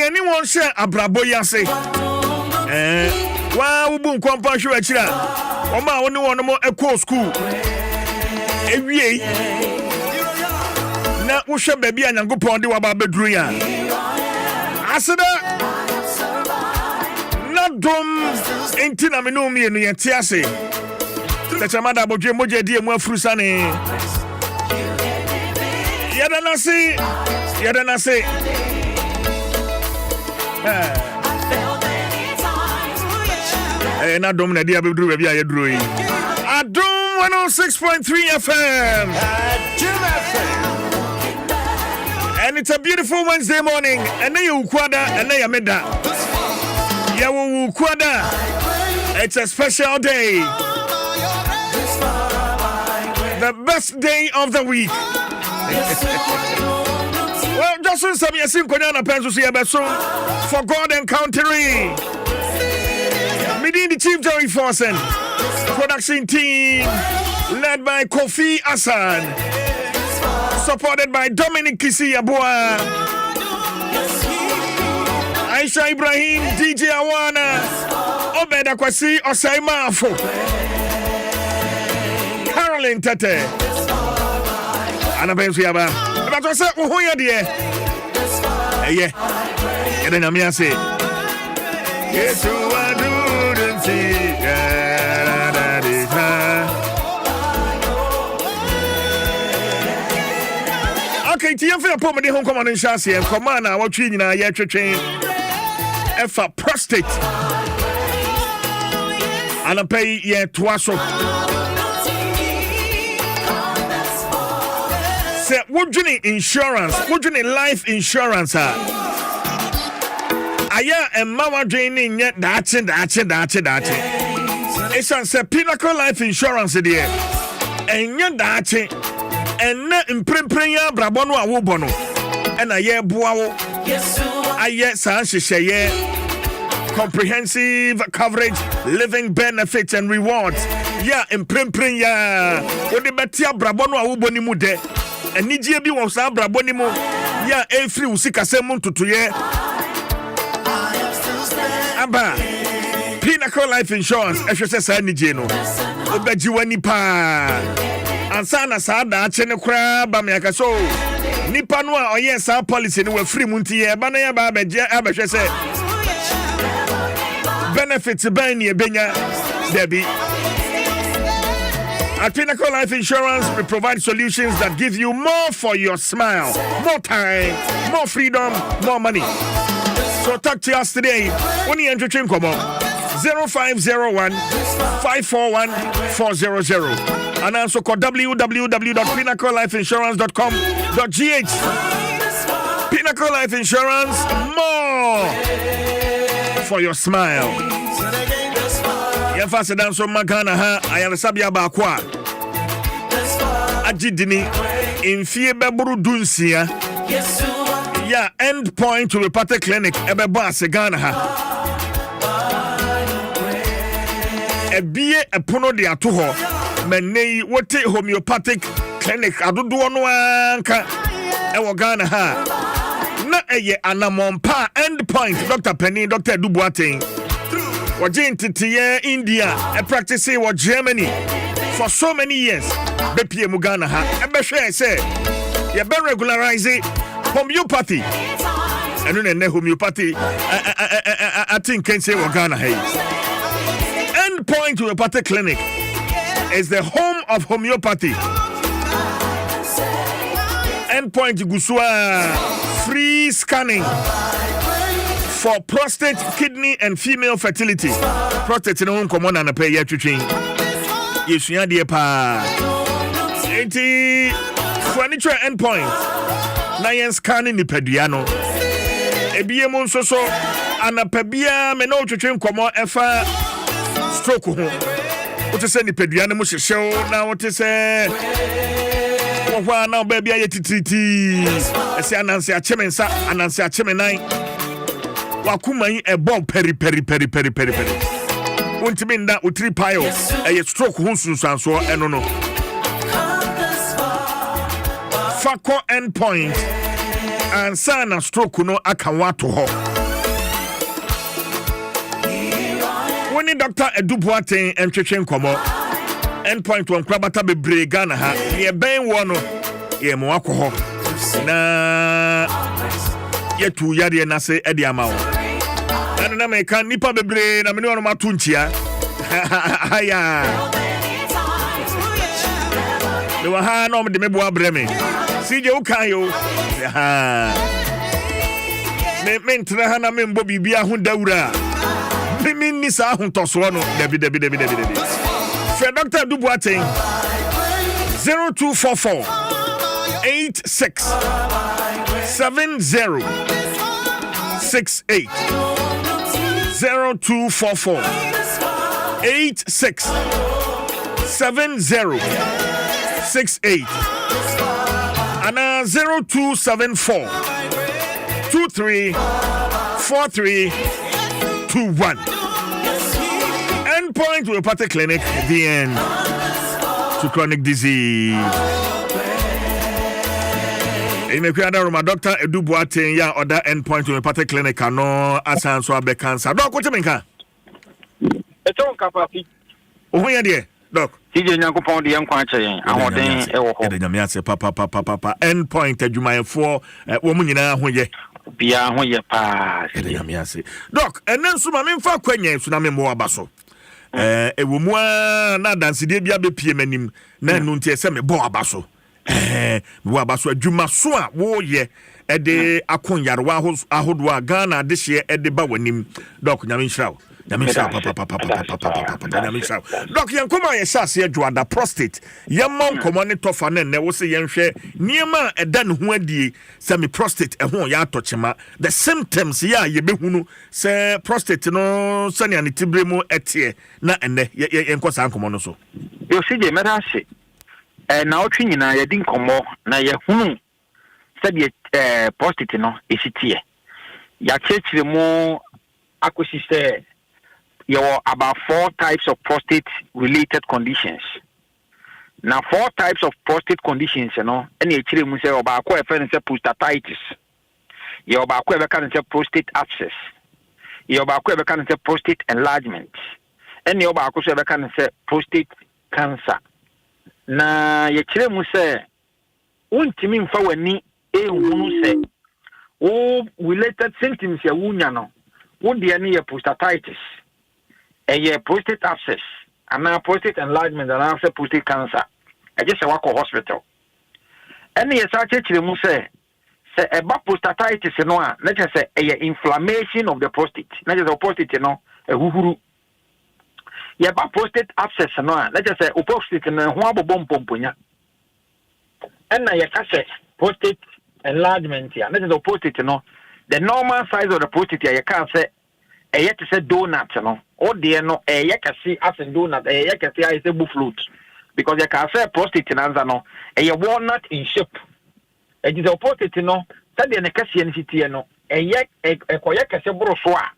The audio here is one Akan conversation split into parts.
anyone share abrabo yase. Wa ubu nkwampa hwe akira. Oma woni wono eko school. Ewie. Na wo hwe baabi anyankopon de waba beduru ya. Aseda na dom enti na menu mienu yete ase. Techamada abodwe moje die mu afrusa ne. Yada nasi. Na dom na dia beduru baabi ayeduru yi. Adom 106.3 FM. And it's a beautiful Wednesday morning. And then you kwada, and then you meda. You kwada. It's a special day. The best day of the week. Well, Dwaso Nsem yasin konya na penso so yebeso for God and country. Meeting the Chief Jerry Forsen. Production team led by Kofi Asan. Supported by Dominic Kisi Abua, Aisha Ibrahim, DJ Awana, Obeda Kwasi Osaima Afo, Caroline Tete, Anabensu Yaba. But I said, who are you? Yeah, and then I'm here say, yes, you are doing see. Okay, TM for pomade home command in Shasi and Commander, what you na ye train Efa prostate. And I pay ye Dwaso. Say, would you need insurance? Would you need life insurance? Aya and Mama draining yet that's it. It's a Pinnacle Life Insurance there. And yet that's it. And na impremprenya brabono awobono ena ye boawo aye san hyehyeye comprehensive coverage living benefits and rewards ya impremprenya odi betia brabono awoboni mu de enije bi won sa braboni mu ya efri usikasem ntutuye aba Pinnacle Life Insurance ehwese sa nije no obaji wani pa ansana sada achene kra ba me akaso nipa no a oye sa policy no wa free munti ye ba na ya ba beje abehwe se benefits ban ye benya debi. At Pinnacle Life Insurance, we provide solutions that give you more for your smile, more time, more freedom, more money. So talk to us today. When you enter train, come on 0501 541 400. And also call www.pinnaclelifeinsurance.com.gh. Pinnacle Life Insurance, more for your smile. Yafasa danso magana ha ayaresabia ba kwa. Ajidini infie beburu dunsia. Ya end point to Repate Clinic ebeba segana ha. Ebie epono de ato ho. Menei wote homeopathic clinic adodo no anka ewo Ghana ha na eye anamompa end point Dr. Penny Dr. Dubuatin wajin titiye India practice in Germany for so many years bepie mu Ghana ha ebe hwe say ye be regularize homeopathy eno ne homeopathy I think can say wo Ghana ha end point to Repate Clinic is the home of homeopathy. Endpoint Gusua free scanning for prostate, kidney, and female fertility. Prostate in home common and a pay yet to train. Yes, you are dear pa. 80 furniture endpoint. Nayan scanning the pediano. Ebiemon so and a pebia meno to train common efa stroke home. What is any pediano must show now? What is a now baby? I titi. I say Nancy Chemensa and Nancy Chemenai. Wakuma a bomb peri. Won't you mean that with 3 piles? A stroke who's and so and no. Fako end point and sana stroke no akawato ho. me Dr. Edubuaten and Chechen Komo. Endpoint one Krabata Bebre Ghana ha. Ye ben wono. Ye mo akoho. Na yetu yade na se edi ama wo. Anu na me kan nipa bebre na me no ma tunchia. Aya. Me wa ha no me de me bo abreme. CJ ukan yo. Me ntra ha na me mbo bibia ho dawura. Me ni sa ho toso no. Debi. Fred Dr. Dubuaten 0244 86 70 68 0244 86 70 68 and 0274 23 43 21. Endpoint Homeopathic Clinic, the end to chronic disease. In the Roma Dr. Edubuaten ya other Endpoint Homeopathic Clinic no asan so abe cancer. Doc, what you mean? Eto kapapi. Oh ya there, Doc. TJ Nyankopon de yankwa kyen ahoden e wo ho. De nyame ase papa Endpoint adwumayefo wo mu nyina ho ye. Bia ho ye pa. De nyame ase. Doc, enen so ma memfa kwanya so na memmo abaso. Ewo mu na danside bia be pie manim na enu ntie se me bo abaso. Wo abaso adwuma so a wo ye de akonyarwa ahodo a Ghana de hye de ba wanim. Doc nyame nhyirawo. Doc yankoma ye shase adwada prostate yamon komone tofa ne wo se yenhwe niema eda ne ho adie se me prostate ho ya atochema the symptoms ya ye behunu se prostate no sane ane tibremu etie na ene yenkosa ankomo no so yo sije medase na otwe nyina ye din komo na ye hunu se de prostate no esitie ya chechire mu akosi se there are about 4 types of prostate-related conditions. Now, 4 types of prostate conditions, any actually we say about prostatitis. You about prostate abscess. You about prostate enlargement. And you about prostate cancer. Now, you actually we say, untimin for ni say, related symptoms ya wunyano. Would any prostatitis? A prostate abscess, and now prostate enlargement, and after prostate cancer. I just walk to hospital. Any such actually say about prostatitis, let's just say a inflammation of the prostate. Not just a prostate, a woohoo. Yeah, about prostate abscess, let's just say a prostate and a wobble bomb pompunya. And I say prostate enlargement here. That is a prostate, the normal size of the prostate, you can't say. Yet to say donut, or dear no, a yakasi as in donut, a yakasi is a buffaloot. Because you can say prostate in answer no, a walnut in shape. It is a prostate, study an Acasian city, a yak a quayakasi brossoa.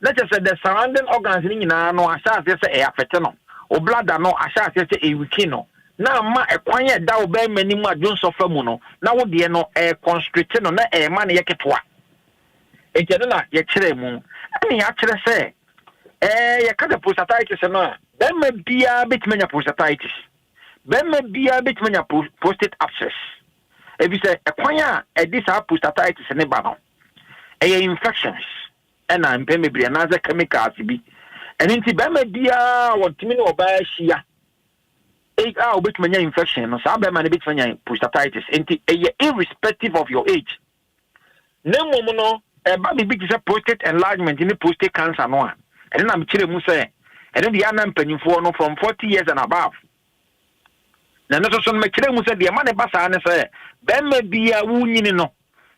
Let us say the surrounding organs in no asas a fetano, or blood no asas a wikino. Now, ma a quiet dow bear many more Jones of Famuno, now dear no a constricted no a man yaketwa. A general yet I actually say, you can't prostatitis no. Then may be a bit many prostatitis. Then may be a bit many prostate abscess. If you say a quanya, a this prostatitis and a banon. A infections, and I'm maybe another chemical to be. And in Tibet, be a what to me or by Shia. 8 hour bit many infection, or some man a bit many prostatitis, irrespective of your age. No mono. Baby big is a prostate enlargement in the prostate cancer no. And then I'm chilling say, and then the young penny for no from 40 years and above. Now not so make chilling say the man basa and say, then may be a wound no,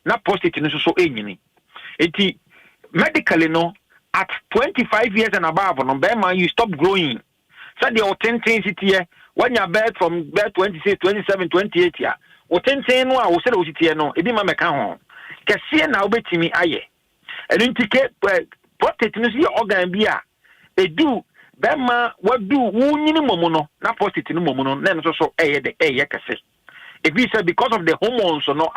not prostate in so any. It medically no at 25 years and above no Bema you stop growing. So the intensity when you're bed from bed 26, 27, 28 year. Or 10 no I will say no, it be my mechan. Kasi na obetimi aye elintike prostate no see organ bia edu bema wadu wunyini momo na prostate no momo no na so de kase if we say because of the hormones no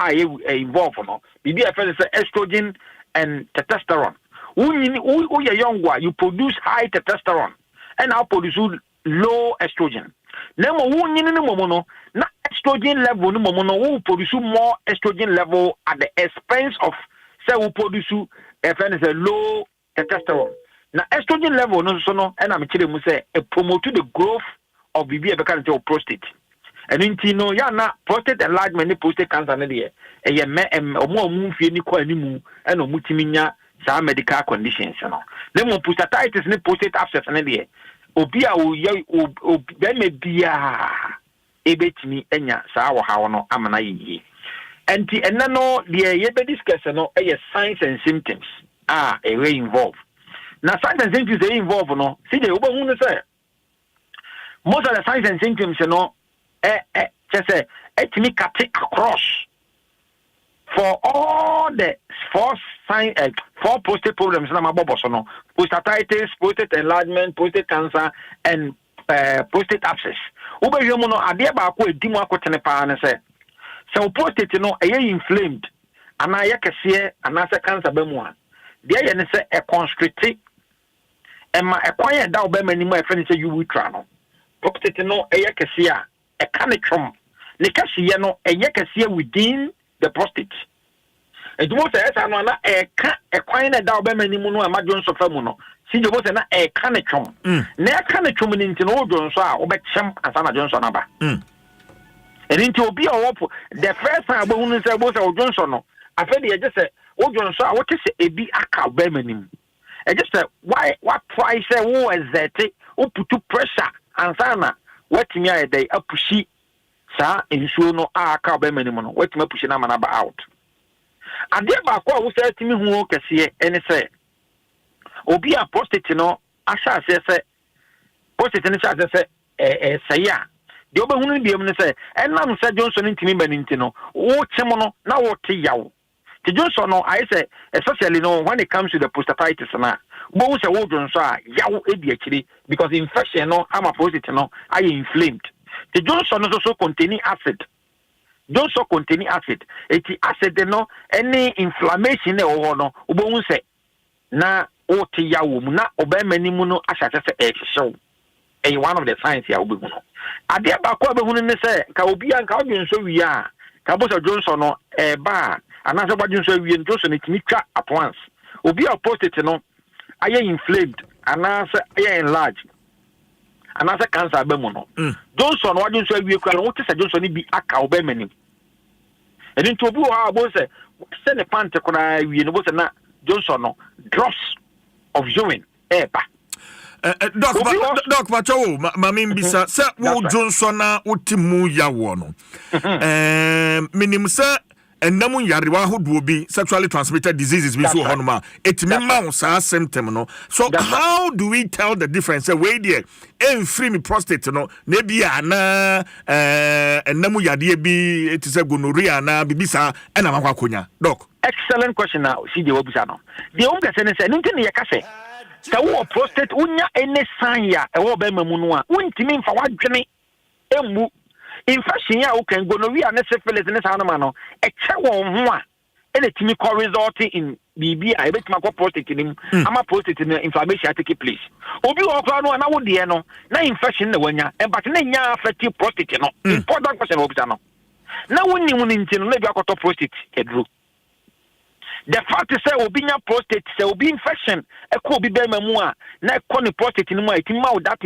involved no bibi after say estrogen and testosterone wunyini you young you produce high testosterone and now produce low estrogen. Now, na estrogen level no will produce more estrogen level at the expense of say will produce a low testosterone. Now estrogen level no and I'm telling you say promote the growth of BB because of prostate. And in no ya na prostate enlargement prostate cancer na dey e me omo fie ni kwa animu and omutiminya sa medical conditions no. Then mo prostatitis ni prostate abscess na dey obi a o be me bia ebetimi enya saa wo hawo no amana yiye enti enna no de ye be discuss no signs and symptoms we involve na signs and symptoms they involve no see the obo hunu say most of the signs and symptoms no just say etimi cut across for all the four prostate problems na mabobo so no prostatitis, prostate enlargement, prostate cancer and prostate abscess. Ubehwemu no ade ba ko edi mu akotene pa ne se prostate no inflamed ana ye kese ana se cancer ba mu a de ye ne se constrict ema ekwan ye da oba manimu e fe ne se urethra no prostate no kese a ka ne twom ne kese ye no kese within the prostate. And most of us are not a quine and down Bemanimu and Majon Sofamuno. See the most na a canachum. Near canachum into no Johnson or Betcham and Sana Johnson. And into be a the first time I say was Johnson. I feel I just said, oh Johnson, what is a be a cow Bemanim? I just said, why, what price was that? Oh, put to pressure and Sana, what me a day up pushy, sir, in sure no a cow Bemanim, what me pushing a man about. And thereby, who said to me who can see any say, Obi a prostate no, Asha says, prostate and Asha says, say, ya. The other who be able to say, and now said Johnson into me, Benintino, oh, Chemono, now what tea yaw. The Johnson, no, I say, especially no, when it comes to the prostatitis, and both a word on yaw, actually, because infection, no, I'm a prostate, no, I inflamed. The Johnson also containing acid. Don't so containing acid. It's acid no any inflammation or no ubon say na oti ya wo na obemani mu no asase se show. One of the signs ya obi mu no. Ade ba ko be hunu ne say ka obi an ka odun so wi a ka bo so Johnson no ba anase ba Johnson wi Johnson itimi twa at once. Obi a prostate no aye inflamed anase aye enlarged. Anase cancer be mu no. Johnson wa Johnson wi kwa no what say Johnson bi aka obemani. And into a boy say, send a pant to cry, we know na Johnson no drops of urine. Doc Pacho, Mamim Bisa, Sir Johnson, Utimu Yawono. Minim, sir, and Namun Yariwa who will be sexually transmitted diseases with Honoma. It mounts our symptom. No? So, how do we tell the difference? Way there, and free me prostate, no, maybe Anna and Namu Yadi, it is a gonorrhea, Bibisa, and Amakunya. Doc. Excellent question now, see the Obisano. The Onga Senator, Nintin Yakase. So, prostate, Unya, any sign ya, a Wobema Munua, Wintimin for what Jenny, Emu. Infection ya can gonorrhea and syphilis in this animal. A check and a timi result in BB. I bet my prostate in him. I'm a prostate in inflammation take place. Obi Oklano and I would no. Now infection the one ya, and but then ya affect prostate. No important question. Obisano. Now when you want to maybe I got a prostate. The fact is that obinya prostate say obi infection e ko bi be mamua na e ko ni prostate ni mu e timma that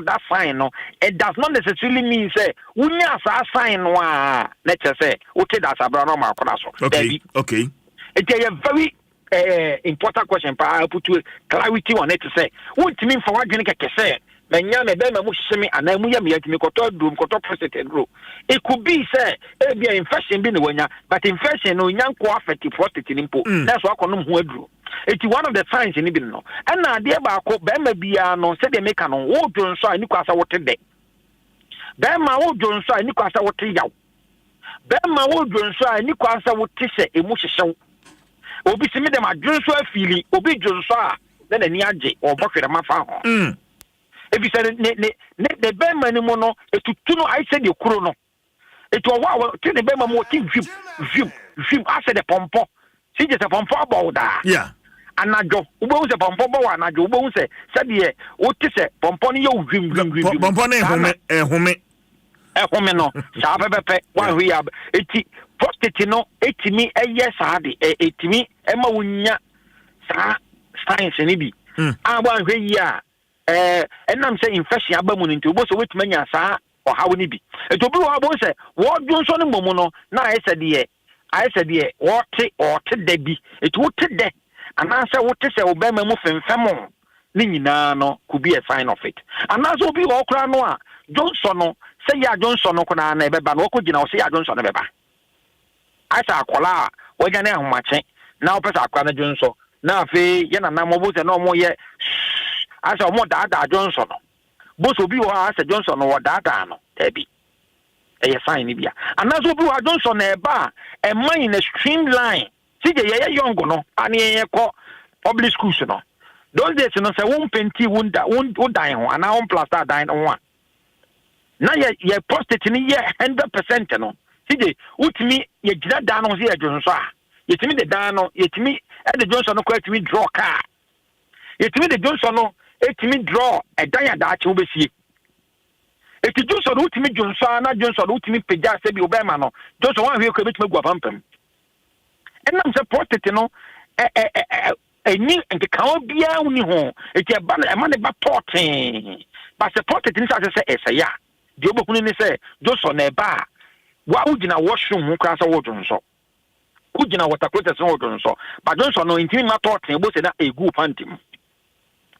that sign no it does not necessarily mean say unya sa sign no a na che say o te da sabra no ma koda so. Okay. It is a very important question but I put clarity on it to say what mean for what drink ke say Menya me be me shimi ana mu ya me yatimi koto drum koto prostate grow. It could be say e be infection bi ne wanya but infection no nyanko affect prostate nimpo. That's why kono ho aduro. It's one of the signs ni bi no. And na de ba ko be ma bia no se de make no wo dwon so ani kwasa wote de. Be ma wo dwon so ani kwasa wote yaw. Be ma wo dwon so ani kwasa wote se emu hyehyew. Obi simi dem adwon so afili obi dwon so a na ni age obofere mafa ho. If you said the Bema mono, it to no, I said your chrono. It was wow, the Bema more view. I said the pompo. See, just a pompo about that. Yeah. anajo ubo se pompo bo anajo ubo se de o ti se pompo ni yo dwim pompo na ehome no sa pepepe wa hu ya eti prostate no etimi eye sa de etimi ema wonya sa science ni bi aba hwe yi a enam se infection aba mu nti ubo se wetuma nya sa o hawo ni bi eto bi wo abo se wo dun so ne momu no na ayese de wote de bi eto wote de anase wote se obema mu femfemo ni nyina no could be a sign of it anase obi wo kra no a Johnson no say ya Johnson no kuna na ebeba no ko gina o say ya Johnson beba asa akola wo gane ahomache na opesa akwa na Johnson na afi ye na na mo bo se no mo ye asa mo da Johnson no bo so bi wo asa Johnson no wo da no ebi e sign ni bia anaso bi wo Johnson na eba e man in a streamline sige ye young no ani ye ko public schools no those days no say won penti won dan ho ana won plaster dan ho na ye prostate ni ye 100% no sige utimi ye gira dan no se ye Johnson a ye timi de dan no ye timi e de Johnson no ko timi draw car ye timi de Johnson no e timi draw e dan ya da che obesie e ti Johnson utimi Johnson na Johnson utimi peja se bi obema no Johnson wan hwe ko betimi gua pampam enam se prostate no ni nke kawo bia uni ho eti eba na ema ne ba totin ba se prostate ni sa se esaya de obokunu ni se Johnson na eba wa ugina washroom ho kra sa wo Johnson ugina water closet so wo Johnson ba Johnson no intimi ma totin bo se na egu pantim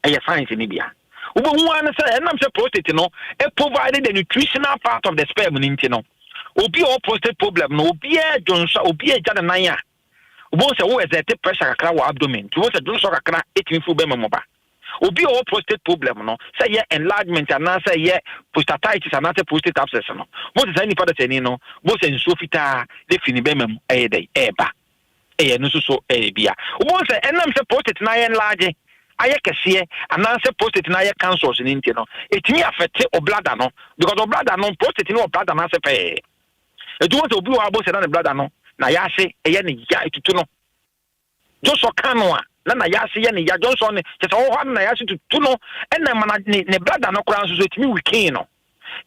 eye science ni bia ubo hu an se enam se prostate no e provide the nutritional part of the sperm ni nti no obi o prostate problem no obi e Johnson obi e jana nan ya ubo se wo exert pressure kakra wo abdomen tu wo se Johnson kakra etimi fu be memoba obi o prostate problem no say ye enlargement and say ye prostatitis and say prostate abscess no wo se ni father tani no wo se nso fita de fini be mem dey eba no so bia ubo se enam se prostate na ye enlarge aye kese and say prostate na ye cancers ni nti no etimi affect o bladder no because o bladder no prostate no o bladder na se pe etu wo se obi o abo se na bladder no na ya se eye ne ya etutu no Johnson kanwa na ya se ye ne ya Johnson ne se so ho na ya se tutu no ena ma ne brother no kora so etimi weekend no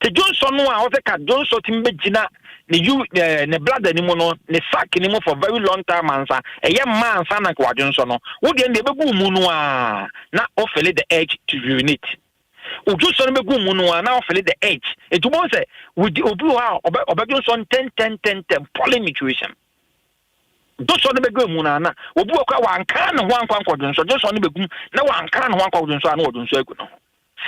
te Johnson no a o se ka Johnson tim begina ne brother ni mo no ne sack ni mo for very long time ansa eye man sa na kwa Johnson no wo de ne begu mu no a na o feel the edge to urinate o Johnson begu mu no a na o feel the edge etumo se obi wa oba Johnson 10 polynutrition Johnson ne begu mu na obi kwa wanka ne ho ankwa Johnson ne begu na wanka ne ho ankwa Johnson na Johnson egu no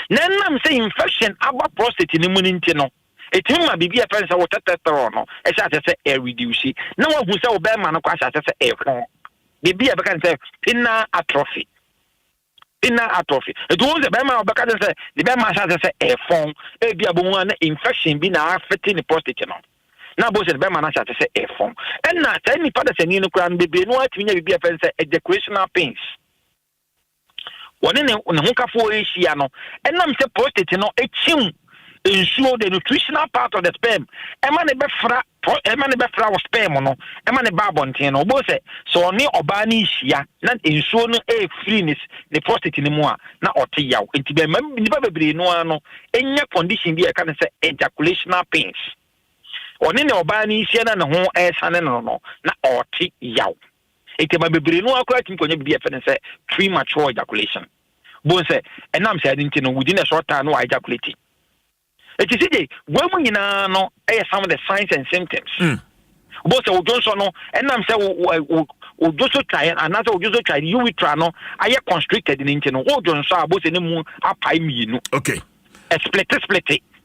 na nam say infection aba prostate ni mu nti no etimi ma bibia friends say water testosterone no e sha say e reduce na wa hu say obema no kwa sha say e fon bibia be kan say pinna atrophy it was a bema obeka say the bema sha say e fon e bia bo na infection bi na affecting the prostate no na bo say the bema na sha say e fon and na say ni father say ni no kra no bebe no atimi nya bibia friends say ejaculational pains woni ne ho kafo ehia no enam say prostate no echim ensure the nutritional part of the sperm ema ne be fra was sperm no ema ne ba bonten no bo say so ni oba ni hia na ensure no e freeness the prostate ni mu a na ote yaw enti be ni ba bebre no ano enya condition bi e kan say ejaculational pains oni ne oba ni hia na ne ho esane no na ote yaw enti ba bebre no akora tim konya bi e fe ne say premature ejaculation bo say enam say adinti no within a short time no ejaculate. It is it when you know some of the signs and symptoms. Both of Johnson no and I'm saying we just try and another we just try you will try no I constricted in intino o Johnson both in the moon up okay a split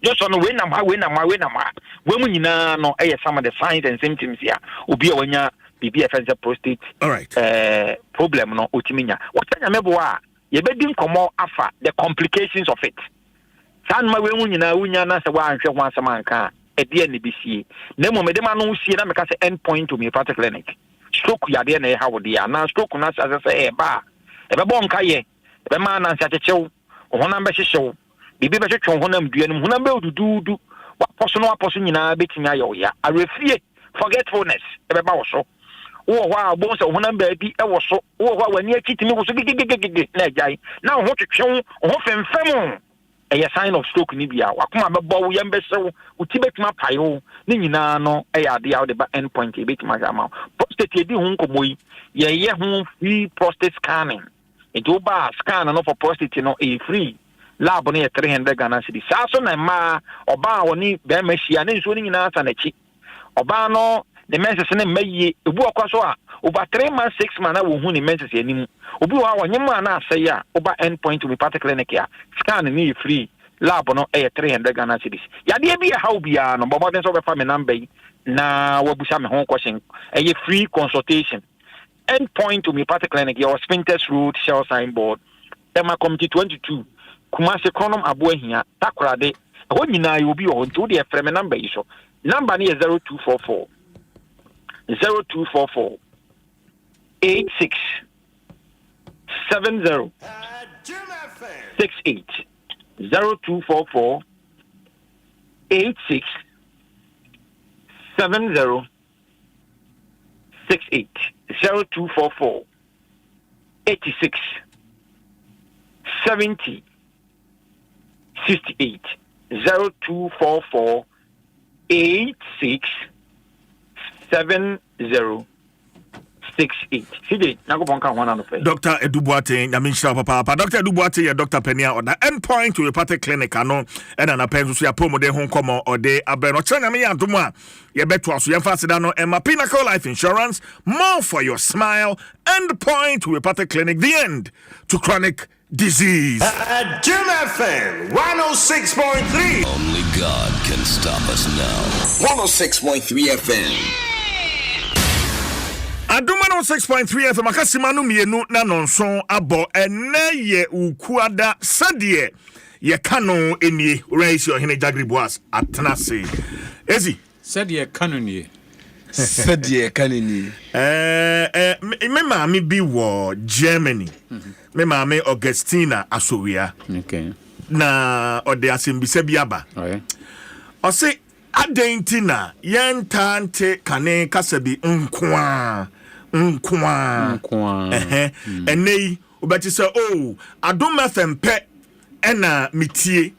just on when I'm when you know some of the signs and symptoms here will be when you BBF prostate all right problem no utiminya what time meboa ye bedim komo afa the complications of it. San ma we wunya na se wa anhwe ho asama nka e de ne bisie na mo mede ma no sie na meka se end point to me practical clinic stroke ya de na e ha wo de ya na stroke na se e ba e be bon ka ye e be ma na nsa chechew ho na be hyehyew bibi be twetwe ho na mdua no ho na be odududu wa poso nyina betimi ayo ya arefie forgetfulness e be ba wo so wo wa bo so honam ba bi e wo so wo wa wani akitimi wo so gigigigigi na jai na ho twetwe ho femfem a sign of stroke ni bia wakoma bebo wo yembe sew utibetuma payo ni nyina no e ya de ya de ba endpoint e betima jama prostate edi ho nkomoyi ye ho free prostate scanning it oba scan no for prostate no e free lab no 300 Ghana cedis so na ma oba woni be ma hia na nso ni nyina asa na chi oba no the menses ne maye ebu akwaso a over 3 months 6 months na wo hu ni menses anim obi wa wanyema na asay a oba endpoint to me part clinic ya scan ni free lab no 300 Ghana cedis ya de bia how bia no bobo den so be fa me number na wabusa me ho question free consultation endpoint to me part clinic your Spintex Road shell signboard Emma Committee 22 Kumasi Chronom Abuahia Takrade ho nyina you obi o nto de frame number yi so number ni 0244 86 70 68 0244 86 70 68 0244 86 70 68 0244 86 70 68. CJ, na go bonka wana no fe. Dr. Edubuate, na minshira papa. Dr. Edubuate ya Dr. Penia or the endpoint to a party clinic ano and an append to ya promo de home como or de abeno chana me antuma. Ye beto so yemfasida no and Pinnacle Life Insurance, more for your smile. Endpoint to a party clinic, the end to chronic disease. At Jim FM 106.3. Only God can stop us now. 106.3 FM. Adom 106.3 FM akasimanu mienu na nonson abo ene ye ukuada sadie ye kano enie raise your hene jagri boas atnase ezi sadie kano nie sadie kano nie me maami bi wo Germany me maami Augustina Asowia okay na ode asembisa bi aba o se adentina yentante kane kasabi nkwa enei obeti se Adom FM pe ena mitie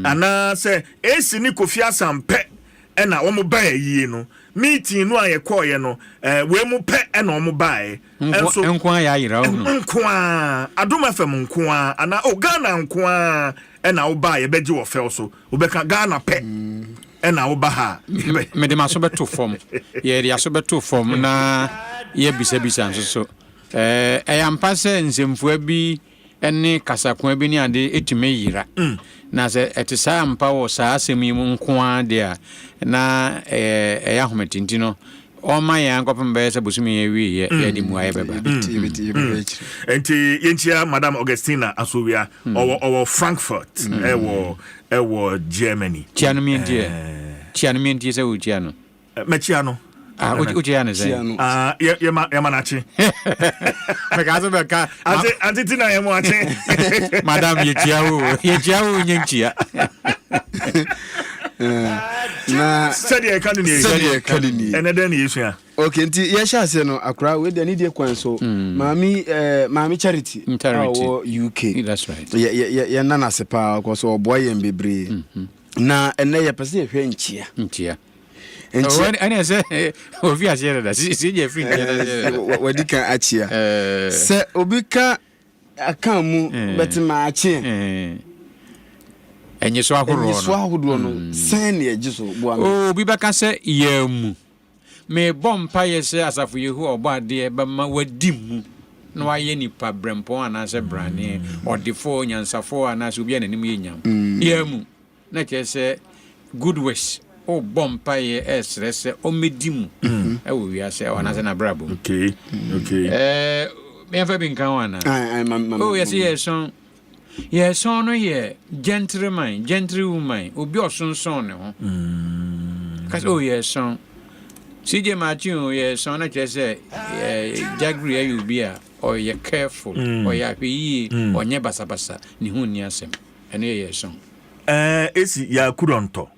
ana se esi ni Kofi Asampe ena wo mo ba yie no meeting no aye koye no we mu pe ena wo mo ba enso nkwa ya yira wo nkwa Adom FM nkwa ana Ghana nkwa ena wo ba ye beji wo fel so obeka Ghana pe ena wo ba ha me de maso beto form ye ria so beto form na ye bisa nso so ampa se nsemfua bi ene kasakwa bi ni ade etime yira na se etisa ampa wo saa asemi mu nkoa de a na ya hometinti no o ma ya nkopem be se bosumi ye wi ye di mu aye beba enti yentia Madam Augustina Asowia or Frankfurt ewo Germany chiano mientie se uchiano mechiano uchiano se yamanachi mekazo beka antitina yamachi Madam yechiawo nyenchia na sadia kanuni eneden yesua okay nti ye sha se no akura we de need kwan so mami charity UK that's right ye nana sepa ko so boy em bebre na ene ye pese ye hwe nchia I say ofi ashare da si je free wadi kan achia se obika aka mu betima achi enye so ahoro no sen ye giso bo am obi baka se yamu me bompa ye se asafo yehu obo ade be ma wadimu no waye nipa brempo ana se brane odifo nyansafo ana se obi ananim yenyam yamu na ke se good wish o bompa ye esrese o medimu e wo wi ase ona se na brabo okay me fa bin kan wana oh yes no ye gentlewoman obi osonson ne ho cause yes CJ Martin yes na kese jagri you be or ye careful or ya hwi onye basabasa ni hu ni asem ene yes esi ya kudonto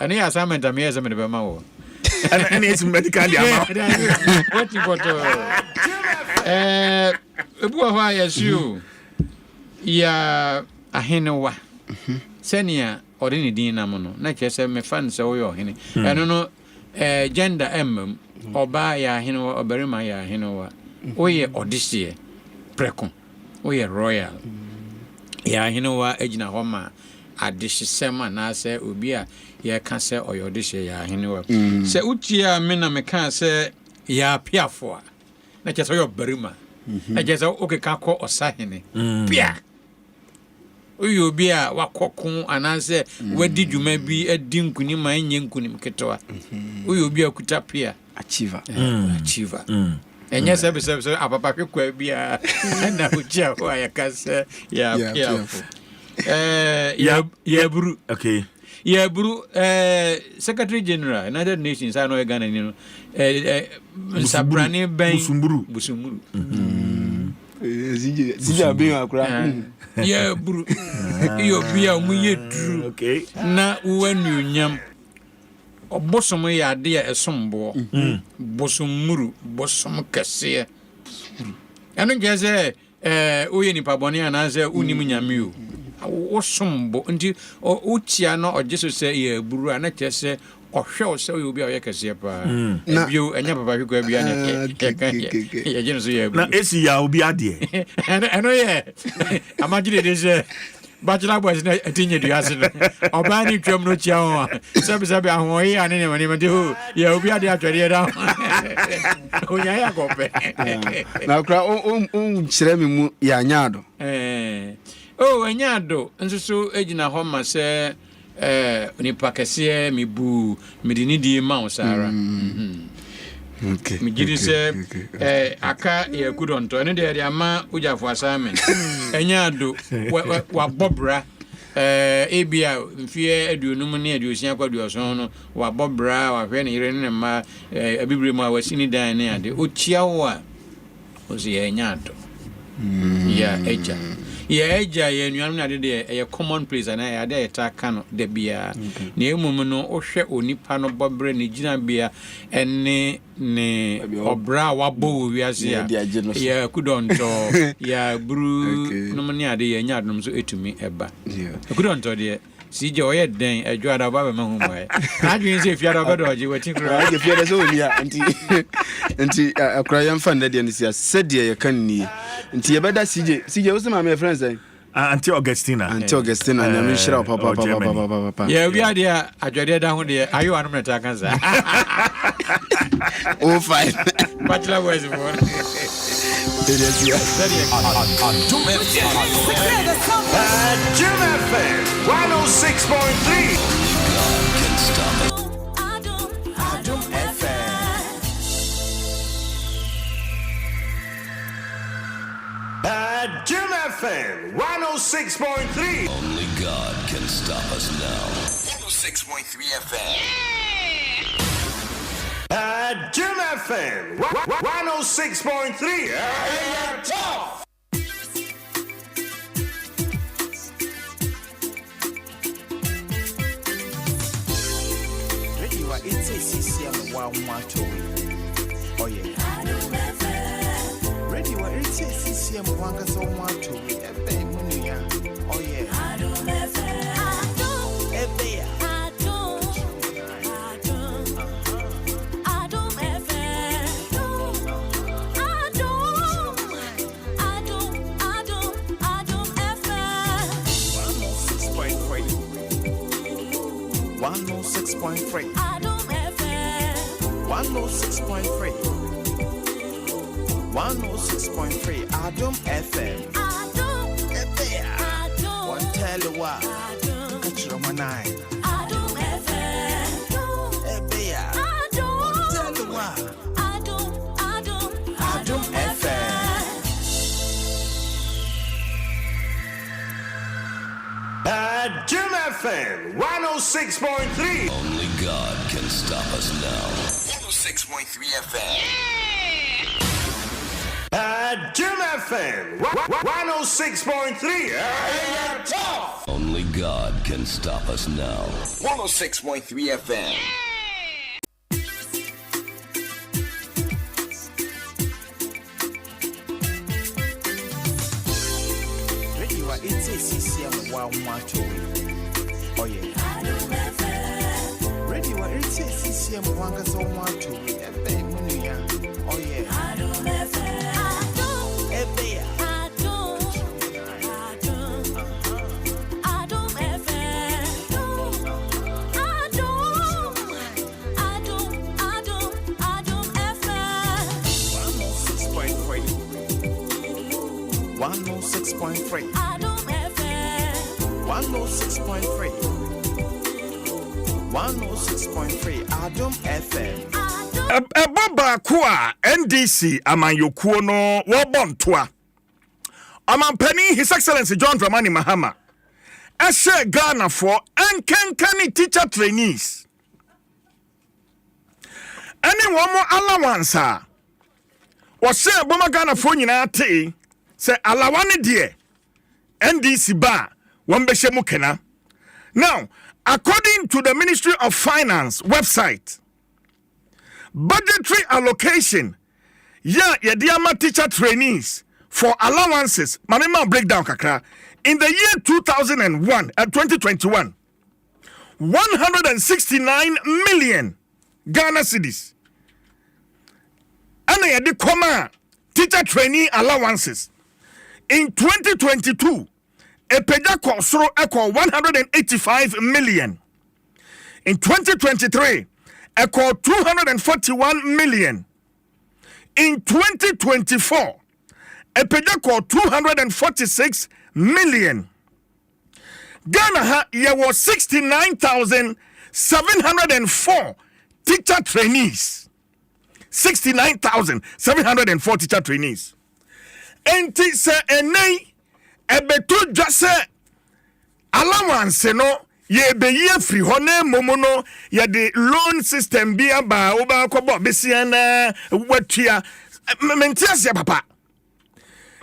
ene assignment am yes me be ma wo And it's medical. What you got? Why as you? Yeah, a hinowa. Senia or any dinamono. Not just a me fan so you're hinny. I don't know gender emblem or buy a hino or bury my hinowa. Oh, yeah, or this year. Precon. Oh, yeah, royal. Yeah, hinowa, Ejina Homa. Adishi sema na se ubia ya kanse oyodishi ya hiniwa se utia mena meka se ya piafo na kyesa yo barima na kyesa okeka ko osahene pia uyo bia wakokun ananse wadi dwuma bi adi nkuni ma enye nkuni mketoa uyo bia kuta pia achiever enye sebe apapa kwa bia na utia ho ya kanse ya piafo Yaburu. Okay. Yaburu, Secretary General, United Nations, I know Ghana, you know, Sabrani Ben Busumburu. Zija being a crowd. Yaburu, you'll be a weird true. Okay. Now, when you yam, or bosom, ya dear, a sombo, Bosumuru, Bosom Cassia. I don't guess, Uyeni Pabonia and answer Unimunyamiu. Osombo nti utia no ojeso se ye buru ana chese ohwe se you be oyekese pa bio enya papa hwe kwa bia na ye jeno so ye na esi ya obi ade eno ye amagide de se bachelor boys na atinye duase no oba ni twam no chia ho sabi ahoye ane ne mani mate ho ye obi ade atwere da onya ya kope na kra chire me mu ya nyado Oh, enyado nso ejina ho ma se nipa kese mebu medini di ma osara okay me gidi se aka ye kudonto ene de ama ujafo assignment enyado wa bobra ebia mfie aduonum ne aduosia kwa aduoson no wa bobra wa hwe ne yire ne ma abibre mu a wasini dan ne ade ochia wo a ozi enyado ya eja ya nuanu na de e common place na ya de ta kano de bia na emum no ohwe onipa no bobre ne gina bia ene ne obra wabo wiase ya kudonto ya bru no mani ade ya nya adom so etumi eba kudonto de sije oye den adwada ba ma hu moe adwen se fiara ba doje wati kura age fiara so nia nti akura yam fan de ne sia sede ya kan ni nti yebeda sije wo se ma me friends ai Auntie Augustina nyame shira papa ya wi ade adwade da ho de ayo anu meta kansa oh fine bachelor boys for Adom FM 106.3. Can stop it. Adom FM. Adom FM 106.3. Only God can stop us now. 106.3 FM. Adom FM 106.3. Tough. It's a CCM one matter. Oh, yeah. Ready, what it's a CCM one gas on matter. Oh, yeah. Adom FM 106.3 Adom FM one tell you what catch your man Adom FM one tell you what Adom FM Adom FM 106.3. Only God can stop us now. 106.3 FM. Adom FM 106.3. Tough. Only God can stop us now. 106.3 FM. CCM wa mwato. Oh yeah. Radio wa CCM wanga so mwato. Ebe munya. Oh yeah. Ebe ya. Adom 106.3. 106.3. 106.3. Adom FM. Baba Kwa NDC Amanyokuo no Wobontoa. Amampani His Excellency John Dramani Mahama. Ashe Ghana for Ankenkani teacher trainees. Any one more allowance. Was say Boma Ghana for nyina te. Say alawane die NDC ba wambeshe mukena. Now, according to the Ministry of Finance website, budgetary allocation yediama teacher trainees for allowances manema breakdown kakra in the year 2021 169 million Ghana cedis ana yedi koma teacher trainee allowances. In 2022, Epeja Kosoro equal 185 million. In 2023, equal 241 million. In 2024, Epeja call 246 million. Ghana there was 69,704 teacher trainees. 69,704 teacher trainees. Enti se enei ebetu jase allowance no ye beyi free hone momono ye the loan system bia ba oba kwabo besia na watua mentiase papa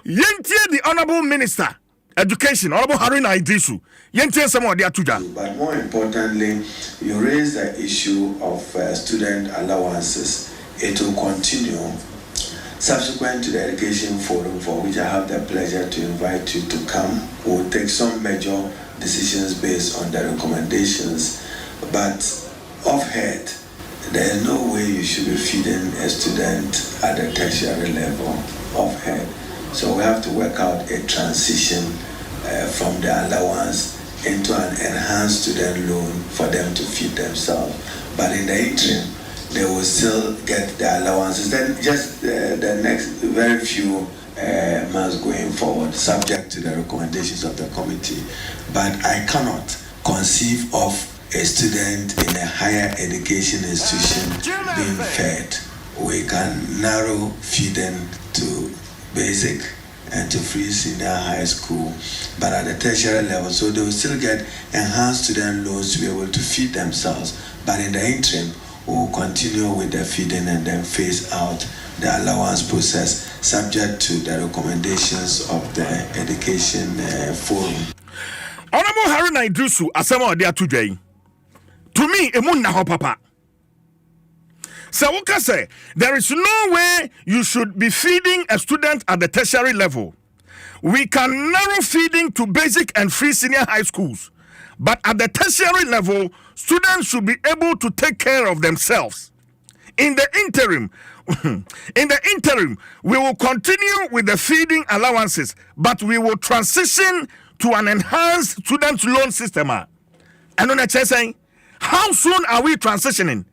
yentie the honorable minister education honorable Haruna Idrisu yentie some de atuja. But more importantly, you raise the issue of student allowances. It will continue. Subsequent to the education forum, for which I have the pleasure to invite you to come, we'll take some major decisions based on the recommendations. But off-head, there is no way you should be feeding a student at the tertiary level off-head. So we have to work out a transition from the allowance into an enhanced student loan for them to feed themselves. But in the interim, they will still get the allowances. Then just the next very few months going forward, subject to the recommendations of the committee. But I cannot conceive of a student in a higher education institution being fed. We can narrow feeding to basic and to free senior high school, but at the tertiary level, so they will still get enhanced student loans to be able to feed themselves. But in the interim, we'll continue with the feeding and then phase out the allowance process subject to the recommendations of the education forum. Honorable Haruna Idrisu asema ode atudwai. To me, emun na ho papa. So what can say? There is no way you should be feeding a student at the tertiary level. We can narrow feeding to basic and free senior high schools. But at the tertiary level, students should be able to take care of themselves. In the interim, we will continue with the feeding allowances, but we will transition to an enhanced student loan system. And on the saying, how soon are we transitioning?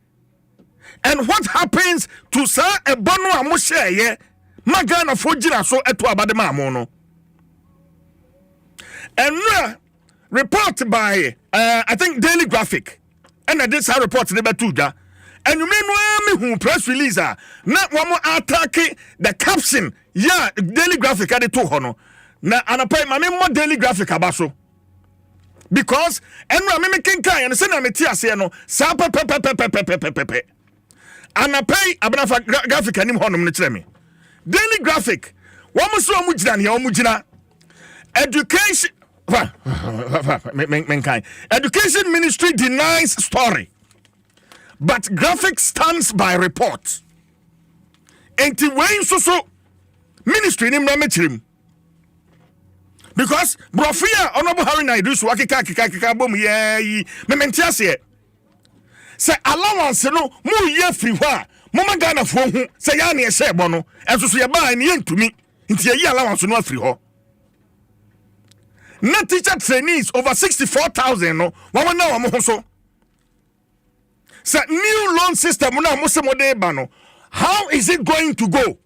And what happens to Sir Ebono Amosheye? Magana Fojina so eto abadema amono. And report by I think Daily Graphic. And this report never tuja. And you mean who press release not one more attack the caption. Yeah, Daily Graphic at the two hono. Na anapay mame more Daily Graphic abaso. Because and mame kenkai and send me tia say no sa pepe. Anapay abnafa graphic anim hono no kire me. Daily Graphic. One so omugina ne omugina. Education Education Ministry denies story, but Graphic stands by report. Enti way so ministry nim na mechirim. because brofia honorable Harry Naidus wakika bom ye mementiase say allowance no mu ye free ho a mama Ghana fo hu say ya na ye share no enso so ye ba ne yentumi nti ye allowance no free ho na teacher trainees over 64,000 no wa na wa mo so say new loan system na mo se mo dey ba no how is it going to go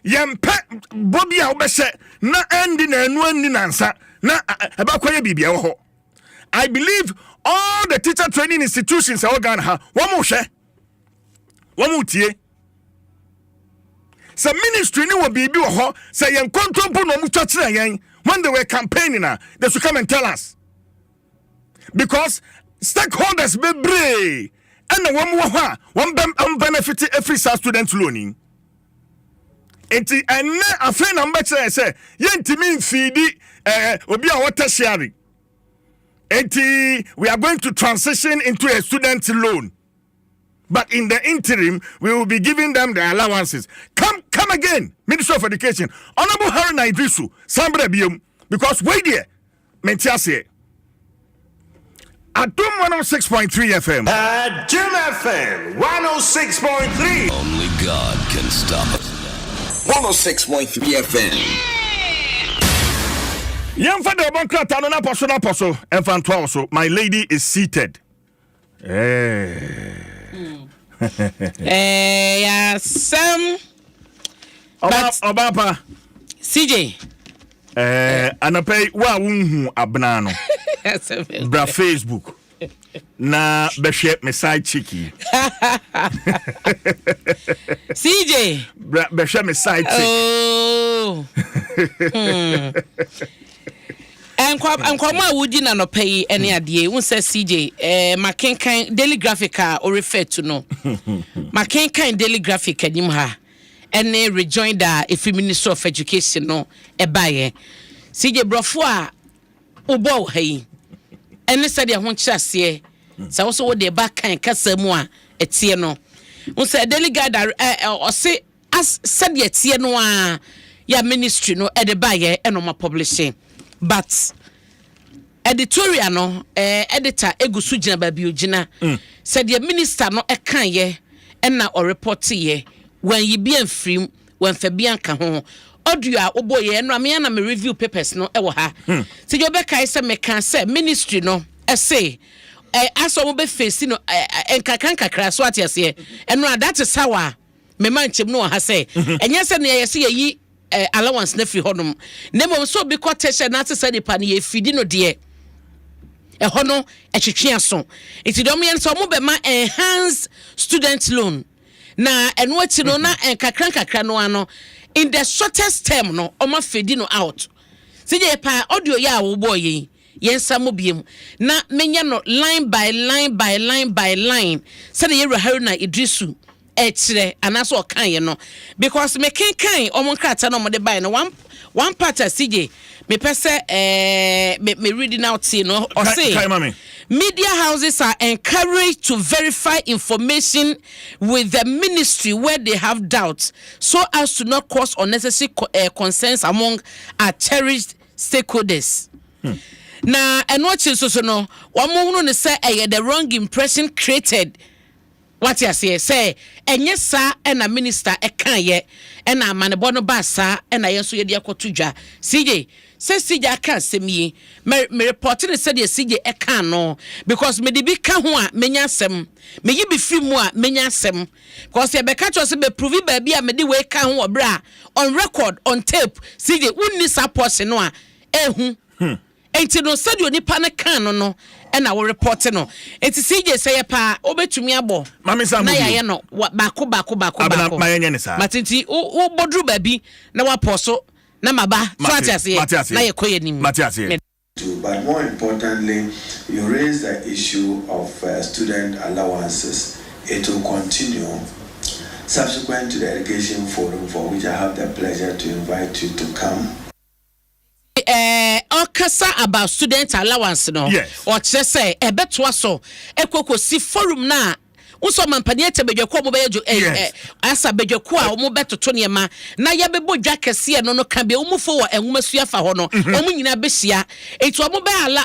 yempe bobi a obehye na endi na enu ani nansa na abakoye bibia wo ho. I believe all the teacher training institutions are Ghana ha womo tie some ministry ni wo bibi wo ho say yen kontompo no mu twakire yen when they were campaigning they should come and tell us because stakeholders be brave and the one benefit every student loaning. Enti enne afen na mbekere say yentimi mfidi obi a water sharing. Enti we are going to transition into a student loan. But in the interim we will be giving them the allowances. Come again, Minister of Education. Honorable Harry Naidrisu, Sambre Bium, because wait there, Mentiase. Adom 106.3 FM. Adom FM 106.3. Only God can stop us. 106.3 FM. Young father of Bancrata, no apostle, and Fantoso. My lady is seated. Sam. Obapa. CJ. Anapay wa wunhu abnano. Bra Facebook. Na beshe me side cheeky. CJ. Beshe me side cheeky. Oh. Enkwama wudi na no pay any adie. Won say CJ makenkan daily graphic or refer to no. Makenkan daily graphic anim ha. Ene rejoinder if Minister of Education no ebaye. CJ brofo a obo hai. Ene said ya ho kyase. Sa wo so wo de ba kan kasa mu a etie no. Won say daily guide o say as said ya tie no a ya ministry no edebaye eno ma publishing. But editorial no editor egusu gina ba biogina said the minister no ekan ye na o report ye when ye be free when Fabian ka ho audio a obo ye no me na me review papers no e wo ha se you be kai se me kan se ministry no say aso mo be face no enkakan kakra so atiase eno that is how me manchem no ha say enye se ne ye se yi allowance na free honum nemo so be quotation na se de pa ne ye fidi no de hono etwetwe aso enti dom yen so mo be ma enhanced student loan na eno ati no na kakra no ano in the shortest term no o ma fidi no out se je pa audio ya wo boy yen samo biem na menya no line by line se de ye Haruna Idrisu etire anaso okan ye no because me kan o mon krata no mo de buy no one part CJ me pese me reading out here no or say media houses are encouraged to verify information with the ministry where they have doubts so as to not cause unnecessary concerns among our cherished stakeholders. Na enochi so no one mo no say the wrong impression created. What you say enye sa na minister ekan ye na manebo no ba sa na ye so ye de akotudwa CJ say CJ aka asemi me report ne say de CJ ekan no because me de bi ka ho a menya asem me yi bi fi mu a menya asem because ye be ka cho say be prove ba bi a me de we ka ho obra on record on tape CJ unni support no a ehu enti no said you nipa ne kan no na we report no enti CJ say pa obetumi abo na ya no bako ma yenye ne sa matenti wo bodru ba bi na wa poso na maba so atiase na ye koye nim But more importantly, you raise the issue of student allowances. It will continue subsequent to the education forum for which I have the pleasure to invite you to come. Okasa about student allowance no yes. Or say ebetwa so ekokosi forum na Unso mampani ete bedwako mo bejo asa bedwako a mo betoto ne ma na ya bebo dwa kese no ka be omufo wo enwumasua fa ho no omu nyina behia etu omo be ala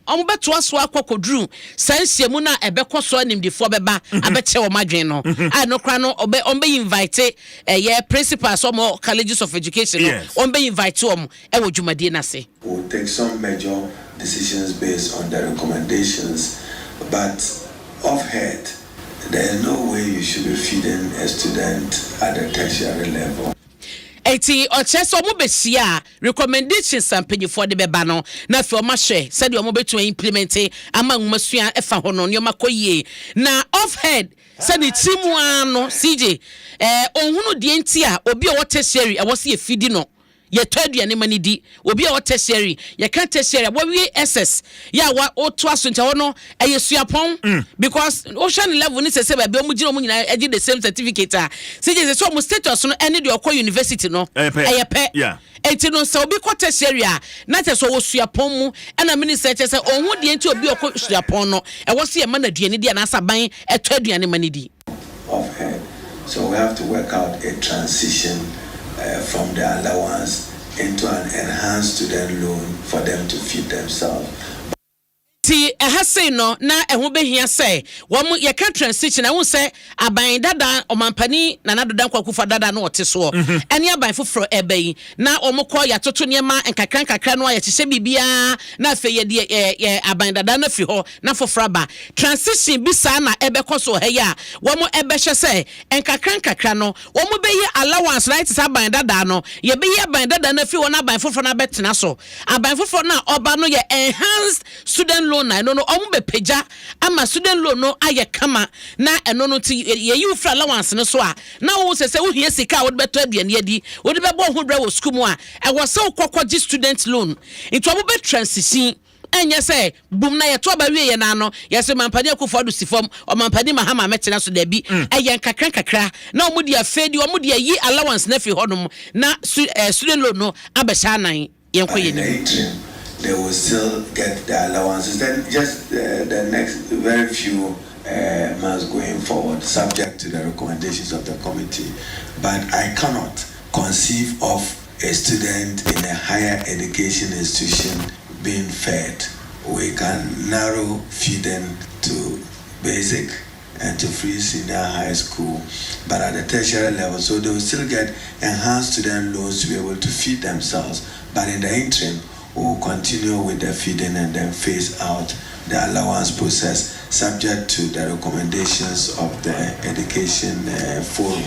omo beto aso akokodru sansiemu na ebekoso animdifo beba abeche wo madwen no no kra no ombe invite ye principals omo colleges of education no ombe invite omo e wo dwumadie na se. We'll take some major decisions based on the recommendations, but off-head, there is no way you should be feeding a student at the tertiary level. Eti ocheso mo besia recommendations ampanyi for the beba no na fe o ma hwe said o mo betu implement ama nwumasua efa ho no ne makoyie na off head said the timu ano CJ ohunu die nti a obi o tertiary e wo se efidi no ye twaduane mani di obi a tertiary ye kan tertiary wo wie SS ya wa oto aso ntia ho no eyesuapon because ocean level ni sese ba be omu gina omu nyina agi the same certificate a CJ so omu status no ene de okọ university no eyepe enti no so obi ko tertiary a na te so wo suapon mu na minister che se ohun de nti obi okọ suapon no e wo se ye ma na duane di na asaban etwaduane mani di so we have to work out a transition from the allowance into an enhanced student loan for them to feed themselves. Ti ehase no na eho behia se wo ye ka transition na wo se aban dada omampani na nadoda kwakufa dada na ote so ene aban foforo ebai na omukọ ya toto niema nkakran no ya chihye bibia na afi ye aban dada na fi ho na foforo ba transition bisa na ebekoso he ya wo mo ebehye se nkakran no wo mo beye allowance right sa aban dada no ye beye aban dada na fi ho na aban foforo na betena so aban foforo na oba no ye enhanced student loan na no ombe peja ama student loan no aye kama na eno no ti ye you fra allowance no so a na wo se wo hie sika wo beto aduane adi wo de bebo ho bra wo school mu a e wo se kokkoji student loan into wo be transition enye se bum na ye to ba wie ye na no ye se mampani akufo do sifom o mampani mahama metena so da bi eye kakra na omudi afedi omudi yi allowance na fi hodum na student loan no abesha nan yenkoye ni they will still get the allowances. Then just the next very few months going forward, subject to the recommendations of the committee. But I cannot conceive of a student in a higher education institution being fed. We can narrow feeding to basic and to free senior high school, but at the tertiary level, so they will still get enhanced student loans to be able to feed themselves. But in the interim, we will continue with the feeding and then phase out the allowance process subject to the recommendations of the education forum.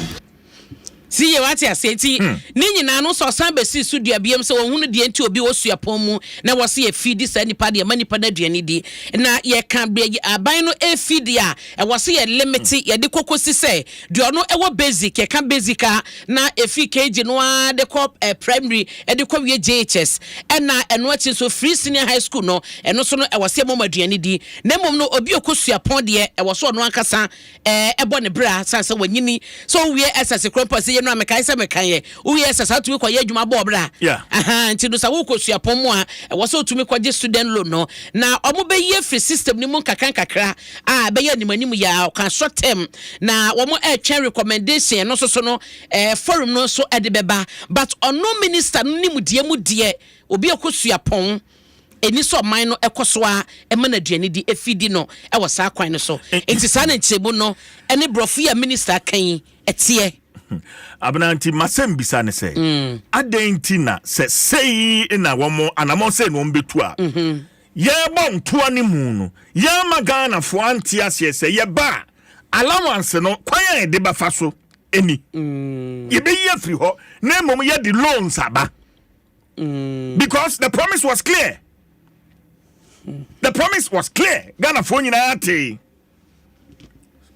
See you at your city. Nini no so sambe si studio BM so hunu de enti obi osuapon mu na wo se e feed sani pa de mani pa na duane di na ye kan be aban no e feed ya e wo se ye limit ye de kokosi se de ono e wo basic ye kan basic na e fi kg no a de ko primary e de ko wie JHS e na eno achi so free senior high school no eno so no e wo se mama duane di na mom no obi okosuapon de e wo so no ankasa e bo ne bra sanse wanyini so wie SS krompa se no amekai se mekan we SS atu ko ye adwuma bo bra nti no sa wo kosuapon mu a wo so tumi kwaje student loan no na omo be ye free system ni mu kakra be ye animanim ya kan short term na wo mo twen recommendation no so no forum no so ede beba but ono minister no ni mu die obi akosuapon eni so man no ekoso a emana duane di efidi no e wo sa kwan no so enti sa na nchebo no ene brofia minister kan etie Abnanti masem bisa ne se adenti na se sei na womo anamo se no mbetu a ye bon to ani mu no ye magana fo anti ase se ye ba allowance no kwan e de ba fa so eni ye be ye free ho na mom ye the loans aba because the promise was clear. The promise was clear. Ghana fo nyina ate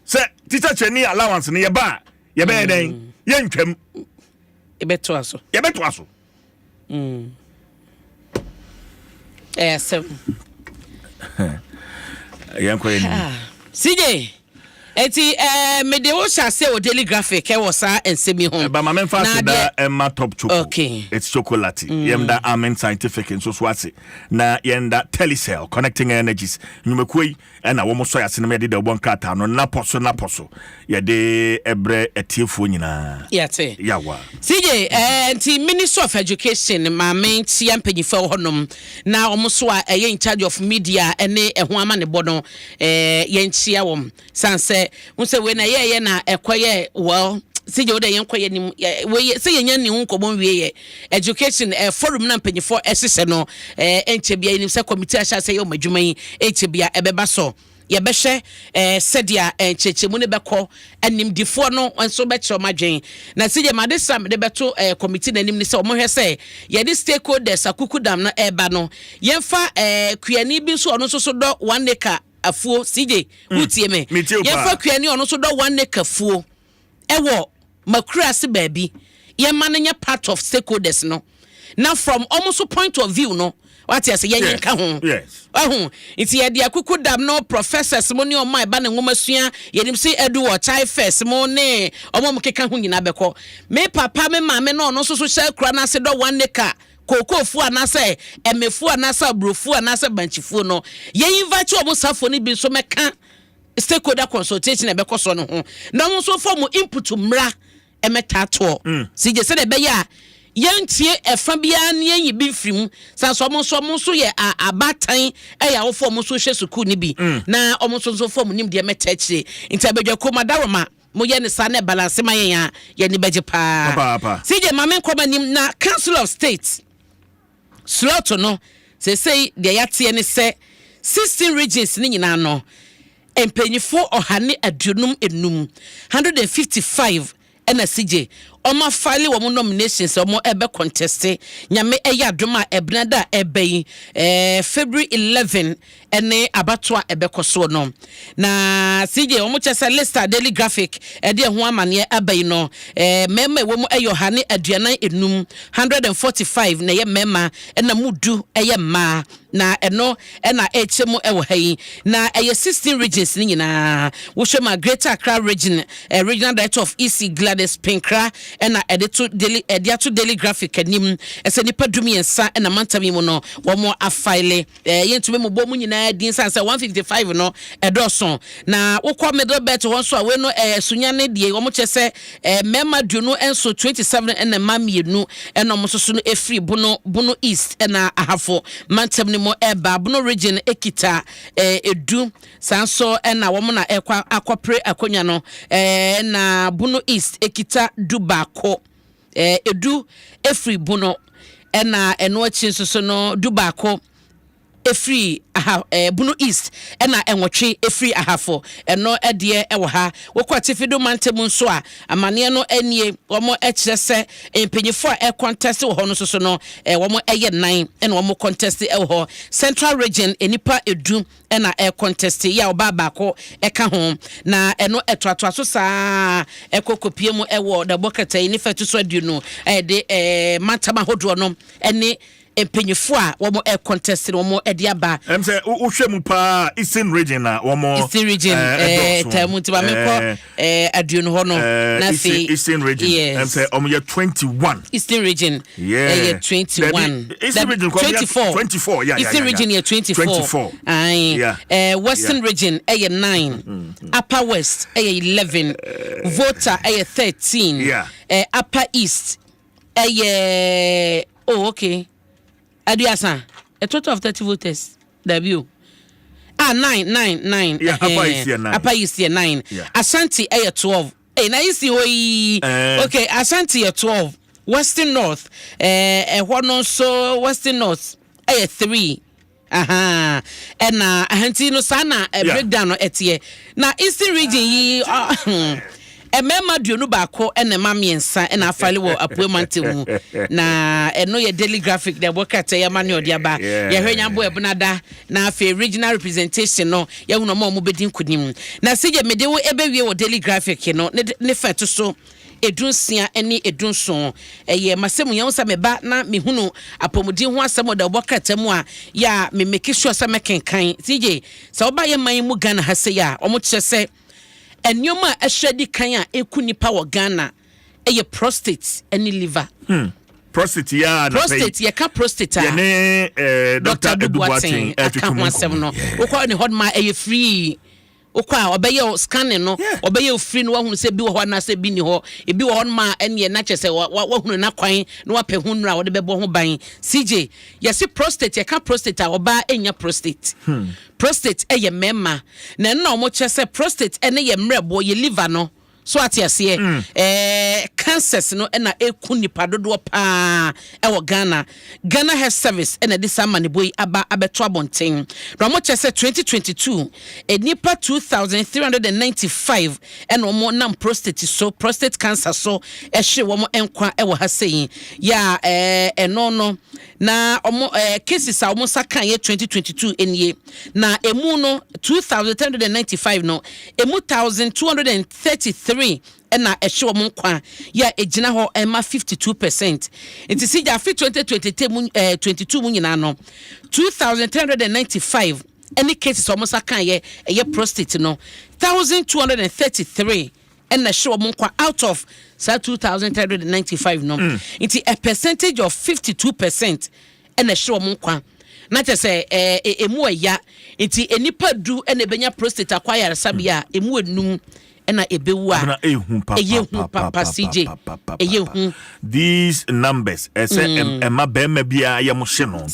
se teacher trainee allowance ne ye ba ye be den ye ntwam e beto aso yan ko ni CJ eti me de wo sha say o daily graphic e wo sa ensemi ho ba ma men fa se da Emma top chocolate. Okay. It's chocolate. Yemda Amen Scientific and so swati. Na yenda Telecell connecting energies. Numekui and a woman soya cinema de one kata no naposo. Ya de ebre etifu nyina. Yate. Yawa. CJ enti Minister of Education ma men ti ampanyifo honom na omoso a in charge of media ene eho ama ne bono yenchia wom sanse unse we na ye na ekoye well CJ wo de yenkoye nim we se yenya ni nkomo wie education forum na ampanyifo esese no enche bia nim se committee asha se yo madwuma yi enche bia ebeba so yebehwe sedia chechemu ne beko animdifo no nso be che omadwen na sije madesam de beto committee na nim ne se omohwe se ye de stakeholders akukudam na eba no yemfa kuani bi so ono so do 1 acre afuo sije utie me yemfa kuani ono so do 1 acre afuo ewo makura se baabi yemma no nya part of stakeholders no now from almost point of view no what you say yen ka ho yes iti ye dia kukudam no professors mo ne o mai ba ne ngomasua yenim se edu wo chai first mo ne omo mkeka ho nyina beko me papa me mama no no so share kura na se do 1 acre kokofu anase emefu anase abrofu anase banchifu no ye invite omo safo ni bi so meka stakeholder consultation e beko so no ho na mo so form input mra emetato sije se de be ya yentie efa bia ne yin bi mfrim sanso mo so ye abatan eya wo fo mo so hwe suku ni bi na omo so fo mo nim de metachire nti abedwa ko madaroma mo ye ne sa na balance ma yen ye ni beje pa sije mamen ko banim na Council of State slot no say de yate ne se 16 regions ni nyina no empanyifo ohane adunum enum 155 ena CJ Oma file wo nominations omo ebe contest nyame eya adoma ebnada ebe February 11 ene abatwa ebe koso no na CJ omo chesa lista daily graphic ede ho amane abai no mema wo mo eyohane aduanan enum 145 na ye mema ena mudu eye ma na eno ena echemu ewo hayi na eye 16 regions ni nyina wo hwema Greater Accra region regional director of EC Gladys Pinkra ena editor daily graphic anim ese nipa dumiensa ena mantami mu no wo mo afile yentume mo bom nyina din sanse 155 no edoson na wokọ middle bet won so we no sunyane die wo mo chese mema duno enso 27 ena mamienu ena mo soso no efri buno east ena ahafo mantami mo eba buno region ekita edu sanso ena wo mo na ekwa akopre akonya no na buno east ekita dubako edu efri buno ena eno achi so no dubako efri buno east ena enwotwe efri ahafo eno ede ewo ha wokwate fido mantemu nso a amane no anie womo ekirese empanyifo a contest wo ho no so no womo eye 9 ena womo contest ewo ho central region enipa edu ena contest ya obaba ko eka ho na eno etoato so saa ekokopie mu ewo da bokata ni fetu so adu no de mantama hodo no ene empanyifo a womo contest womo ede aba say uhwemu pa Eastern region na womo Eastern region tamuntiba meko aduno ho no na fi Eastern region say omo 21 Eastern region 21 Eastern region 24 yeah Eastern region 24 Western region 9 Upper West 11 Voter 13 Upper East okay Aduasa a total of 30 voters debut 9 yeah Upper East 9 Ashanti 12 na isi hoyi okay Ashanti 12 Western North so Western North 3 na ahanti no sana breakdown no etie na Eastern region yi emema duonu baako ene mamiensa ena afale wo apuemante hu na eno ye daily graphic de bokata ya mane odi aba ye hwenya bo ebunada na afi regional representation no ye hu no mo bedin kunim na sije mede wo ebewie wo daily graphic no ne feto so edunsia eni edunson ye masemu ye unsa meba na mehunu apomudi ho asem da bokata mu a ya me make sure sa mekenkan sije sa oba ye man mu Ghana ha se ya omo kyese enyoma ehwedi kan a eku nipa wo Ghana eye prostate any liver. Prostate ya na prostate ye ka prostate ya ne Dr. Dwaso Nsem no ukwa ne hodma eye free ukwa obeye scanning no obeye free no wahunu se bi wo ho na se bi ni ho ebi wo hodma ene na chese wahunu na kwan na wape hunu a wode bebo ho ban CJ yesi prostate ye ka prostate a oba enya prostate prostate eye mema na na omo chese prostate ene ye mrebo ye liver no so atiase cancers no na eku nipa dodo pa e Ghana Health Service na this man boy aba abeto abonten no mo chese 2022 nipa 2395 na mo nam prostate cancer so hye wo mo enkwa e wo ha sei ya no na omo cases a omo sakan ye 2022 enye na emu no 2395 no emu 1233 na ehwe mo nkwa ya ejina ho ema 52%. Nti si ja fi 2022 mu nyina no 2395 any cases almost akan ye prostate no 1233 na ehwe mo nkwa out of 2395 no. Nti a percentage of 52% na ehwe mo nkwa na te say emu ya nti enipa du na benya prostate acquire sabia emu enum na ebewu a ehun papa CJ ehun these numbers say ema bema bia ye mo hye no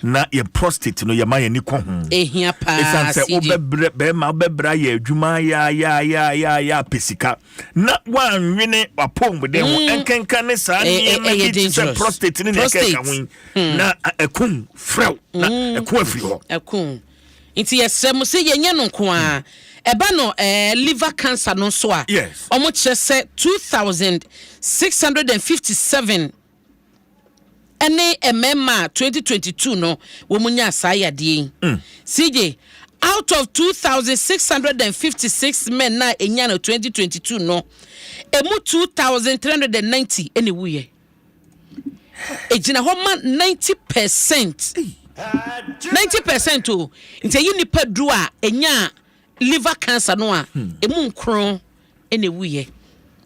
na ye prostate no ye ma ye ni ko hu ehia pa CJ bema bebra ye adwuma ya pesika na wanwene apom de ho enkenka ne sa ne prostate ne ke ka hu na ekun frew na ekun afiri ho ekun nti yesem se ye nya no nko a eba no liver cancer no so a omo chese 2657 ene emema 2022 no wo munya asaya de CJ out of 2656 men na enya no 2022 no emu 2390 ene wuye ejina ho ma 90% 90% o nti yi nipa du a enya liver cancer no a emu nkron ene wuye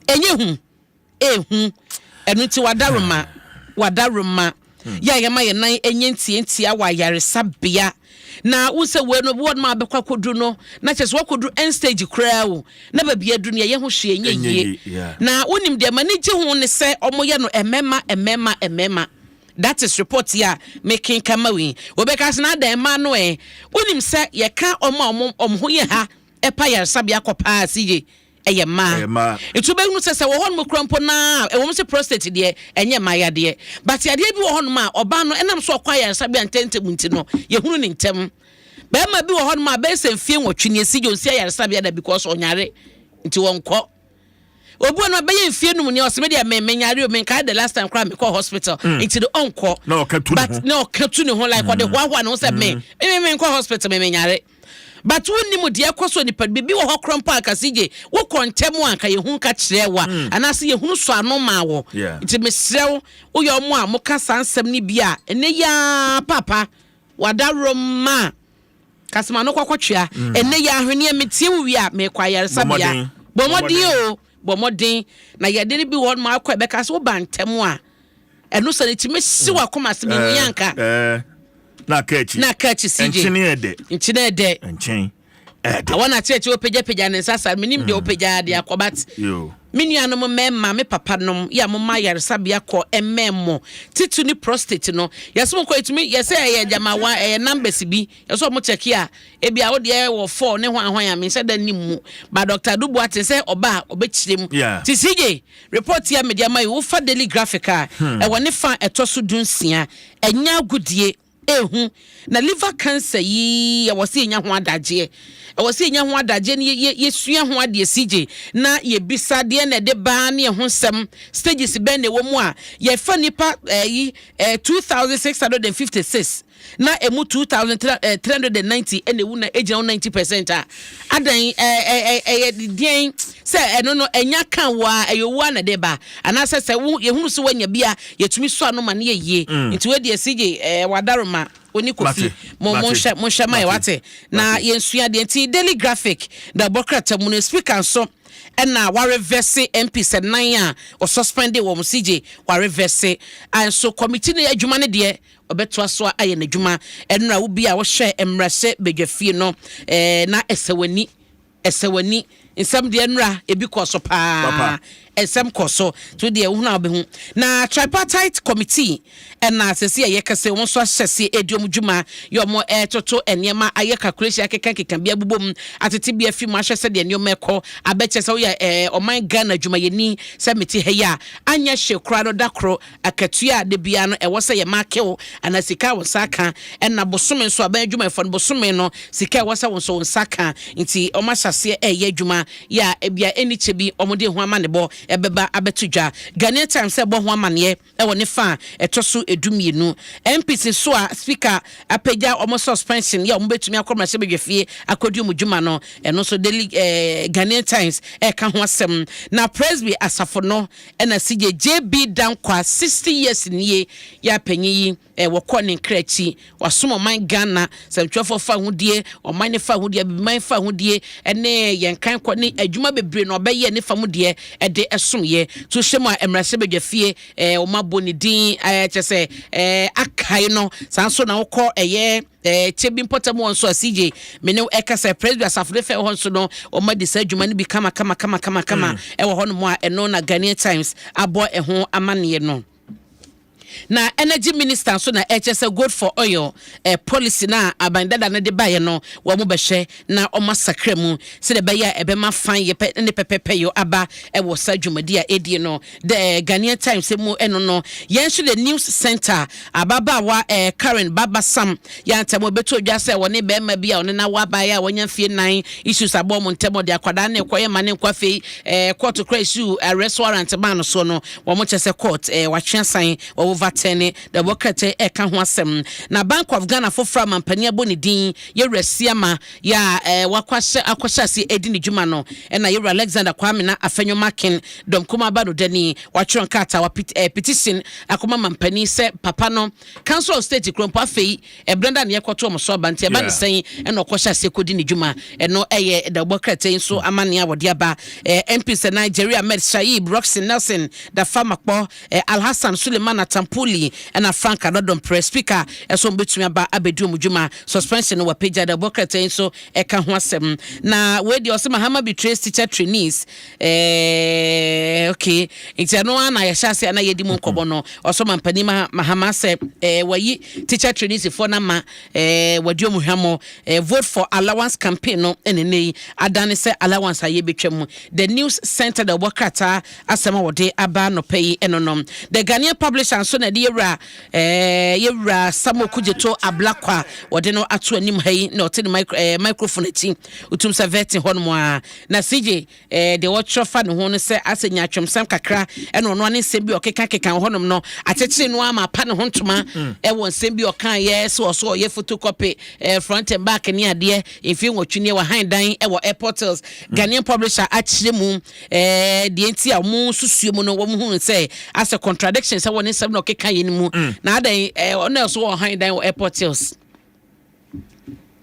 enye hu enu ti wadaroma ya yema ye nan enye ntie wa yaresa bia na unse we no word ma be kwakodu no na chese wakodu end stage kra wo na ba bia du ne ye ho hwe enye na unim de mani je hu ne se omoye no emema that is report here making kamawi obeka na da ema no unim se ye ka omo ye ha epa yaresa bia kopa CJ eye ma etu be hu se wo hon mo krampo na e wo se prostate de enye ma yade but yade bi wo hon ma oba no enam so kwa yaresa bia ntentem nti no ye hunu ni ntem ba ma bi wo hon ma be se mfie nwotwe ne CJ osi yaresa bia da because onyare nti wonko obu na be ye mfie num ne oseme de menyare o menka the last time kra me call hospital nti the onko but no katu ne ho like what the hwa no se me call hospital menyare but wonni mu de ekoso ni pad bibi wo hokron pa aka CJ wo kontemu anka ye hu ka kirewa anase ye hu so ano ma wo nti mesrew wo ye omo a mo ka sansem ni bia ene ya papa wadaroma kasema no kwakotwea ene ya ahwene metie wi a me kwayare sabia bomodin na ye de bi wo ma akwa be ka so bantemu a eno sane ti mesi wa koma se me nyanka na kachi CJ nchine ede I wanna cheche opeja ne sasa minim de opeja de akobat miniano mo mema me papa nom ya mo ma yaresa bia ko ememo titu ni prostate no yeso ko etumi yese ye jama wa numbers bi yeso mo check ya e bia wo de wo 4 ne hwan ya me se da nimu ba Dr. Dubuate se oba obechirem ti CJ report ya media mai wo fa daily graphic e woni fa etoso dunsia enya agudie ehu na liver cancer yi ya wose enya ho adaje ne yesua ho ade CJ na ye bisade na de ba ne ho sem stages ben ne wo mu a ye fa nipa 2656 na emu 2390 ene wu na ejina 90% a adan dien se eno no enya kan wa eyowu na de ba anase se ye hunu se wanya bia yetumi so ano ma ne ye nti we de CJ wadaroma oni kofi mo shama wate na yensua de nti daily graphic da bokrata mu no speaker so ɛna wareverse MPs nan or suspended wo CJ wareverse and so committee no adwuma ne de obeto so aye na adwuma ɛnra wo bia wo hwɛ emrase bedwafie no na esewani nsɛm de nra ebi kɔ so paa nsɛm kɔ so to de hu na obehu na tripartite committee na sese ye kase won so ahyɛse ediom dwuma yomo toto enema aye calculation akeka bia bubom atete bia fi mu ahyɛse de enema ekɔ abɛkyɛ sɛ wo ya oman Ghana dwuma yeni sɛ meti heya anya hye kora no dakro akatua de bia no ɛwɔ sɛ ye makew ana sika wo saka na bosome so aban dwuma efo no bosome no sika ɛwɔ sɛ wo so saka nti ɔma hyɛse ɛyɛ dwuma ya ebia eni chebi ɔmode ho ama ne bɔ ebeba abetudwa Ghanaian Times ebo ho amane ɛwɔ ne fa ɛtoso edumienu MPC so a speaker apagya omo suspension ya omo betumi akɔmra se bedwafie akɔdi omo dwuma no ɛno so daily Ghanaian Times ɛka ho asɛm na presby asafo no ɛna CJ JB Dankwa 60 years nie ya panyi wɔkɔ ne nkrachi wasom man Ghana sɛmtwafo fa hodie ɔman ne fa hodie biman fa hodie ɛne yɛnkan kɔ ne adwuma bebre no ɔbɛyɛ ne fa hodie ɛde ɛsomye to hyɛm a emrase bedwafie ɔmabɔ ne din kyɛ sɛ akai no sanso na wokɔ ɛyɛ chebi important one so CJ mene ekasa president asafo fe ho so no o ma de sa adwuma ne bi kama e wo ho no mo a eno na Ghanaian Times abo e ho amane no na energy minister so na HS good for oil policy na abandada na de baye no wo mo behwe na o masakra mu se de baye ebe ma fan ye ne pepepe yo aba e wo sa dwumadi a edie no the Ghanaian Times mu eno no yen so the news center ababa wa Karen Baba Sam ya ntamo beto dwa se wo ne be ma bia one na wa baye a wonya fie nan issues abo mo ntamo de akwada na ekoye mane nkwafe court crash arrest warrant man so no wo mo chese court wa twensan wo vatene the workete eka ho asem na Bank of Ghana for from ampania boni din ye resiama ya wakwashe akwashase edi ni dwuma no na ye Alexander Kwame na afenyo makin dom kuma bado dani watron kata wa petition akoma mampani se papa no council of state krompo afei Brenda na yekoto mo so banti ba ne sen na okwashase kodi ni dwuma no eye the workete so amane awode aba MP se Nigeria Med Shaib Roxy Nelson da Famakpo Al Hassan Suleiman Tampuli and a Frank Adom press speaker so between aba abedu mudwuma suspension wa page da bokete so eka ho asem na we di osema hama betray teacher trainees okay it's no na ya hyase na yedi mu nkobo no osoma mpani mahama se wayi teacher trainees for na ma wadi omu hwamo vote for allowance campaign no enene adane se allowance aye betwam the news center da bokata asema wode aba no pay enonom the Ghanaian publisher so na de yewra samokujeto ablakwa wode no ato anim hai na ote microphone ati utum serveti honmo a na CJ de watch fa ne ho no se asenya atwemsam kakra eno no ane nsem bi okeka honom no atechire no ama pa ne ho ntoma wo nsem bi okan ye so ye photocopy front and back ni ade efi nwotwene wa handan wo airportals Ghanaian publisher achire mu de enti a mu susuo mu no wo mu hu se as a contradiction se woni nsem no okeka ye ni mu na adan ono so wo handan wo airportals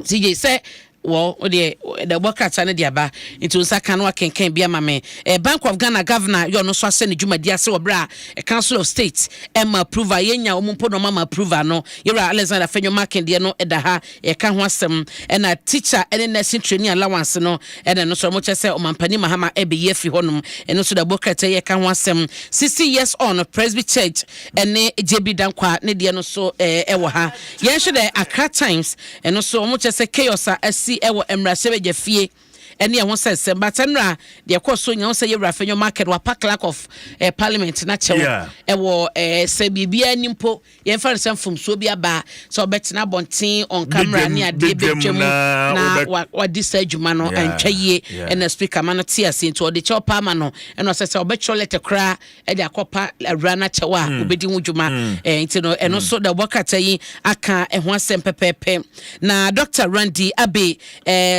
CJ say well the workers na dia ba into nsaka no akenkan bia mame Bank of Ghana governor yo no so ase ne dwumadi ase obra council of state approval yenya ompo no mama approval no yera Alexander Fenyo Markin de no edaha e ka ho asem na teacher and nursing training allowance no no so mo chese omampani mahama ebe ye fi honum eno so da bokete ye ka ho asem 60 years on Presby Church ene JB Dankwa ne de no so ewo ha yen hwe the Accra Times eno so mo chese chaos asi ewo emrase bedwafie ene ye ho sesem batanra de koso nya ho se yewra Fenyo Market wa park lack of parliament na chewo ewo se bibia nimpo ye fa nsem fumso bia ba so betina bonten on camera ne ade betwemu na wa disajuma no antwaye ene speaker man tie ase nto de chewo pa ma no ene se obecho let kra e de akopa awra na chewo a obedi hudwuma nti no eno so da bokata yi aka ho asem pepepe na Dr. Randy Abe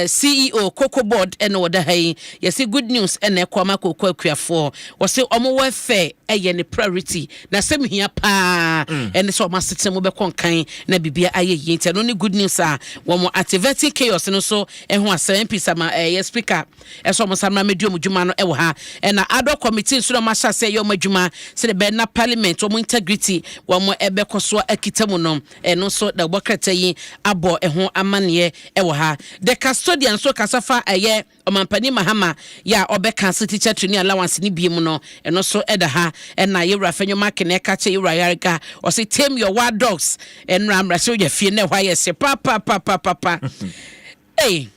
CEO Coco award and order hey you see good news and ekwama kokwa kuafo wo se omo wefe eye ne priority na sem hia pa and so masete mo be konkan na bibia aye yinti no ne good news a wo mo activating chaos no so ho asem pisama speaker so mo samra medium djuma no wo ha na ado committee so ma sha se yo madjuma se de be na parliament wo mo integrity wo mo ebe koso akitamu no no so da bokrata yi abo ho amane wo ha the custodian so kasafa omampani mahama ya obeka city trainee allowance ni biem no no so eda ha na yewra fanyo makene ka che yewra yarika o say tame your wild dogs and ramra so ye fie na hwa yes papa hey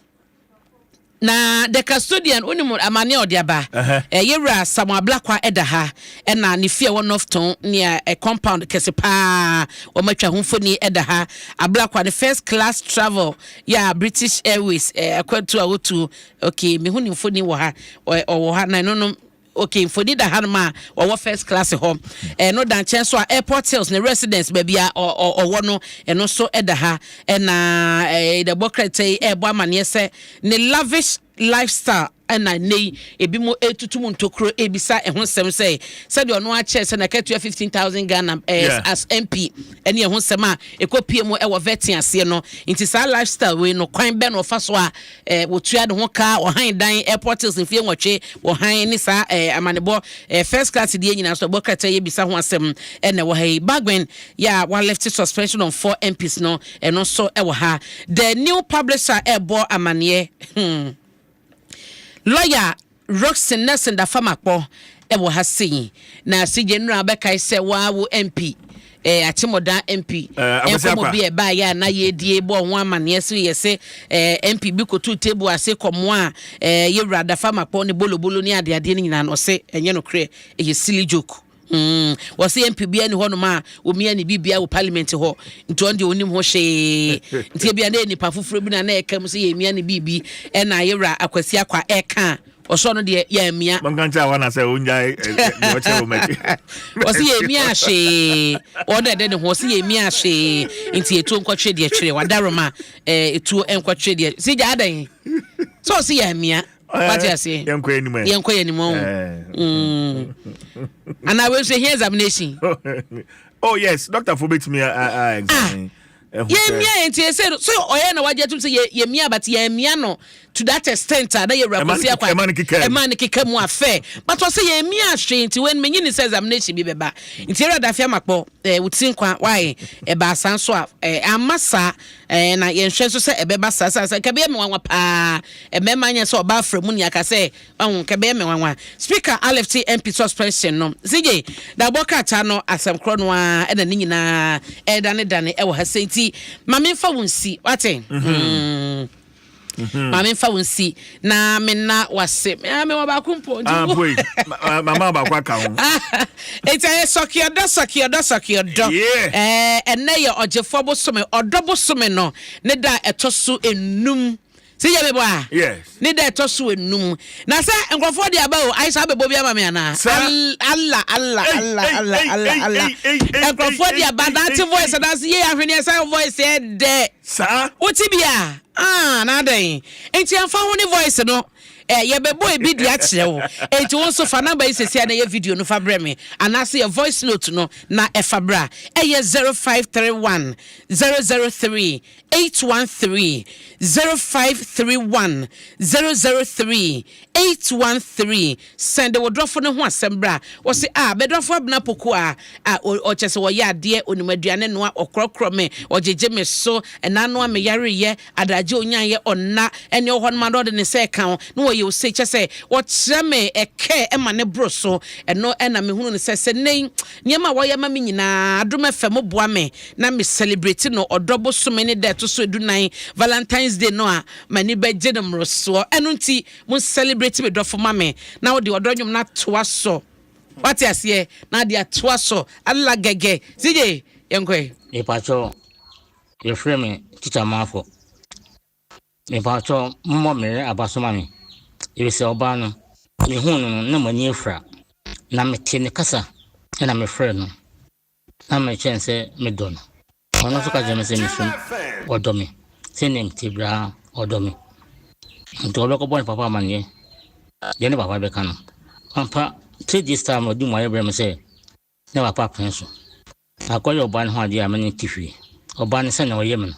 na the custodian unimu amane odiaba yewra Samuel Blakwa eda ha na ne fie one of ton near a compound kesepa o matwa homfoni eda ha Ablakwa the first class travel ya British Airways akwantu awotu okay me huni mfoni wo ha o ha na no okay for the hanma or first class home no dan chance so airport sales the residence baby or no and also edaha and the bokrate ebo amane se ne lavish lifestyle and I nay ebimo etutum ntokro ebisa ehon sem say said you no a chair say na ketua 15,000 Ghana as MP and ehon sem a ekopie mu e wo vetin ase no inti sa lifestyle we no kwan be no fa so a wo tua de ho ka o han dan airports in fie nwotwe wo han ni sa amanebo first class de nyina so bokata ye bisa ho asem and wo hai bagwen ya one left suspension on 4 MPs no and also e wo ha the new publisher ebo amane lawyer Roxy Nelson da Famakpo ewo ha sei na si general beka say wa wo MP atimoda MP enkomo bi e ba ya na ye die bo ho amane so ye se MP bi ko tu table ase komo a ye wrada Famakpo ne bolobolo ni ade ade ni nyina no se enye no kre ye silly joke was MP bia ni hono ma omi ani bibia wo parliament ho ntonde onim ho hwe ntie bia na ni pafufuro bi na na ekam se ye mi ani bibi e na yewra akwasi akwa eka oso no de ya mia mankancha wana se unja wo che wo meki osi ye mia hwe o de ho osi ye mia hwe ntie etu nkwatwe de twere wadaroma etu enkwatwe de si ja adan so osi ye mia what you say yanko animo and I will say here examination oh yes Dr. Fobit me examine yeah nti say so oye na waje tum say ye mia but ye mia no to that extent that you represent akwa e man kika mu afa but o say ye mia hwe nti when menyi ni say examination bi beba nti era da fia makpo wutin kwa why e ba san so amasa na ye hwe so say e beba sa ka be me wanwa pa e me manya so ba fra mu ni aka say ka be me wanwa speaker LFT MP suspension no sije da boka ta no asem kro no a na ni nyina e dane e wo ha senti mame fa wonsi wate mame fa wonsi na me na wase me wa ba kumpo boy mama ba kwa ka ho eta sokiodo enne ye ogefo bosome odobosome no ne da etoso enum si ye bebo a yes ne da etoso enum na se enkrofo de aba o aisa bebo bia mame ana Allah enkrofo de aba that voice that ye ahwene say voice e de sa otibia na den enti amfa ho ne voice no ye bebo e bi dia kire wo enti won so fa number isesi na ye video no fa bre me anase ye voice note no na e fa bra ye 0531 003 813 0531 003 813 send the wodrofo no ho asembra wo se bedrofo abna poku o chese wo ya ade onimaduane no okrokro me ojeje me so enano a me yare ye adaje onyan ye onna ene ho no ma do ne se kan no ye o se chese wo kire me eke e ma ne bro so eno na me hunu ne se nei nyema wo ye ma me nyina adom fam boa me na me celebrate no odobo so me ne de to so edunan Valentine's Day no a mani beje dem roso eno nti mun celebrate me dofo mame na wo de odonyum na toa so what you say na de toa so alla gege sije yenkwe e pacho ye frame teacher mafo me pacho mo me abaso mame e se oba no me hu no na mani efra na me tie ne kasa na me frɛ no na me chense me dono ono so ka jeme se me sum odomi se nem tibra odomi nto be ko bon papa manye je ne papa be kan papa 3 this time odi mo yebrem say ne papa penso akoye oban ho ade amani tifi oban se na oyem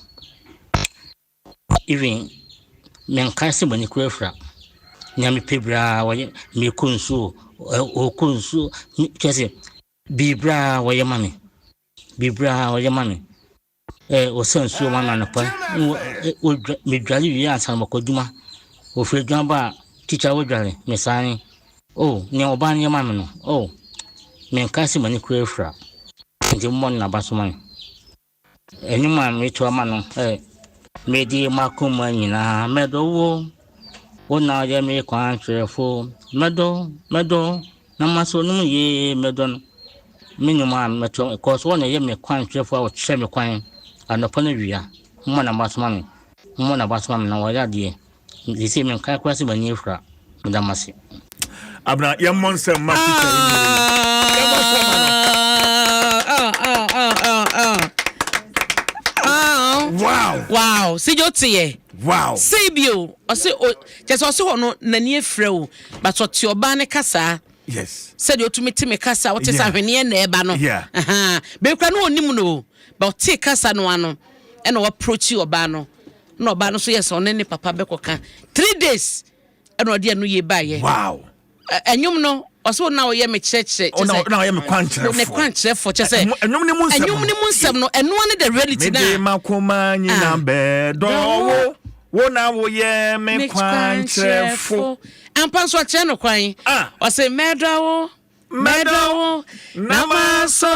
even men kan se bani ko efra nyame pebra woye me kunsu o kunsu kese bibra woye mami o sensu mama na pa o me dwale wi ansan makoduma o fe dwamba teacher wo dwale me san oh ne oban ye mami no oh men kan se bani ko efra nti mo na basoman enyuma me to ama no me di makuma nyina medowo wona ye me kwan trefo medo na maso no ye medo no minuma meto cause wona ye me kwan trefo a wo che me kwan anopa na wia mo na basoman na wa yade di se me kai kwase bani efra medamase abna Adom Nsem ma teacher wow see you tie wow see bio o se just o se hono nani efra o but ti oba ne kasa yes said you to me kasa what is ahwene na eba no be kra no onim no but ti kasa no ano e na approach oba no na oba no so yes on ne papa be koka 3 days e na ode anu ye ba ye wow enyum no also na oye me church na oye me kwankyerefo chese enyum ni mu nsem no eno ne the reality na me makoma nyina be do wo na wo ye me kwankyerefo ampa so kye no kwan o say medawo na maso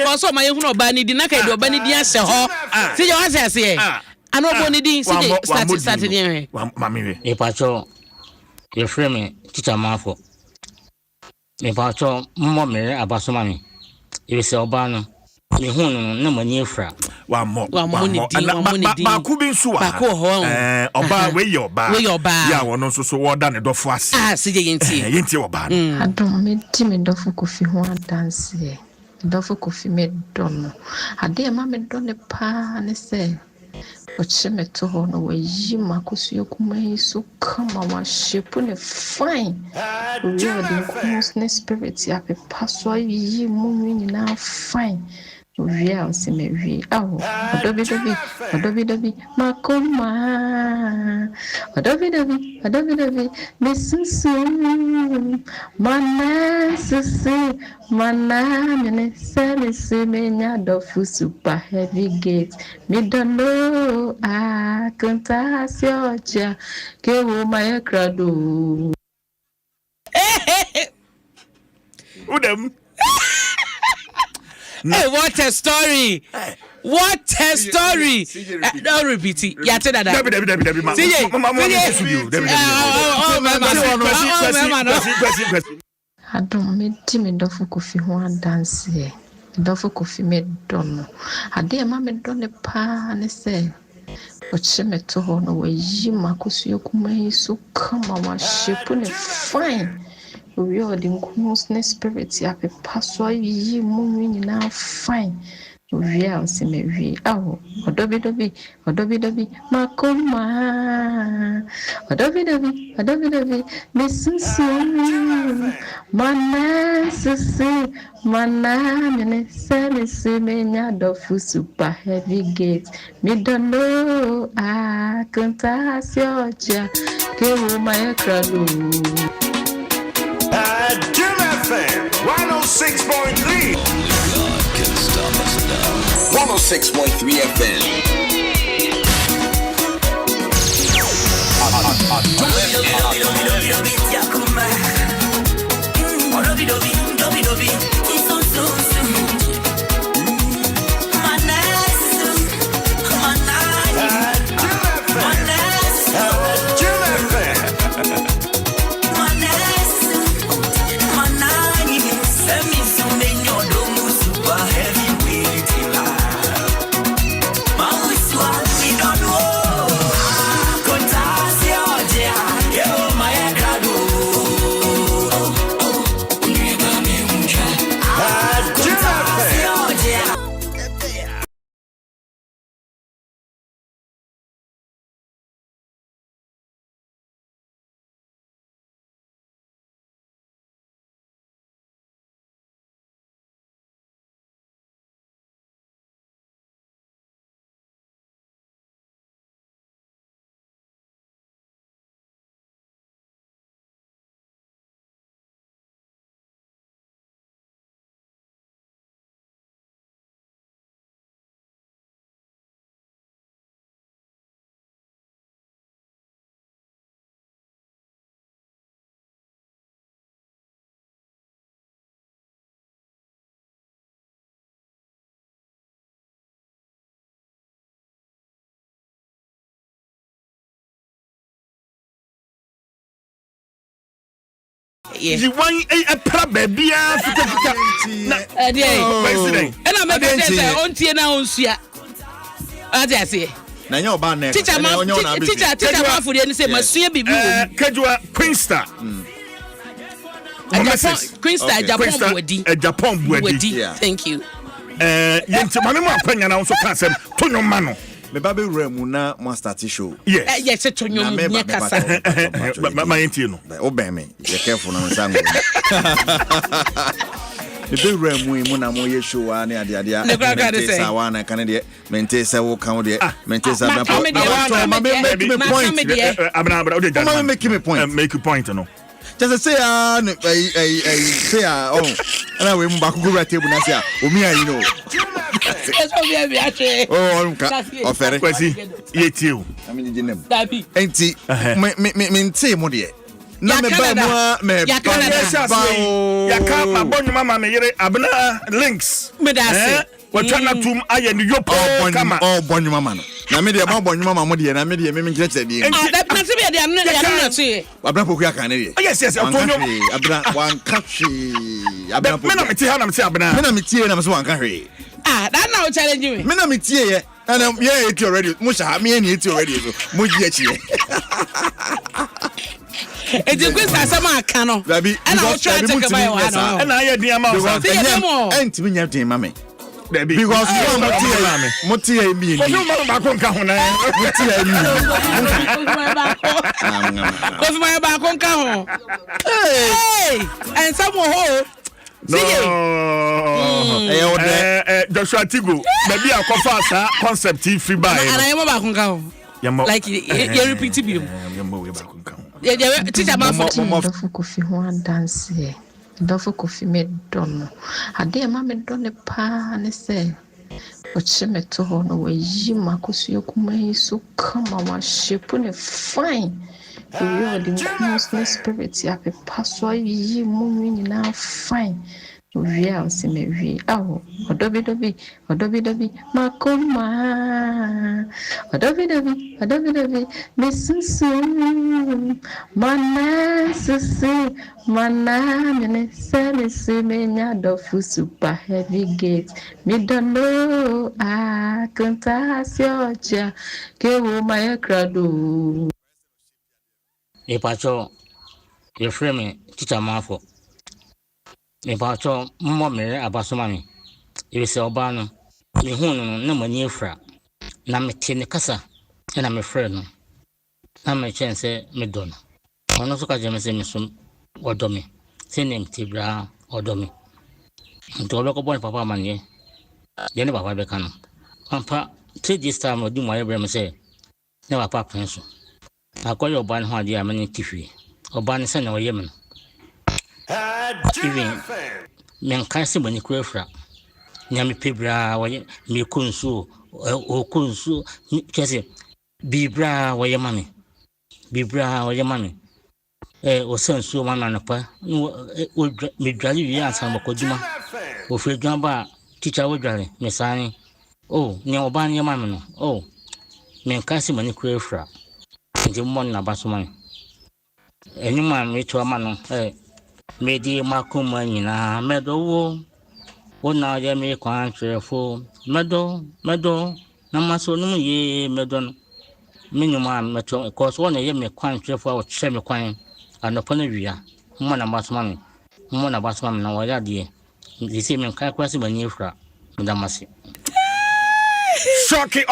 ko so ma yehu no ba ni di na kai do ba ni di ase ho se je wa se ase ano bo ni di se je start ni mami e pacho ye frame teacher mafo me pacho mo me abasoma mi e se oba no me hu no na mani efra wa mo ba ku bi nso wa oba we yoba ya wono nso so woda ne dofo ase se je yenti oba no Adom me ti me dofo kofi ho adanse dofo kofi me dono ade ma me done pa ne se ochime to ho no wayi makosu kuma yesu kama wa shepu ne fine we are the constant spirit ya pe paso yi mu nyina fine we are se me we odobi makoma odobi mesusu mana se menya dofu super heavy gate me don't know I can't ask your cha ke wo my crado udem hey, what a story! What a story! Don't repeat it. Yeah, tell that. Adom me ti me dofo kofi ho adanse dofo kofi me dono ade ma me done pa ne se ochime to ho no wayi makosu kuma yesu kama wa shepu ne fine we are the constant spirit ya pe paso yi mu nyina fine we are se me we odobi makoma odobi mesusu mana se menya dofu super heavy gate me don't know I can't ask your cha ke wo my crado Adom FM 106.3. God can stop us now. 106.3 FM. You want a baby? And I'm a auntie and Ausia. As I say. Nanyo Ban, teacher, for the same as Kajua Queensta. Queensta, Japan, thank you. Yantimano Penyan also can't say Tono Mano. Me baby Remuna Master Show. Yes, yes, it's on your my intino. Obey me, you're careful on the the big Remu Muna Moye show, and the idea. Sawana Canada, Mentesa will count there, Mentesa. Make him a point. Make a point, no. Just say, say, oh, and I will back to table. You know. Oh, offer it. You. I mean, you know. Ain't he? Me say more there. Na me ba mo me ya ka ma bonu mama me yere abna links me da say we twana tum aye ni yopo kama bonu mama no na me de ma bonu mama mo de na me de me nkire de na se be de amna ya na so abna poku aka na de yes otonyo abna wan ka hwe abna poku me na me ti ha na me ti abna me na me tie na me so wan ka hwe that now challenge me me na me tie ye na yeah it already mo sha me ni it already so mo ji achi It's a good sama kano. And I was trying to take my one. And I had the amount. And me nyam mama. Because you motie me. No man back on kahuna. Motie me. Cuz my back on kahon. Hey, and someone hold. No. Joshua Tigo, maybe I confess that concept free buy. And I am back on kahon. Like you repeat it. Teacher Ndofo kofi ho adanse Ndofo kofi me dono ade ma me done pa ne se o chime to ho no we yi makosu yekuma yiso kama wa shepu ne fine we are the spirit ya pe paso yi mu nyina fine we are se me we awo odobi makoma odobi mesusu mana mene se menya dofu super heavy gate me don't know contasioja ke wo my crado e pacho ye frame teacher mafo me pacho mo mere abasoma mi e se oba no me hu no na mani efra na me tie ne kasa na me frɛ no na me chance me dono ono so ka jeme se me so odomi se nem tibra odomi nto be ko bon papa manye ye ne papa be kanu papa 3 this time odi mo ayebre me se ne papa prenso akoye oba ne ho ade amane tifie oba ne se na oyem no even men kan se bani ko efra nyame pebra woye me kunsu o kunsu kese bibra woye mami o sensu mama na pa o me dwale wi ansan bakoduma o fe dwan ba teacher wo dwale me san o ne oba ne mama no o men kan se bani ko efra ndi mo na basoma enuma me to ama no medi makuma nyina medo wo na ya me kwan trefo medo na maso no ye medo no minuma meto cause wo na ye me kwan trefo wo che me kwan anopo na wia mo na basoma na wo ya de dise me kan kwase bani efra ndamase Shocky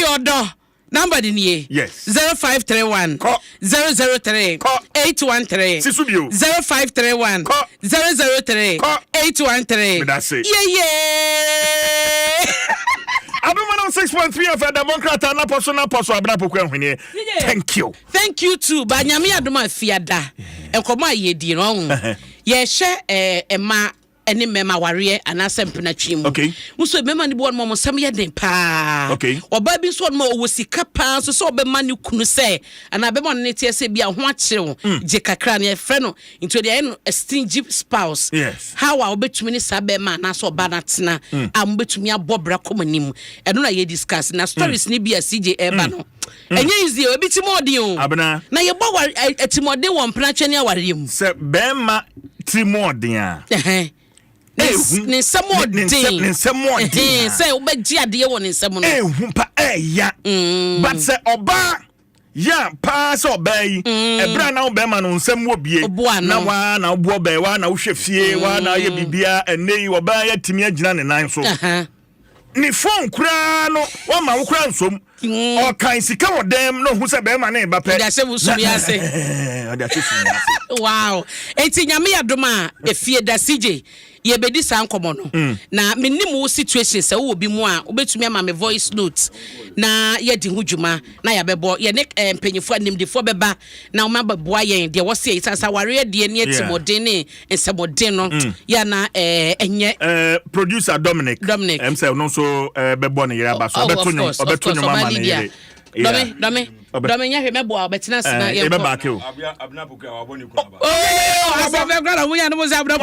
odo number din ye yes 053 0531 003 813 Sisubio 0531 003 813 that's it yeah Adom 106.3 of the Democrat and Apostle Abna Pokwe. Thank you too ba nyame adom afiada enkomo ayedi no ye hye ema ene mema ware anasem penatwi mu okay so mema ni bo no mo sam ye den pa okay oba bi so no wo sika pa so obema ni kunu se ana bema no ne tie se bia ho akyerew je kakra ne frɛ no into the end a stingy spouse yes how a obetumi ni sabema na so oba na tena am betumi abobra komanim eno na ye discuss na stories ni bia CJ eba no enye easy obi timodin o abena na ye bo timodin won penatwe ne awarem se bema timodin a ne samodin say obeji ade won nsem no ehumpa eya but say oba ya pa so obey ebra na obema no nsem wo bie na wa na obo obey wa na wo hwefie wa na ye bibia enei oba ya timi agina ne nan so ni phone kura no wa ma wo kura nsom o kan sika wo dem no hu se bema na eba pe da se wusum ya se wow enti nyame yadom a efie da CJ ye bedi san komo no na mennim situation se wo bi mu a obetumi ama me voice note na ye di hudwuma na ya bebo ye ne mpanyifo animdifo beba na o ma beboa ye de wo se sasa ware de ne atimoden ne nseboden no ya na enye producer Dominic say no so bebo ne yera ba so obeto nyoma ma ne yere Dome nya hwe mebo abetina sina ye be back o abna poku a waboni kuna ba asa be gwara mu ya no mo za abna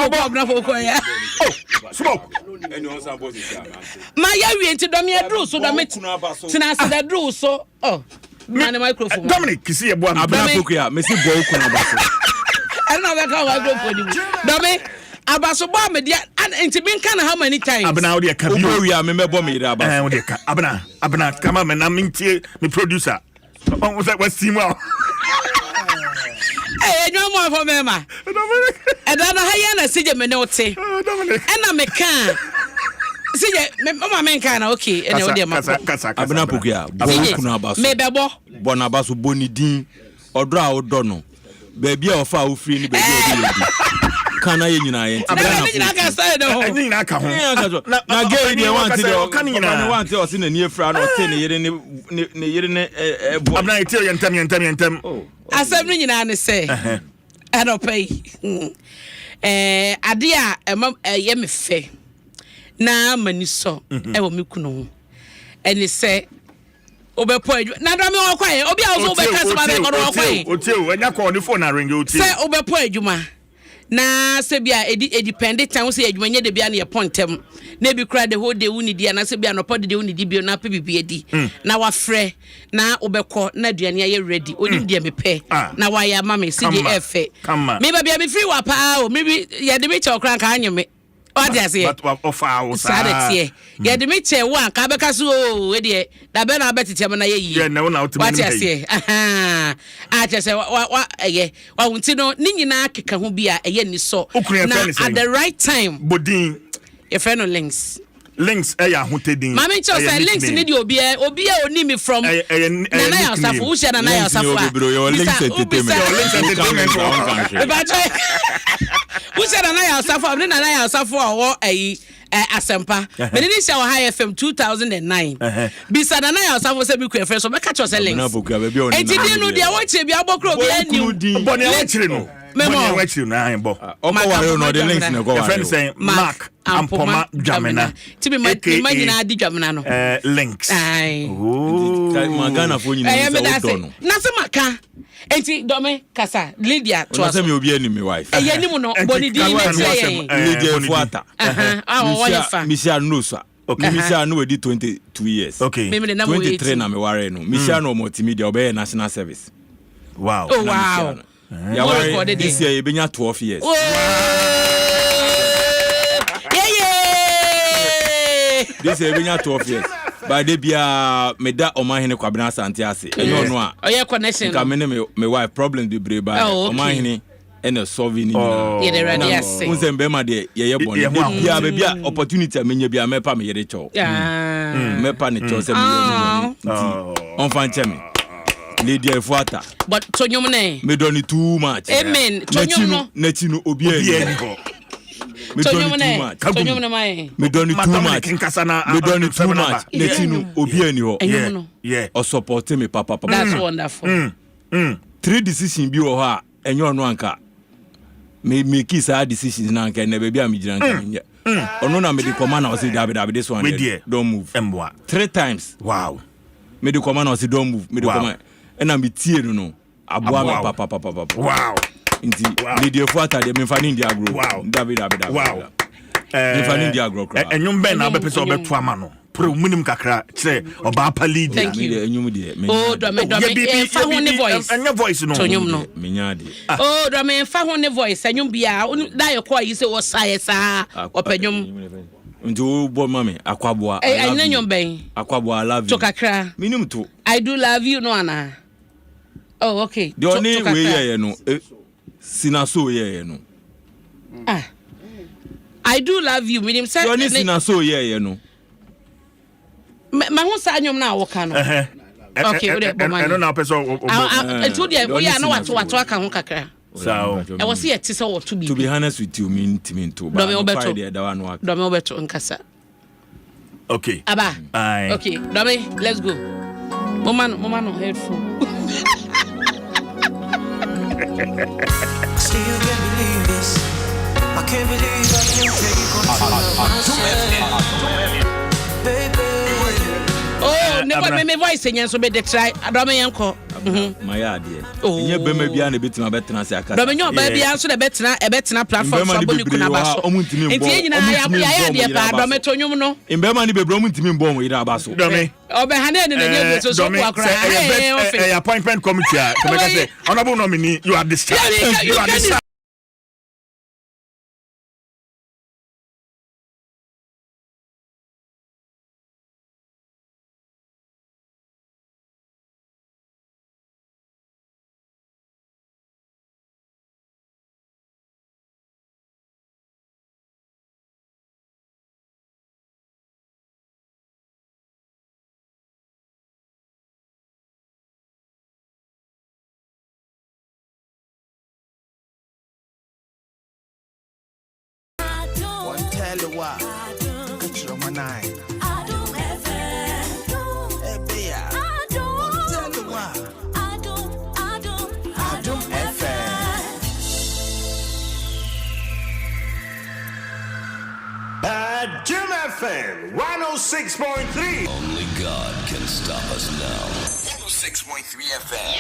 poku ya smoke eni on san boss ya ma ya wi enti dome ya dru so dome tina asa da dru so man microphone Dominic kisi ye bo abna poku ya mesi bo kuna ba so ana be ka microphone ni dome abaso bo amedia enti bin kan how many times abna wo de ka bi o wi a me mebo me ira ba wo de ka abna kama me na mintie me producer on say what team well no more for mema e da na haya na CJ me ne ote e na me kan CJ mama me kan na okay e ne o de ma abna pokia bo kuna abaso me bebo bo na abaso boni din odro a odo no ba bia o fa o free ni ba bia o di kana ye nyina ye na ka say de ho ni na ka ho na ge ni want de o kan nyina want o se na ni efra no te ne yere ne abna ite ye ntem asem ni nyina ne say anopay ade a ye me fe na mani so e wo me kunu ho eni say obepo na do me okwae obi a so obeka se ba be ko okwae o enya ko ni phone na ring o say obepo adwuma na se bia depend time say adwuma nye de bia na ye pontem na bi kra the whole day woni dia na se bia no pod de woni di bio na pe bibia di na wa frɛ na obekɔ na aduane aye ready onim dia me pɛ na wa ya ma me CDF me ba bia me free wa pa o me bi ye de me che okran ka anyeme what dey say but of our side ye de me che wa ka beka so o we de da be na betete na ye yi na na utimi what dey say a che say wa ye wa wunti no ni nyina keka ho bia ye ni so na at the right time bodin e friend links ya hotedin mama cho say links ni di obi oni me from na ya safu wo share na ya safu a links entertainment wo share na ya safu na ya safu a wo asempa me ni share high FM 2009 bisa na ya safu say bi ku efre so be catch us links enti di no dia wo che bi abokro bi aniu boni ya chire no memo wa chire na han bo o ko ware no the links na go ware friend say Mark Ampoma Dwamena tibi ma nyina di Dwamena no links magana fo nyina so do no na se maka enti dome kasa Lydia to aso me obi ani me wife e yani mu no boni di na tie Lydia Fuata Misia Nusa okay Misia no wedi 22 years okay 23 na me ware no Misia no multimedia obey national service wow oh wow ya ware this year e benya 12 years this year benya 12 years by the bia meda omahene kwabena asante ase enyo no a oye connection ka me wife problem de breba omahene ene solve ni ye de ready ase unse mbema de ye boni bia bia opportunity amenya bia mepa me yere cho mepa ne cho se me on fan cheme Lydia Fuata but tonyom ne me doni too much amen tonyom no netinu obi ani me tonyom ne mai me doni too much me doni too much netinu obi ani ho yeah o support me papa that's wonderful 3 decision bi wo ha enyo no anka me kiss our decisions now can never be a midjan. Ono na me the commander say David this one don't move. 3 times. Wow. Me the commander say don't move. Me the commander and I'm tie no. Aboa papa. Wow. Inti lady fuata de me fa ni dia agro. Wow. David. Wow. Me fa ni dia agro kra. Enyum ben na be pese obeto ama no. Pro munim kakra kire oba pa lead. Enyum de. Oh, do me fa ho ne voice. Anya voice no. Tonyum no. Me nya de. Oh, do me fa ho ne voice. Enyum bia, da ye kwa yi se wo saye sa. Openyum. Nti wo bo mama akwaboa. I nyom ben. Akwaboa I love you. To kakra. Minim to. I do love you no ana. Oh, okay. The only way here no. Sinaso here no. I do love you. Minim say. The only sinaso here no. Ma ho sa nyom na wo ka no. Okay, we dey bomani. No na person. Etu dey we ya na wato aka ho kakra. So I was here to say what to be. To be honest with you, mean to. Do me obeto nkasa. Okay. Aba. Aye. Okay, do me, let's go. Mama no headphone. Still can't believe this. I can't believe I can take control. Baby. Oh, never me voice enya so be dey try. Do me yanko. My idea. Nye bema bia na betima betena se aka. Do me nyo ba bia so na betena platform so boni kuna ba so. Enti enyina ya de pa do me tonyum no. Mbema ni bebre omuntimi mbom we ira ba so. Do me. Obe hane ne nye so kwa akra. Appointment committee. To make say honorable nominee, you are discharged. You are discharged. Adom FM 106.3. Only God can stop us now. 106.3 FM.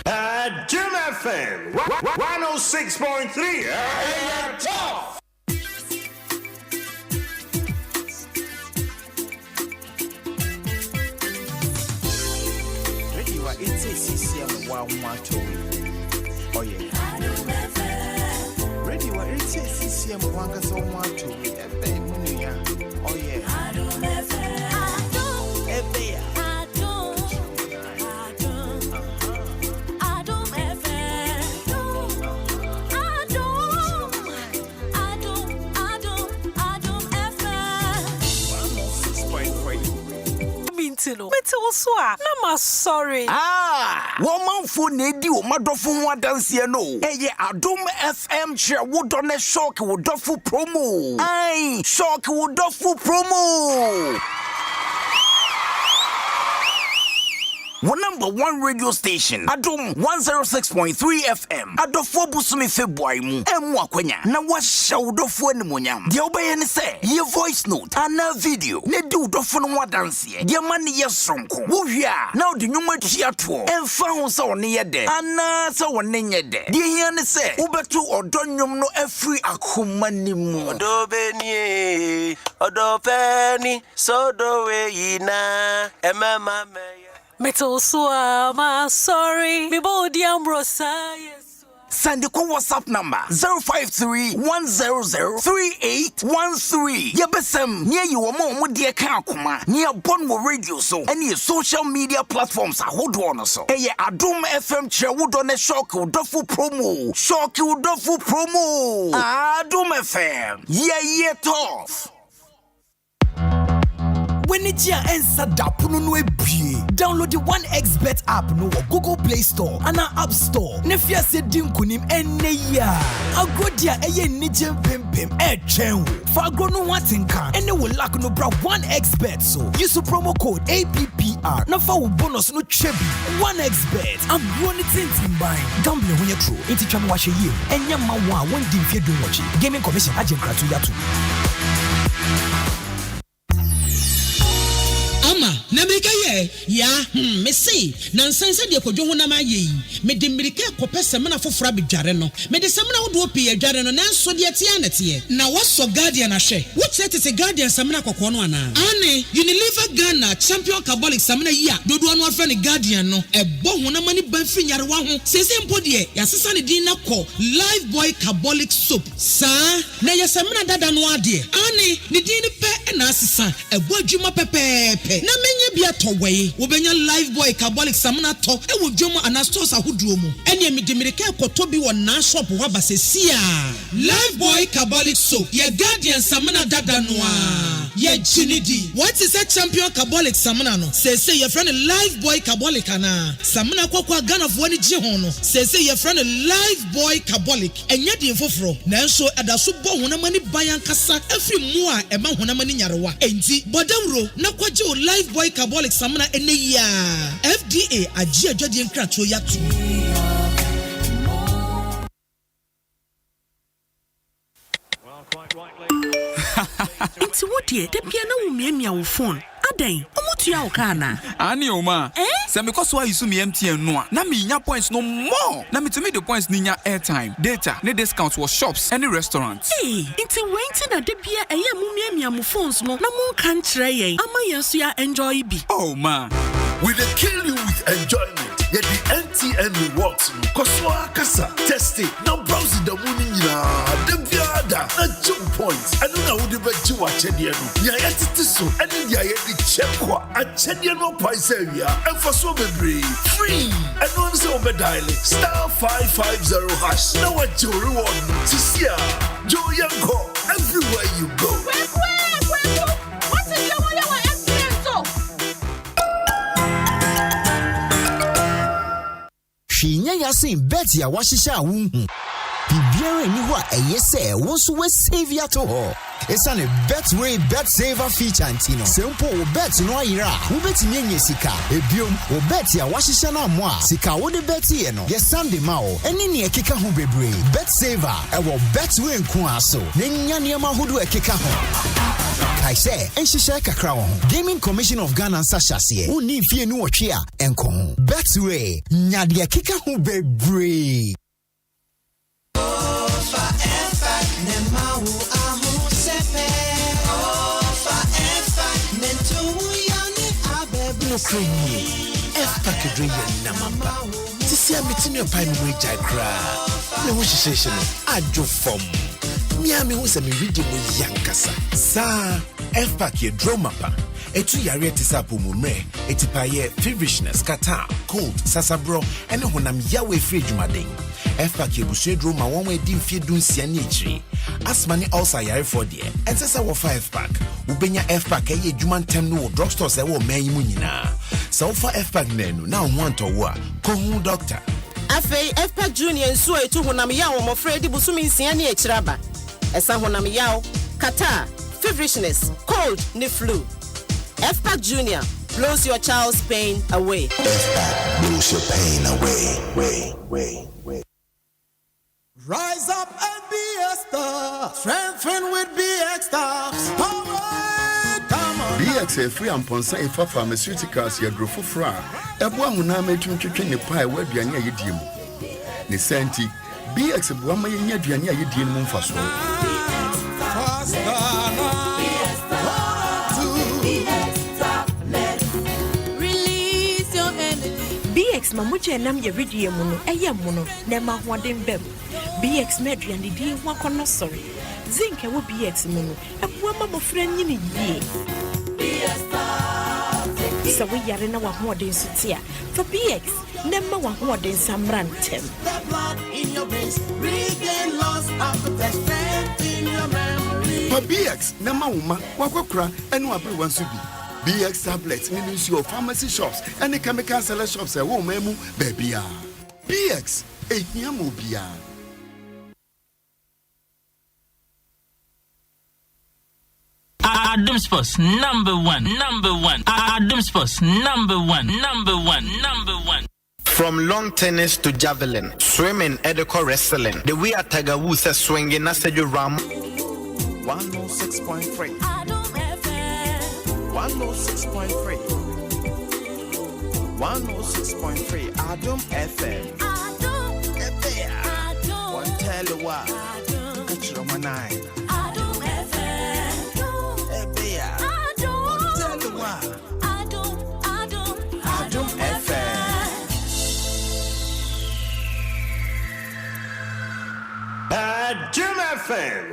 Adom FM 106.3. Hey, tough. Ready, what it says, CCM 112. Oh, yeah. Ready, what it says, CCM 112. Oh, yeah. Metal so na ma sorry. Woman for nedi o madofo ho adanse no. Eye Adom FM che wodo ne shock wodofo promo. Ai, shock wodofo promo. One number one radio station, Adom 106.3 FM. Adofo busumi February mu. Emu akwanya. Na washa udofo animonyam. Dia obeye ni se, ye voice note, ana video. Ne di udofo no wadanse. Dia mani ye sonko. Wuhia, na odi nyuma tuato. Emfa ho sa one ye de. Ana sa one nye de. Dia hia ni se, ubetu odonyom no afri akoma ni mu. Odobeni, odopeni, sodowe ina, emema me. Metal so ma sorry. Me body ambrosa. Send the WhatsApp number 053-100-3813. Yebesem near you a mom dear Kakuma near Bonmo Radio so any social media platforms are hold on so. Hey, Adom FM Chawood on a shock dofu promo. Shock dofu promo. Adom FM. Yeah, tough. When it Anijia ensa dapuno no ebie. Download the 1xBet app no Google Play Store and App Store. Nefia se dim kunim enne ya. Agodia eye nijem pempem chen. For agro no watinka enne wo lack no bra 1xBet so. Use promo code APPR. Na fa wo bonus no chebi 1xBet. Agro ni tintin bang. Gamble when you true. Enti twam wa hye yie. Enya ma wa won dim fie do watch. Gaming Commission agent kratu ya to. Na meka ye ya me say na nsanse de kodwo honam aye yi me de mirika kopese me na fofora bedware no me de semna wo do opi adware no na nso de atia nete na waso guardian ahwe wo tete guardian semna kokko no ana ane Unilever Ghana champion carbolic semna yi a dodo no afa ne guardian no ebo honam ani ban fi nyare wa ho sese mpo de ya sesa ne din na ko live boy carbolic soap sa na ya semna dada no ade ane ne din ne pe na asesa ebo adwuma pepepe na menye bia towei wo benya live boy carbolic samna to e wo dwomo anastos ahoduo mu ene me demirika ekoto bi wo na shop wa basesia live boy carbolic soap ye guardian samna dada no a ye jinidi what is a champion carbolic samna no say your friend live boy carbolic ana samna kwakwa Ghana fo ni je ho no say your friend live boy carbolic enye din foforo nanso adaso bo honamani bayan kasa afri mu a ema honamani nyarewa enti bodawro na kwaje o live boy carbolic samna ene ya FDA aji adwade nkrato ya to It's what ye de piano umiemia wo phone adan omutu ya okana ani oma se me koso ayisu me MTN no a na me nya points no more na me to me the points ni nya airtime data ne discounts for shops any restaurants inti wenti na de bia eye mumiemia mo phones no na mo kan kire yen ama yenso ya enjoy bi oh man we dey kill you with enjoyment yet the MTN rewards koswa kasa test it now browse the money the biada na 2 points I don't know who the bet you watch the no ya yet so and ya yet the check kwa a check the no price area and for so be free and one say over dial *550# now what your reward to see Joe Yanko everywhere you go. What's in your MTN so? Shinya yasin bet ya washisha wunhu. Bibiere ni wa eyese wonso we save ya to ho. Esa ne Betway Bet Saver feature antino. Sempo o bet no ayira. Wo betimi enye sika. Ebiom o bet ya washisha na mo a. Sika wo de bet ye no. Ye Sunday ma o. Eni ne ekeka ho bebre. Bet Saver e wo Betway nko aso. Ne nya ne ma hodo ekeka ho. I say, Enshisha Kakra Gaming Commission of Ghana Sashase. Uni fie nu otwe a enko ho. Betway nya de ekeka ho bebre. Trainee, F-pack drink namamba. Sisi amitini opai mi jai kra. Me wo hihye no adwo fom. Miami wo se me read mo yankasa. Sa F-pack ye draw mapa. Etu yare tisa pomumre, etipaye feverishness, kata, cold, sasabro, ene honam yawe free jumaden. F-pack ye busue draw ma wonwe di mfie dunsia ni echi. Asma ni also yare for die. Ensesa wo 5-pack. Ubenya F-pack ye juman tem no drugstores e wo man mu nyina. Sa ofa F-pack nenu na wanto wo a kohu doctor. Afei F-pack junior nso etu honam yawo mo fredi busumi nsia ni echiraba. Esa honam yawo, kata, feverishness, cold ni flu. F-pack Junior blows your child's pain away. F-pack blows your pain away. Rise up and be a star. Strengthen with BX stars. Come on. BX free and ponsa ifa pharmaceuticals ya grofo fra. Eboa hunama etwetwe ne pai wa aduane ayediem. Ne senti BX boa ma yenya aduane ayediem mu mfaso. BX mamuche nam ye ready muno eye muno na ma hoden bem BX medria ne di ho akono sori zinc e wo BX muno eboa ma mofra nyini yie so we yare na wa hoden sutia for BX na ma wa hoden samrantem in your veins regain lost after strength in your memory for BX na ma woma wakokra enu abre wansu bi BX tablets means your pharmacy shops and the chemical seller shops at home, baby. BX, a Yamobia. Adom Sports number one. Adom Sports number one. From long tennis to javelin, swimming, edical wrestling, the way a Tiger Woods is swinging, that's a ram. 106.3 106.3 106.3 Adom FM. One tell you what, catch your man. Adom FM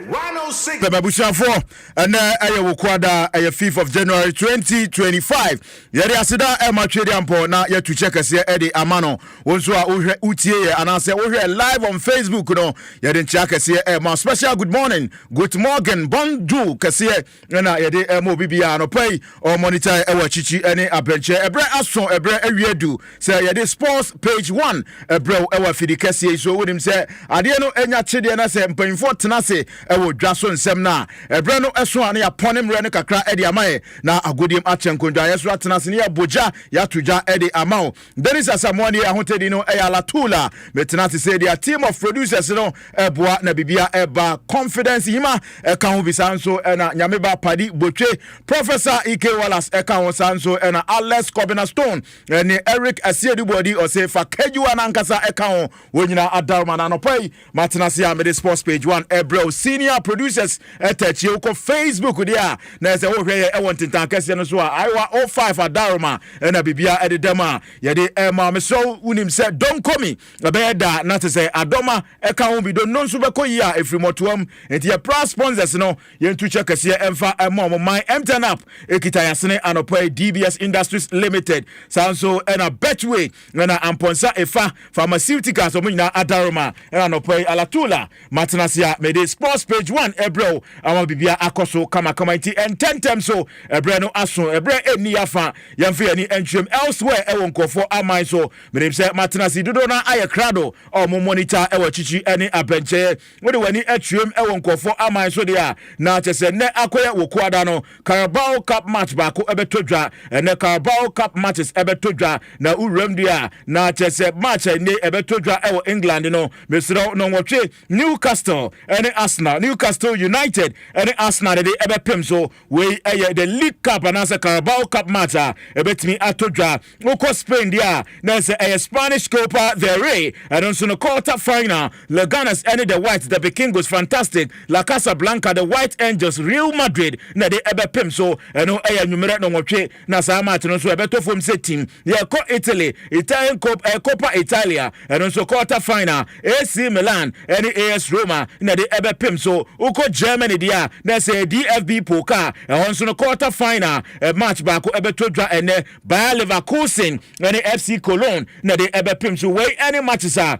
106. The Babusha and I Kwada 5th of January 2025. Yeri asida Trade na yet to check us Eddie Amano. Also Utie and I say we're live on Facebook. No, Yedin check us here. My special good morning, bonjour, Cassia, and I Yedi Mobibia no pay or monitor our chichi any abenche. Ebre Ason, Ebre Ewedu. Say Yedi Sports page 1. Ebro Ewa Fidi Cassia. So with him say, Adiano Enya Chidi and I say, Mpanyinfo tenase ewo Dwaso Nsem na ebre no eso ane yapone mre ne kakra edi amaye na agodiem achenkondwa yeso atenase ne aboja ya tuja edi amao Dennis Asamoani ahotedi no eyalatula metenase say dia team of producers no eboa na bibia eba confidence hima eka ho bisanso na nyameba padi botwe Professor Ike Wallace eka ho sanso na Alex Kobina Stone ne Eric Asiedubodi o say fa kejuwa na nkasa eka ho wonyina adarma na no pai matenase ya me Sports page 1 Ebro senior producers etachi uko Facebook dia na se wo hwe e won tintan kase no so aiwa 05 adaroma na bibia ededema ye de ma me so unim se don komi be da na te se adoma e ka ho bi do no so be koyia efrimotoam enti ye pra sponsors no ye ntu check kase emfa mo my M10 app ekita yasene anopo DBS Industries Limited sanso na Betway na amponsa efa pharmaceuticals omo nyina adaroma na anopo alatula Matanasia made Sports page 1 Ebro ama bibia akoso kama iti and 10 times so Ebre no aso Ebre eni afa yamfe ani entrim elsewhere ewo nkofo amai so mede say Matanasi dodo na aye krado o mo monitor ewo chichi eni abenche wode wani atrim ewo nkofo amai so dia na chese ne akoye wokuada no Carabao Cup match baako ebetodwa ne Carabao Cup matches ebetodwa na urem dia na chese match ne ebetodwa ewo England no mesro no wotwe Newcastle and Newcastle United and Arsenal de ebepem so we the League Cup and as a Carabao Cup match ebetimi atodwa oko Spain dia na say a Spanish Copa del Rey and also no quarter final Leganes and the White the Peking was fantastic La Casablanca the White Angels Real Madrid na de ebepem so no numero no wotwe na sa match no so ebeto form say team yeah co Italy Italian Coppa Italia and also quarter final AC Milan and AS Roma na de ebepem so uko Germany dia na say DFB Pokal and also no quarter final match back ebetodwa ene Bayer Leverkusen and FC Cologne na de ebepem so wey any matches are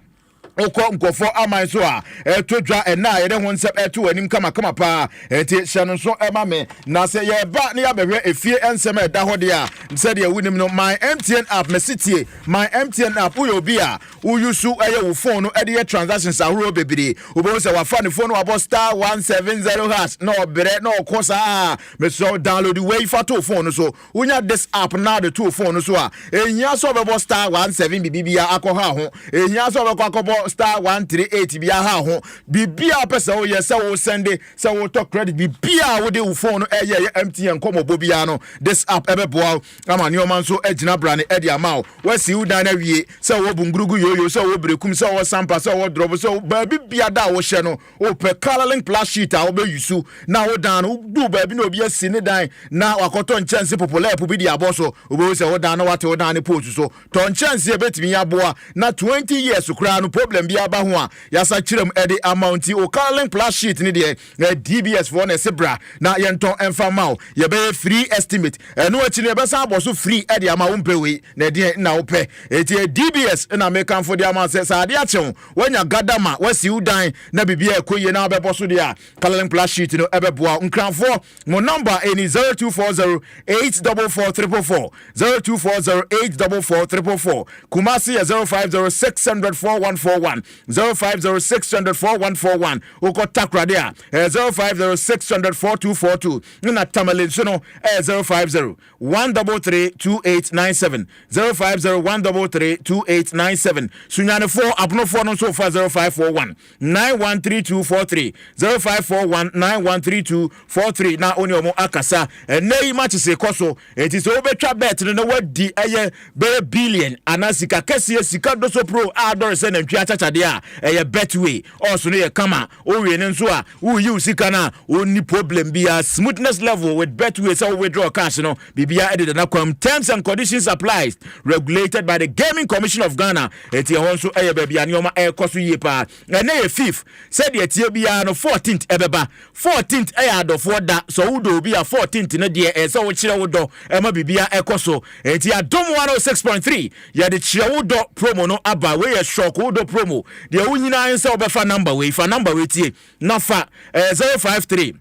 Oko nkofo aman so a etodwa ena ye de ho nsep eto anim kama pa enti hye so ema me na se ye ba ne ya behwe efie ensem eda ho de a nse de wunim no my MTN app me sitie my MTN app uyo bi a uyusu eye wo phone no e de transactions ahoro bebiri obo se wa fa ne phone abo star 170 hash no bere no kosa me so download the way for to phone so unya this app now the two phone so a ehia so bebo star 17 bibia akoha ho ehia so beko akobo star 138 bia ha ho bibia pesa wo yesa wo sende se wo to credit bibia wo de wo phone eye MTN komo bobia no this app ebeboa ama ne oman so agina brane edi amao wasi u dan na wie se wo bungurugu yoyo se wo brekum se wo sampa se wo drop se ba bibia da wo hye no o pe coloring plus sheet a wo be yusu na wo dan no du ba bi na obi asi ne dan na wakoto nchanse popular pu bi di aboso obo se wo dan na wate wo dan ne post so to nchanse ebetimi yaboa na 20 years kura no problem bi aba ho a yasa kirem ede amount o coloring plus sheet ne de DBS for na sebra na yenton emfa maw ye be free estimate eno achi ne be sa so free e dia ma umpe we na dia na upe eti DBS na mekan for dia ma se sa dia chew wanya gadama wasi udan na bibia ekoye na bebo so dia coloring plus sheet no ebeboa nkranfo mo number any 0240844344 0240844344 Kumasi 0506004141 0506004141 uko takra dia 0506004242 na tamalin suno 050-133-2897 050-133-2897 sunyane 4 abno 4 no so far 0541-913243 0541-913243 na oni omo akasa nei match se koso eti so obetwa bet no wadi eye be billion anasika kese sika doso pro adore se na ntwa chachade a eye betway also no ye kama o wie ne nso a wo yi usika na oni problem bia smoothness level with betway so withdraw cash no bibia edit na kwam terms and conditions applies regulated by the Gaming Commission of Ghana eti honso eye ba bia ne oma e koso yie pa na ye fifth said ye tie bia no 14th ebeba 14th eye adofo da so wudo bia 14th no de e so wo kire wudo e ma bibia e koso eti Adom 106.3 ye de kire wudo promo no aba we ye shock wudo promo de wunyina ense obefa number we fa number we tie na fa 053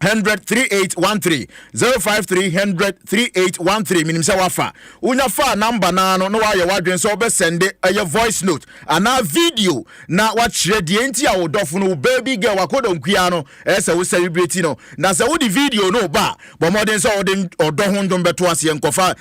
100-3813 053-100-3813 minim se wafa unya fa number na no wa ye wadwen so be send a voice note ana video na wa kire de enti a wodofo no baby girl wakodo nkwia no ese wo celebrate no na se wo di video no ba bo modern so wo odo hondom beto ase enkofa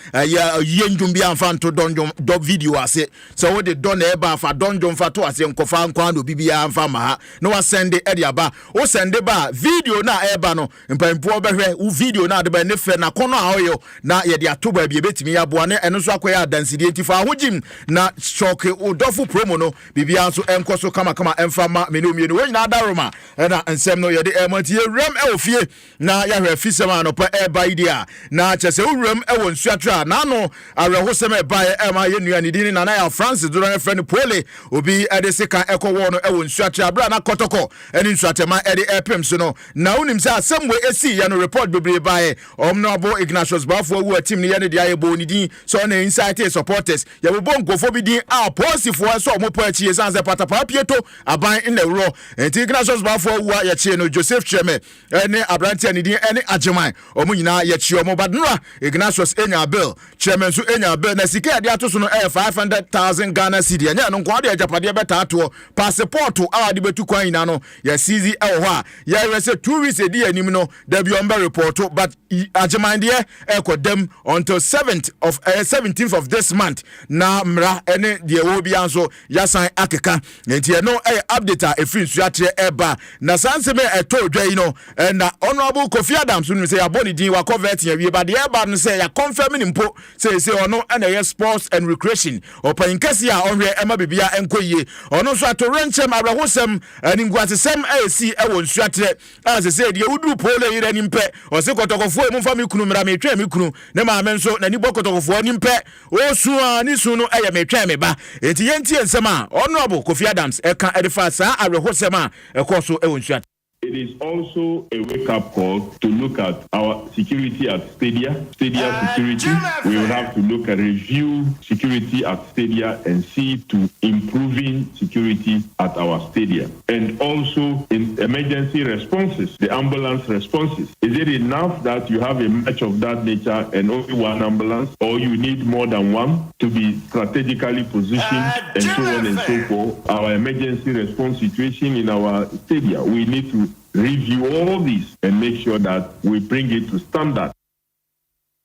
ye ndum bia amfa nto donjom do video ase so wo de don e ba fa donjom fa to ase enkofa nkwa no bibia amfa ma ha no wa send e dia ba wo send ba video na e ba no mpampo behwe u video na de ba ne fe na kono a oyo na ye de atoba bia betimi ya boa ne eno so akoya adansi de ntifa ahogim na shock udofo promo no bibia so enkoso kama emfa ma menumie no nyina adaroma na nsem no ye de emantie rem e ofie na ya hwe fisema no pa e ba idea na chese urem e won suatra na no arehosem e ba e ma ye nua ni din na ya Francis do na friend Pole obi e de seka ekowo no e won suatra bra na kotoko eni nsuatema e de epem so no na unim sa asem we esi ya no report bebre bae omnobo Ignatius Bafo wu team ne ye ne dia ye bo ni din so na inside supporters ye bo nkofo bi din a posifo so omo po achi esanse patapa pieto aban in the raw enti Ignatius Bafo wu ya chie no Joseph Cheme ene Abrantia ni din ene Ajeman omo nyina ye chie omo badnura Ignatius enya bill Cheme so enya bill na sika de ato so no 500,000 Ghana cedi enya no kwa de ajapade beta ato passport a de betu kwan ina no ye CZ e ho a ye rese 2 weeks edi anim no there be on report but Ajeman de ekodem until 17th of this month na mra ene de wo bia so yasan akeka enti no update a free suatre eba na sanseme eto dwai no na honorable Kofi Adams no say aboni din wa convert ya wie ba de eba no say ya confirm ni mpo say ono na ye sports and recreation opan kase a onwe ema bibia enkoyie ono so atorenchem abrahosem ani ngwatesem AC won suatre as say de wudu pole yire ni mpe o se kotokofo emu fa mekunu mra metwa mekunu ne ma men so na ni bokotokofo ni mpe o su ani su no metwa me ba enti yenti ensem a honorable Kofi Adams eka edifa sa abrahosem a ekoso won suatre. It is also a wake-up call to look at our security at stadia security. We will have to look at review security at stadia and see to improving security at our stadia. And also in emergency responses, the ambulance responses. Is it enough that you have a match of that nature and only one ambulance, or you need more than one to be strategically positioned and so on and so forth? Our emergency response situation in our stadia, we need to review all this and make sure that we bring it to standard.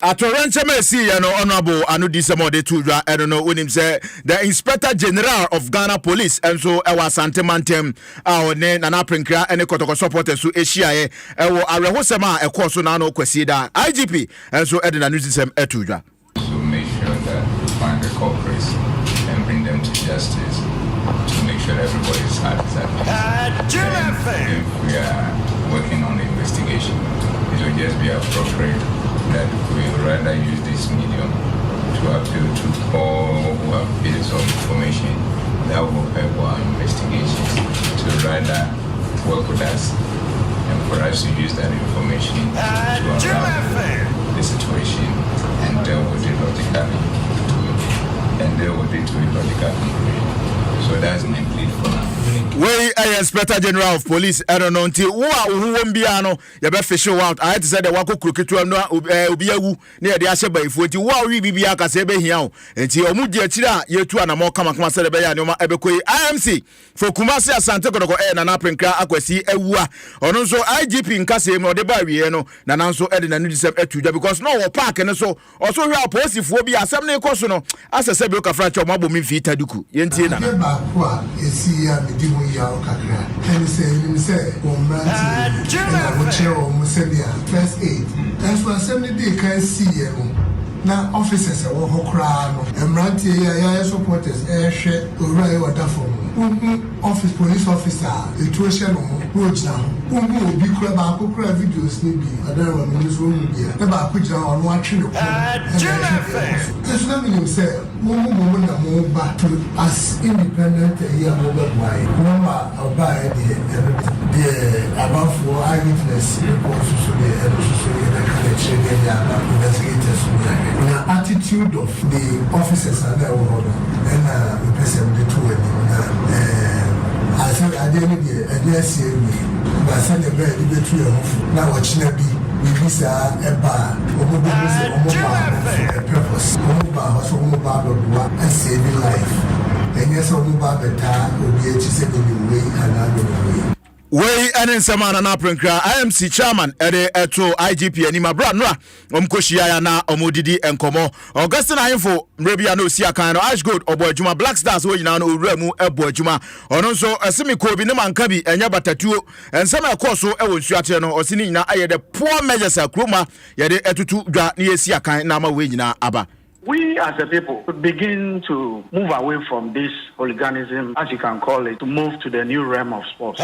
Atorencheme si ya no honorable Anudisemo Tudra I don't know when him say the Inspector General of Ghana Police and so ewa Asante Mantem ne nana prinkra ene kotoko supporters so ehia e ewo arehosema ekoso na no kwesi da IGP and so edna Anudisem Tudra. So make sure that we find the culprits and bring them to justice to make sure that everybody is satisfied. If we are working on the investigation, it will just be appropriate that we would rather use this medium to appeal to all who have bits of information that will help our investigations to rather work with us and for us to use that information to unravel the situation and deal with it. Inspector General of Police Erono nti wo a wo won bia no ye be fish out I had to say the wako kroketu no obi awu na ye de ahye baifo nti wo a wi bibia ka se be hia o nti omu di akire a yetu anamo kama se de be ya ne ma ebekoi IMC for Kumasi Asante Kodoko na na prenkra akwasi awua ono nso IGP nkase mu de ba wie no na nanso e de na nudisem atudwa because no wo park ne so oso hwe aposifo bi asem ne koso no asese bi o ka fra cho mabo mi fi taduku yentie na ba kwa esi ya bidi mu ya o kakra and say o manti na wo che o musebia first aid and so assembly dey can see you na officers wo hokra no emranti ya supporters hwe owura e wada for office police officer etuohye no no gina obi kura ba akokura videos ni bi adara mi so mu bia na ba akogina ono atwe no it's not mean say mo na mo ba to as independent here mo ba why no ma oba the above for eyewitness report so the kind of investigators na attitude of the officers are there and the person the two I said I didn't see me but I said the bed the two of now watch nabi we visa a bar purpose and saving life and yes better will be a second way and another way. Wey ensema na prenkra IMC chairman ede eto IGP anima bra no omkohia ya na omodidi enkomo Augustine Ayinfo mrebia na osi akan no Ash Gold obo adwuma Black Stars wo nyina no owura mu ebo adwuma ono nso asemi ko bi ne manka bi enya batatuo ensema ekoso ewo nsuate no osini nyina ayede poor measures akroma yede etutu dwa ne yesi akan na ma we nyina aba. We as a people begin to move away from this hooliganism, as you can call it, to move to the new realm of sports.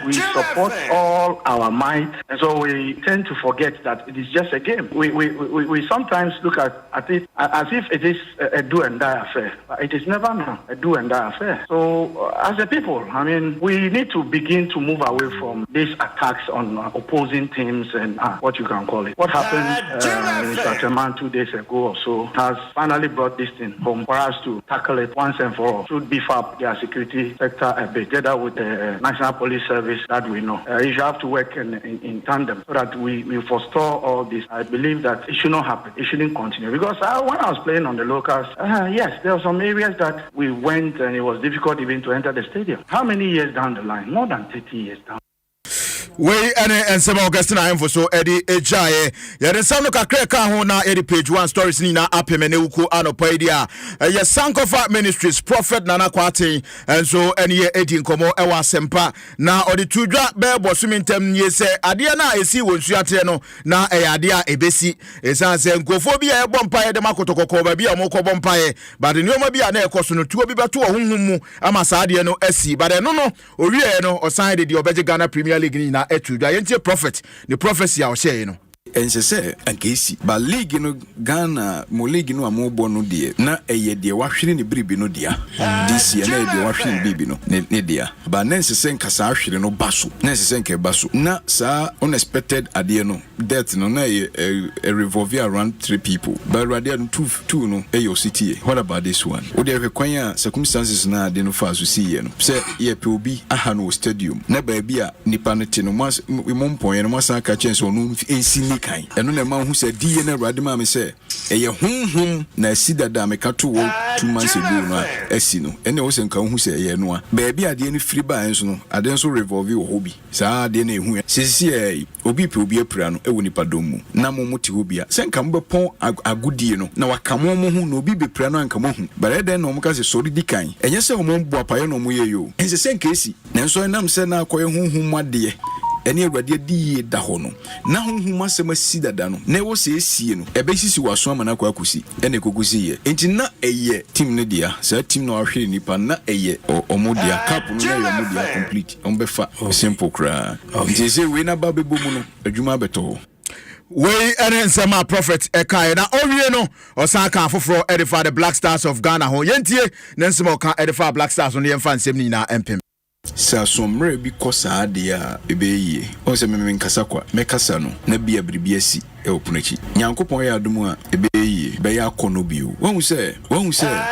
We support all our might, and so we tend to forget that it is just a game. We sometimes look at it as if it is a do and die affair. But it is never a do and die affair. So as a people, I mean, we need to begin to move away from these attacks on opposing teams and what you can call it. What happened in Satraman 2 days ago or so has finally brought this thing home for us to tackle it once and for all. Should beef up their security sector a bit, together with the National Police Service that we know. You should have to work in tandem so that we forestall all this. I believe that it should not happen. It shouldn't continue. Because when I was playing on the locals, yes, there were some areas that we went and it was difficult even to enter the stadium. How many years down the line? More than 30 years down. We and some Augustine Ayinfo so Eddie Ejaye yere sam no kakra ka ho na Eddie page 1 stories ni na apemene wuko anopa dia ye Sankofa Ministries Prophet Nana Kwate and so any Eddie nkomo ewa sempa na odi tudwa be bosumintem nie se ade na esi wonsuate no na ade a ebesi esan se nkofo bia ebo mpae de makotokoko ba bia mokobɔ mpae but nyoma bia na ekoso no tuo bi beto ohunhum ama saade no asi but no owie no osan de obeje Ghana Premier League ni na etuda yentie prophet the prophecy a o share no ensese ankesi ba league no Ghana mo league no amobo no de na eye de wahwere ne bribi no dia this year na de wahwere ne bribi no ne dia ba nensese nkasa ahwere no baso nensese nke baso na sa unexpected ade no death no na a revolve around 3 people but rather two no your city. What about this one? O de kwanya circumstances na ade no fa so see no say ye pe obi aha no stadium na ba bia nipa no te no mas mompon no masa ka chen so no ensini kan eno na ma hu se die na Awurade ma me se eye honhom na sidada me ka to 2 months ago no asi no ene wo se nka hu se eye no a ba bia ade ni free ba enso no ade enso revolve wo hobi sa ade na ehu sisi obi pe obi apira no ewo nipa dom mu na mo muti hobia se nka mbepon agudie no na wakamo mo hu na obi bepira no anka mo hu bare den no mo ka se sori di kan enye se mo mbo apaye no mo ye yo ense se nka esi na enso nam se na akoye honhom ade eni Awurade di da ho no na honhom asem asi dada no na wo se esie no ebe sisi waso ama na kwa akusi ene kokusi ye enti na eye team ne dia sa team no ahwere nipa na eye omodia cap no na omodia complete ombefa simple kra enti se we na ba bebo mu no adwuma beto we ensema prophet ekai na owie no osaka afoforo edify the Black Stars of Ghana ho yentie na nsema oka edify Black Stars no yemfa nsem ni na empem Sa somre bi kosa ade a ebeye o se me nkasa kwa mekasa no na bia bribiasi e opunachi nyankopon ya adom a ebeye be ya kono bio won se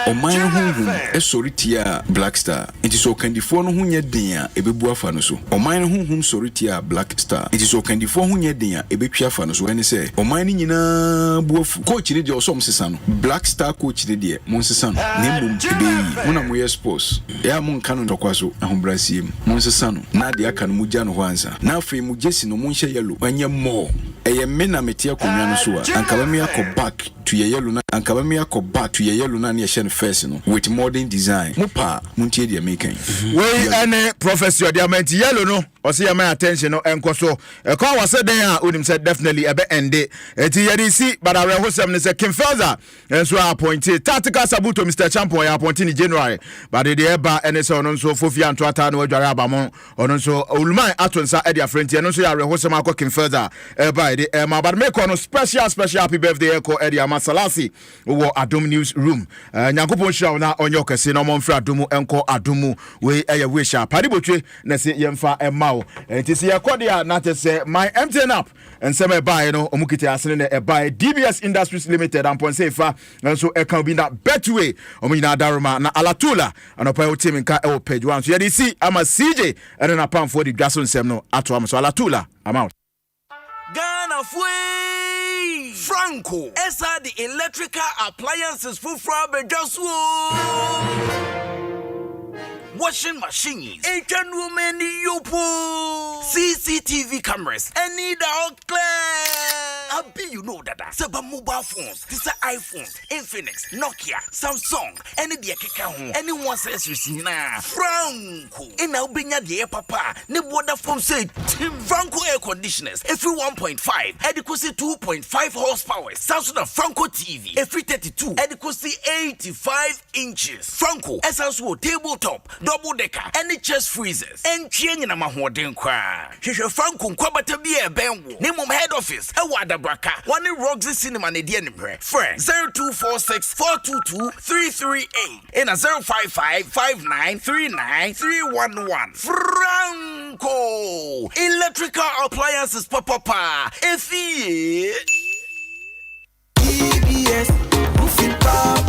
oman honhum e soritia Black Star it is so kandifo no hunya den a ebebu afa no so oman honhum soritia Black Star it is so kandifo hunya den a ebetwa afa no so ene se oman ni nyina buafu coach ni de osom sesa no Black Star coach ni de mon sesa no nembum ebeye mona mo yes sports ya mon kanu ndokwaso ahombrasiem mon sesa no na de aka no mugya no hwansa na afei mujesi no mon hye yellow anye mo eye mena metia konwa no so a ankabamia ko back to ye yellow na ankabamia ko back to ye yellow na ne hye no first no with modern design mupa muntie de making we ene professor diamond yellow no o say my attention no enko so e kwa wase den a onim say definitely ebe ende eti yedi si badare hosem ne say Kimfelder enso appointed tactical sabuto Mr. Champion ya appointed in January but the eba ene say ono so fofi anto ata no adware abamon ono so ulman atonsa e dia friend eno so ya hosem akọ Kimfelder eba de ma but make ono special happy birthday eko e dia Masalasi wo Adom news room nyankopon hira na onyo kese no monfra Adomu enko Adomu we eye we sha padibotwe na se yemfa emao enti se yekodia na te se my MTN app ensem e buy no omukiti asene na e buy DBS Industries Limited ampon se fa so e kan bi na betway omina daruma na alatula anopa yo team nka e page 1 so ye see ama CJ and na pam for the Dwaso Nsem no ato am so alatula I'm out Ghana Fui Franco Esa the electrical appliances for Frabedaswo washing machines, Asian women yopo, CCTV cameras, any dog clear. I be you know that. Seba mobile phones, this are iPhones, Infinix, Nokia, Samsung, any dia keka anyone says you see na Franco. In our binya the papa, ne water from say Franco air conditioners, every 1.5, adequacy 2.5 horsepower. Samsung Franco TV, every 32, adequacy 85 inches. Franco, essential tabletop. Double decker, any chest freezers, and change in a mahoden cry. Shisha Franco, Quabata be a benwo. Name of head office, a wada braka, one in Roxy Cinema, Nedian, friend 0246 422 338 and a 055 5939 311. Franco, electrical appliances, papa, if he EBS, roofing papa,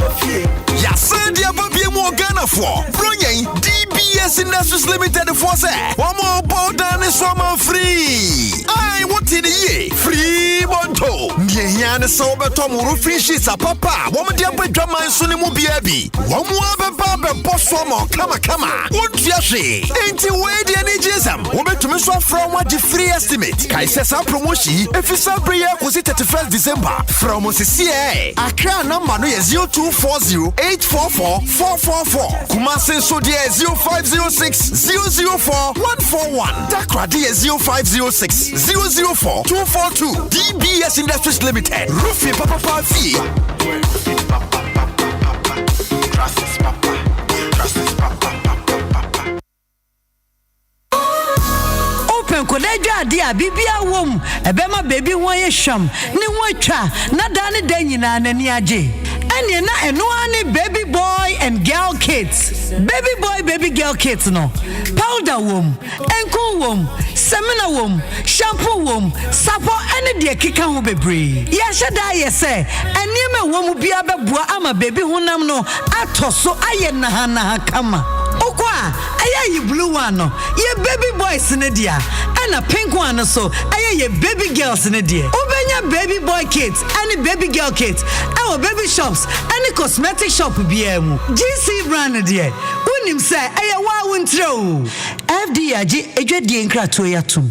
ya said ya baby mo Ghana for brilliant DBS Industries Limited for say one more bow down is one free. I wanted the year free monto. Here na so beto mo roofing sheets a papa. One dia be drama suni mo biabi. One more be baba boss one kama. What ya she? Ain't you way the NGSM? One be to me so from what the free estimate. Kai says a promotion if it's a prayer was it 31st December from CCA. Account number no is 0240 844-444. Kumasi so dear 0506-004-141. Dakra dear 0506-004-242. DBS Industries Limited. Roofing Papa Fee. Open Kodeja dia bibia wom. Ebema baby won ye sham. Ni won twa. Na dane dan nyina na ni aje. Anya na eno ani baby boy and girl kids. Baby boy, baby girl kids no. Powder wom, enko wom, semina wom, shampoo wom, sapo any de kika ho bebre. Ya sheda ye say, eniema wom bia beboa ama baby honam no atoso aye na ha kama. Okwa aye ye blue one no. Ye baby boys ne dia. And pink one so aye ye baby girls ne dia. Obenya baby boy kids, any baby girl kids. Our baby shops, any cosmetic shop biemu. GC brand dia. Unim say aye wa wuntro. FDAG edwedie nkrato yatum.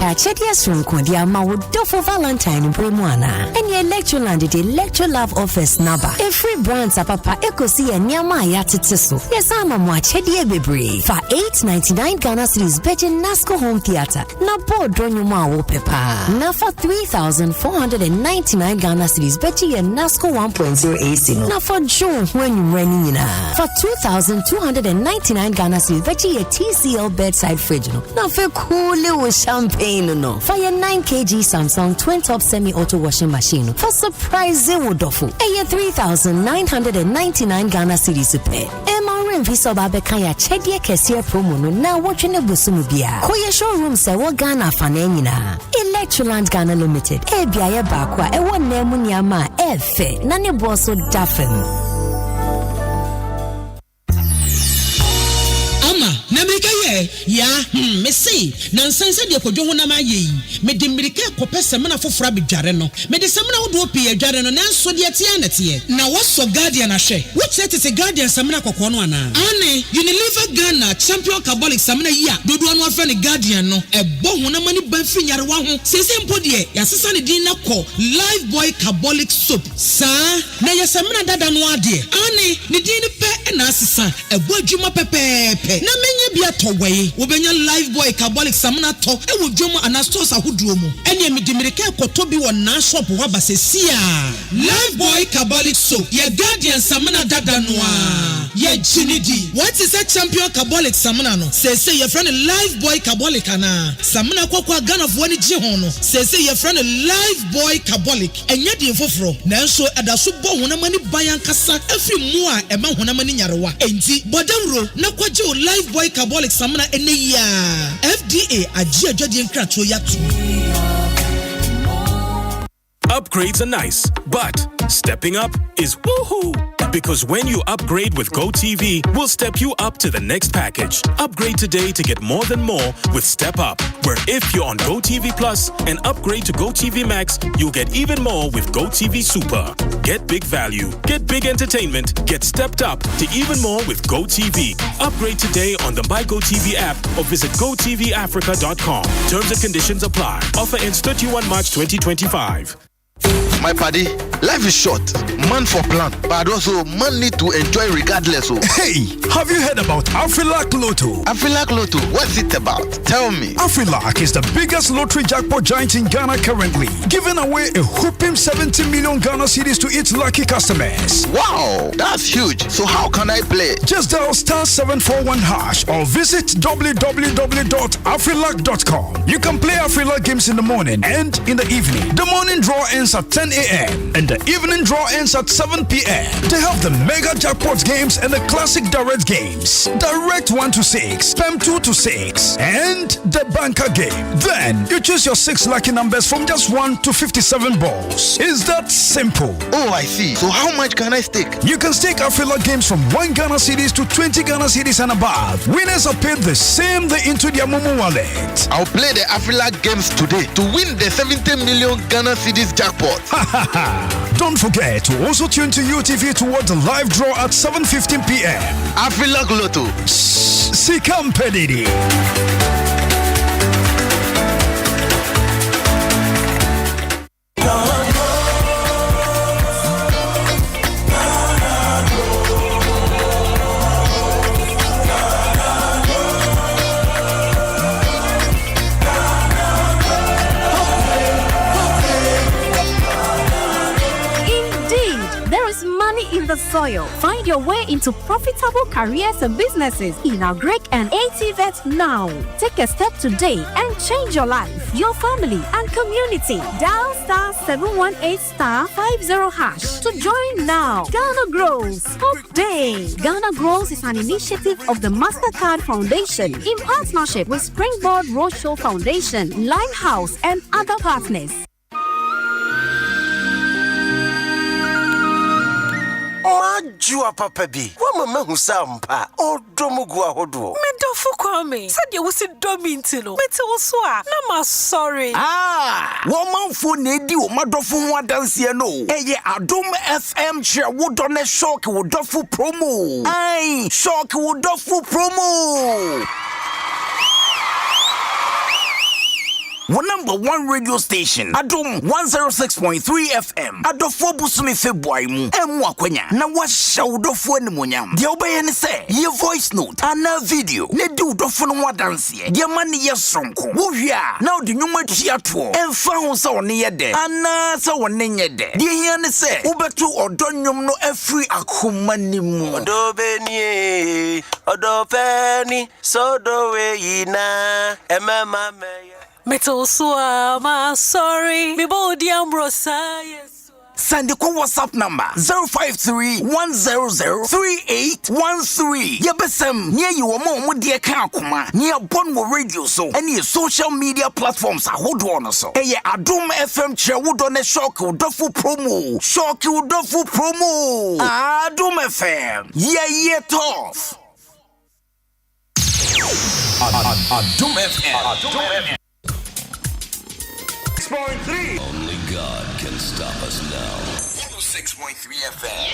Chedias from Kondia Mawodo for Valentine Bremoana. And your lecture landed a lecture love office number. A free brand papa Ecosi and Yama Yatitiso. Yes, I'm a Chedia Bebre. For $8.99 Ghana Cities Beijing Nasco Home Theater. Na board Dronyuma Wopepa. Na for 3,499 Ghana Cities Beijing and Nasco 1.0 AC. Na for June when you running for 2,299 Ghana Cities Beijing TCL bedside fridge. Na for cool little champagne. No. For your 9 kg Samsung twin top semi-auto washing machine for surprising wodofu. A 3,999 Ghana cedis to pay. Visa Babekaya Chedia Kessia promo no na watching a busumubia. Koya showroom se wa Ghana fanenina. Electroland Ghana Limited. Ebia bakwa e one nemunyama efe. Nani boso dafem. Ya, me see. Nansense de kodwo honam aye. Me de mirike kopese me na fofora bedware no. Me de semna wodo pie adware no nanso de tia nete. Na woso guardian ahwe. Which set is a guardian semna kokko no ana. Ane, Unilever Ghana champion carbolic semna yi a dodo anu afa ne guardian no. Ebo honam ani ban fi nyarewa ho. Sese mpo de ya sesa ne din na ko Life Boy carbolic soap. Sa, na ya semna dada no ade. Ane, ne din pe na asesa. Ebo adwuma pepepe. Na menye bia towe. Wobenya Life Boy carbolic samna to e wo dwomo anastos ahuduo mu ene emidimirike ekoto bi won na shop wa basesia Life Boy carbolic soap ye guardian samna dada noa ye jinidi what is a champion carbolic samna no say your friend Life Boy carbolic ana samna kwakwa Ghana fo ni ji ho no say your friend Life Boy carbolic enye di foforo nanso adaso bo honamani bayan kasa afi mu a ema honamani nyarewa enti bodamro na kwaje Life Boy carbolic samna FDA ajia nkrato yatu. Upgrades are nice, but stepping up is woohoo. Because when you upgrade with GoTV, we'll step you up to the next package. Upgrade today to get more than more with Step Up, where if you're on GoTV Plus and upgrade to GoTV Max, you'll get even more with GoTV Super. Get big value, get big entertainment, get stepped up to even more with GoTV. Upgrade today on the My GoTV app or visit GoTVAfrica.com. Terms and conditions apply. Offer ends 31 March 2025. My buddy, life is short. Man for plan, but also man need to enjoy regardless. Hey, have you heard about Afrilac Lotto? Afrilac Lotto, what's it about? Tell me. Afrilac is the biggest lottery jackpot giant in Ghana currently, giving away a whopping 70 million Ghana cedis to its lucky customers. Wow, that's huge. So how can I play? Just dial *741# or visit www.afrilac.com. You can play Afrilac games in the morning and in the evening. The morning draw ends at 10 a.m. and the evening draw ends at 7 p.m. They have the mega jackpot games and the classic direct games. Direct 1 to 6, Spam 2 to 6, and the banker game. Then you choose your 6 lucky numbers from just 1 to 57 balls. It's that simple. Oh, I see. So how much can I stake? You can stake Afrilac games from 1 Ghana cedis to 20 Ghana cedis and above. Winners are paid the same day into their Momo wallet. I'll play the Afrilac games today to win the 70 million Ghana cedis jackpot. Don't forget to also tune to UTV toward the live draw at 7:15 p.m. Afrilac Lotto. Sikampedidi. The soil. Find your way into profitable careers and businesses in our Greek and ATVET now. Take a step today and change your life, your family, and community. Dial *718*50# to join now. Ghana Grows. Hope Day. Ghana Grows is an initiative of the MasterCard Foundation in partnership with Springboard Roadshow Foundation, Limehouse, and other partners. Jua papa bi wa mama husampa odomugu ahodo me dofo kwame said you was dominti no mete wo so a na ma sorry wo manfo na edi wo madofo ho adanse no eye Adom FM che wo do na shock wo dofo promo ai shock wo dofo promo. One number one radio station, Adom 106.3 FM. Adofo busumi February mu. Emu akwenya. Na wa shawdofo animonyam. Dia obeye ne se, ye voice note, ana video. Ne di udofo no wadanse. Dia mani ye sonko. Wo hwia. Na odi nwuma tiato. Emfa ho se woni ye de. Ana se woni nye de. Dia hia ne se, ubetu odonwom no afri akoma nimu. Odobenie, odopeni, sodowe yina. Emema me. Metal Swama, sorry, me body ambrosa, yes. Send the WhatsApp number 053-100-3813. Yebesem near you mo dear Kakuma near Bonwo Radio so any social media platforms are hold on so. Hey Adom FM Chewood on a shock dofu promo. Shock you dofu promo. Adom FM. Yeah tough. Adom FM. 6.3. Only God can stop us now. 106.3 FM.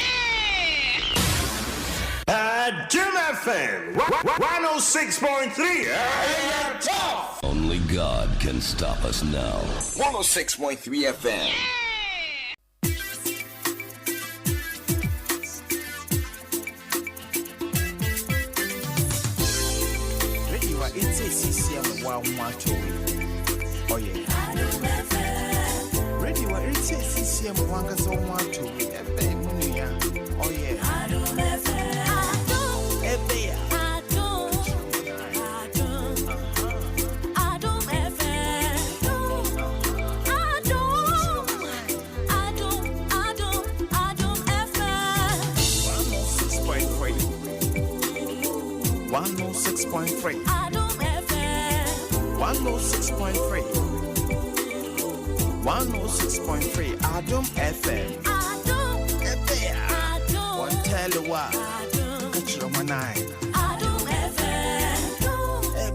Adom FM. 106.3. Tough. Only God can stop us now. 106.3 FM. It's a CCM oh yeah. Ready what it's a CCM wangas on one to oh yeah. Adom 106.3 Adom FM. One tell you what. Catch your man eye. Adom FM. One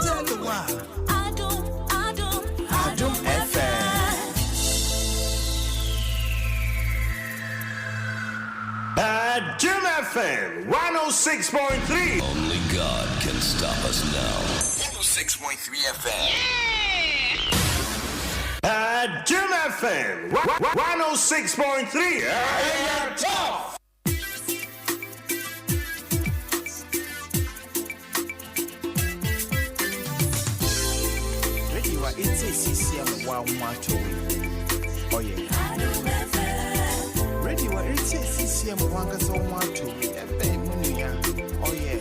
tell you what. Adom FM. Adom FM 106.3. Only God can stop us now. 106.3 FM. Adom FM 106.3. Tough. Ready what it's a CCM oh yeah. Ready what it's a CCM wangas on one to oh yeah.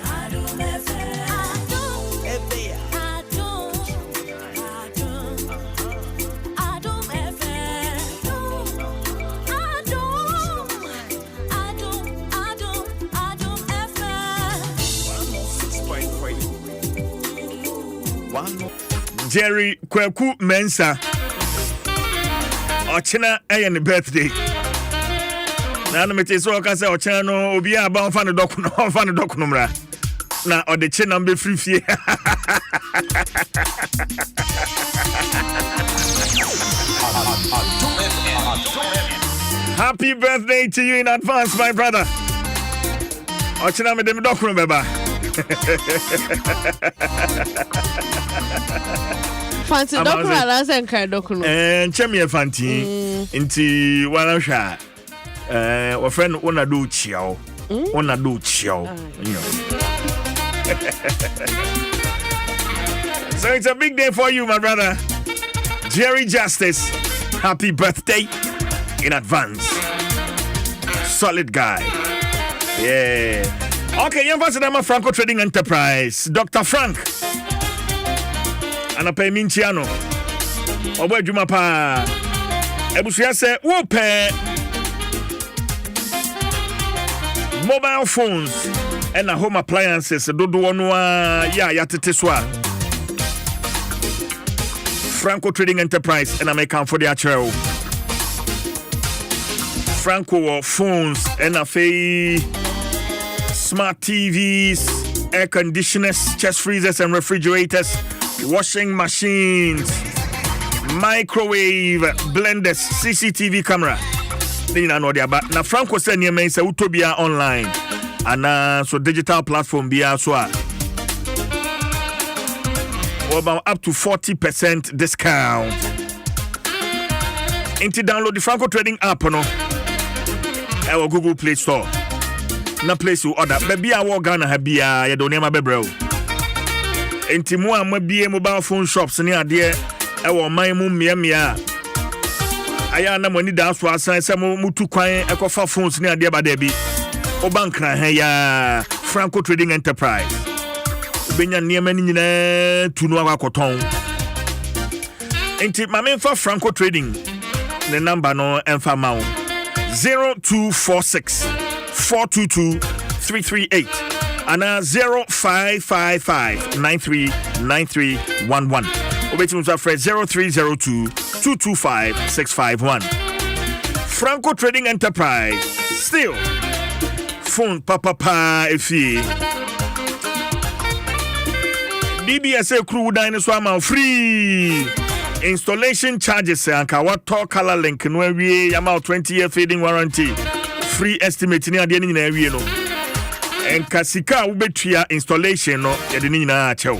Jerry Kweku Mensa Ochina ayen birthday. Na me te so ka say Ochina no obi a ba fan dokuno mra. Na ode che na be free fie. Happy birthday to you in advance, my brother. Ochina me dem dokuno beba. Fancy dokuno ala sen kai dokuno. Chemie fanti inti wala sha. Wa friend ona do chiao. Ona do chiao. So it's a big day for you, my brother. Jerry Justice, happy birthday in advance. Solid guy. Yeah. Okay, young person, Franco Trading Enterprise. Dr. Frank. And a pay Minchiano. Obo Jumapa. Ebusia say, Whoopee. Mobile phones and home appliances. Dodo Wanua. Yateteswa. Franco Trading Enterprise. And I make for the actual. Franco phones and a fee. Smart TVs, air conditioners, chest freezers and refrigerators, washing machines, microwave, blenders, CCTV camera. Now Franco said near me say Utopia online and so digital platform be as well. About up to 40% discount. Into download the Franco Trading app no. Our Google Play Store. Na place you order baby a wo Ghana ha bia ye do nema bebrel enti mo amabie mobile phone shops ne ade e wo man mu miamia aya na mani da so asan se mo mutu kwan ekofa phones ne ade ba da bi o bank na ha ya Franco Trading Enterprise benya niema ni nyina tunu akoton enti mame fa Franco Trading the number no emfa ma 0246 422 338 and 0555 939311. Obetun to afre 0302 225 651. Franco Trading Enterprise still phone papa efi DBSA crew dinosaur man free installation charges anka water color link no awie yama 20-year fading warranty free estimate ni ade ni na awie no enka sika wo betua installation no yede ni na achew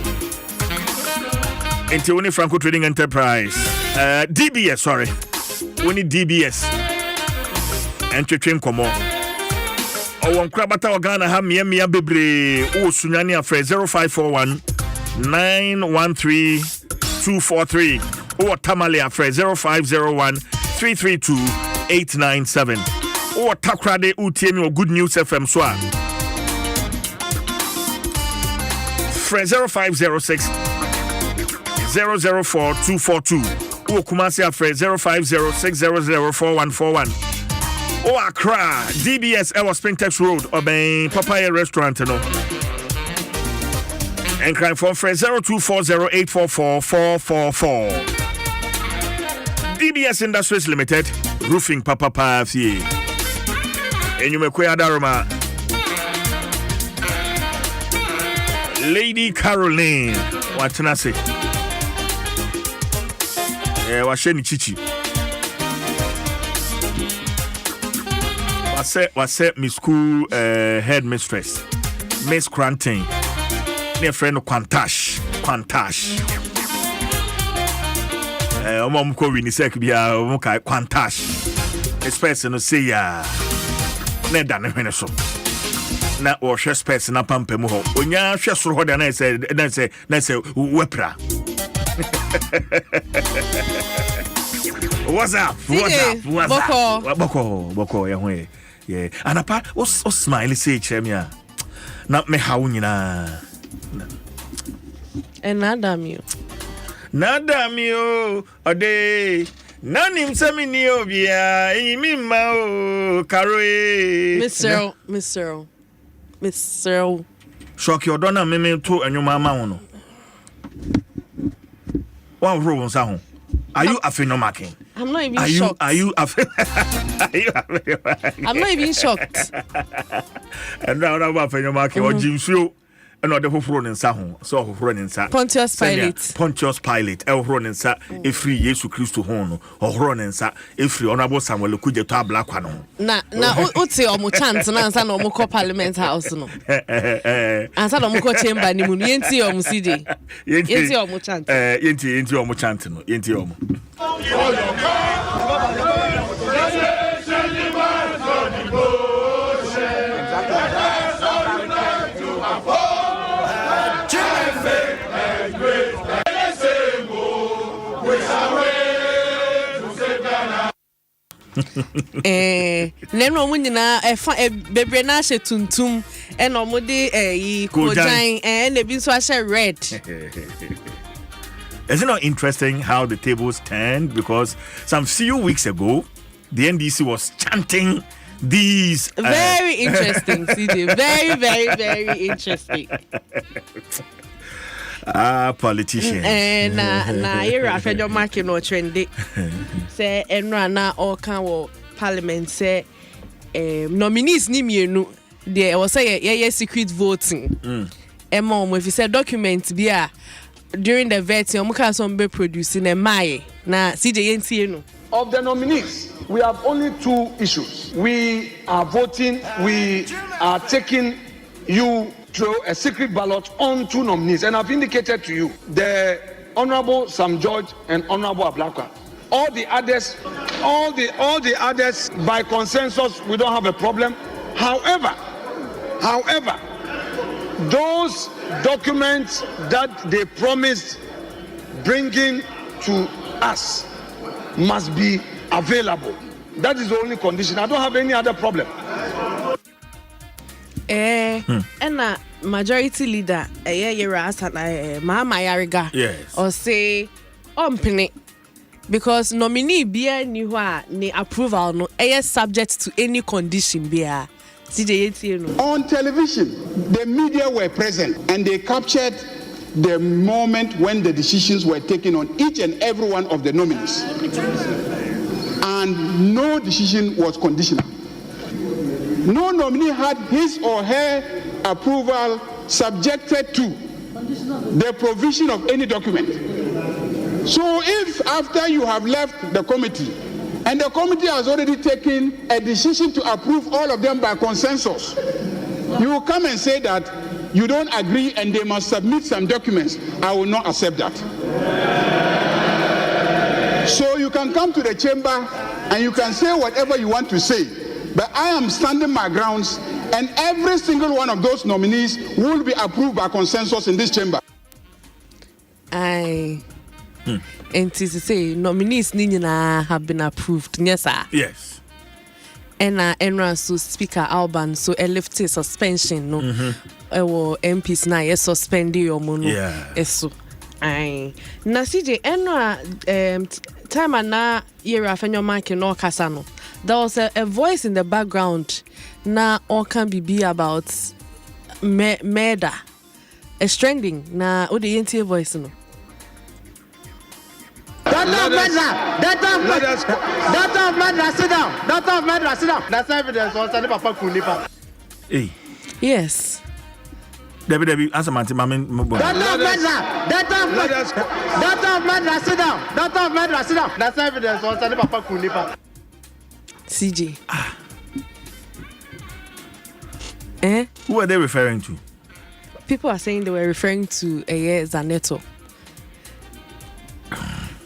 enti woni Franco Trading Enterprise DBS sorry woni DBS entwetwen komo owon krabata ogana ha mia bebre o sunyane afre 0541 913 243 or Tamale afre 0501 332 897 or Takrade UTM or Good News FM Swa Fre 0506 004 242 or Kumasi afre 0506 004 or Accra DBS Ewa Spintex Road or Ben Papaya Restaurant no. And crime phone for 0240844444. DBS Industries Limited, roofing papa fee. And you may queer Daruma. Lady Caroline, what can I say? Washeni Chichi. What's Miss School headmistress, Miss Cranting. Near friend Quantash. Mom ko wini sek bia mo kai Quantash. This person say ya. Ne da ne hwene so. Na o hwe space na pampa mu ho. Onya hwe soro ho da na say wepra. What's up? Boko ya hwe. Yeah. Anapa o smile say chemia. Na me ha wunyina. And Adam you ode nanim semini obia imima o karoe Mr. Shock your donna meme to enwuma ma ho no one row on sa ho are you afenomaking? I'm not even shocked. I'm not even shocked. And now I'm afenomaking or Jimsio. No, the whole in Sahon, so running sa Pontius Pilate, El Ronensa, a free Yesu Christo Hono, or Ronensa, a free honorable Samuel could get a black one. Now, what's your chance and answer no more Parliament House? No, answer no more chamber, Nimunti or Musidi. Yenti or Muchant, Yenti or Muchantino, Yenti or Neno munyina bebre na hye tuntum e no mode yi kojan and ebi so hye red. Is it not interesting how the tables turned? Because some few weeks ago the NDC was chanting these very interesting, CJ. Very interesting. Politicians. Na era federal market no trendy. Say enra na all kan parliament say nominees ni mienu there was say secret voting. Emma if you say document bia during the vetting omo kan so be producing na CJ yentie no. Of the nominees, we have only two issues. We are voting, we are taking you through a secret ballot on two nominees, and I've indicated to you the Honorable Sam George and Honorable Ablakwa. All the others, by consensus, we don't have a problem. However, those documents that they promised bringing to us must be available. That is the only condition. I don't have any other problem. And majority leader Yera Mama Yariga yes. or say Ompene because nominee bia ni ho a ni approval no is subject to any condition bia. On television, the media were present and they captured the moment when the decisions were taken on each and every one of the nominees. And no decision was conditional. No nominee had his or her approval subjected to the provision of any document. So if after you have left the committee, and the committee has already taken a decision to approve all of them by consensus, you will come and say that you don't agree and they must submit some documents. I will not accept that. So you can come to the chamber and you can say whatever you want to say, but I am standing my grounds, and every single one of those nominees will be approved by consensus in this chamber. And to say nominees have been approved. Yes, sir. Yes. And so Speaker Alban so lifted suspension no. MPs na suspend your mono. Yeah. So na CJ time na yera fenyo mark no kasa no. There was a voice in the background na all can be about murder. A stranding na o the NTA voice no. Doctor of Medra, sit down. Doctor of Medra, sit down. That's evidence. Papa Kunipa. Hey. Yes. Debbie, answer my team. Doctor of Medra, sit down. Doctor of Medra, sit down. That's evidence. Papa Kunipa. CJ. Who are they referring to? People are saying they were referring to Zaneto.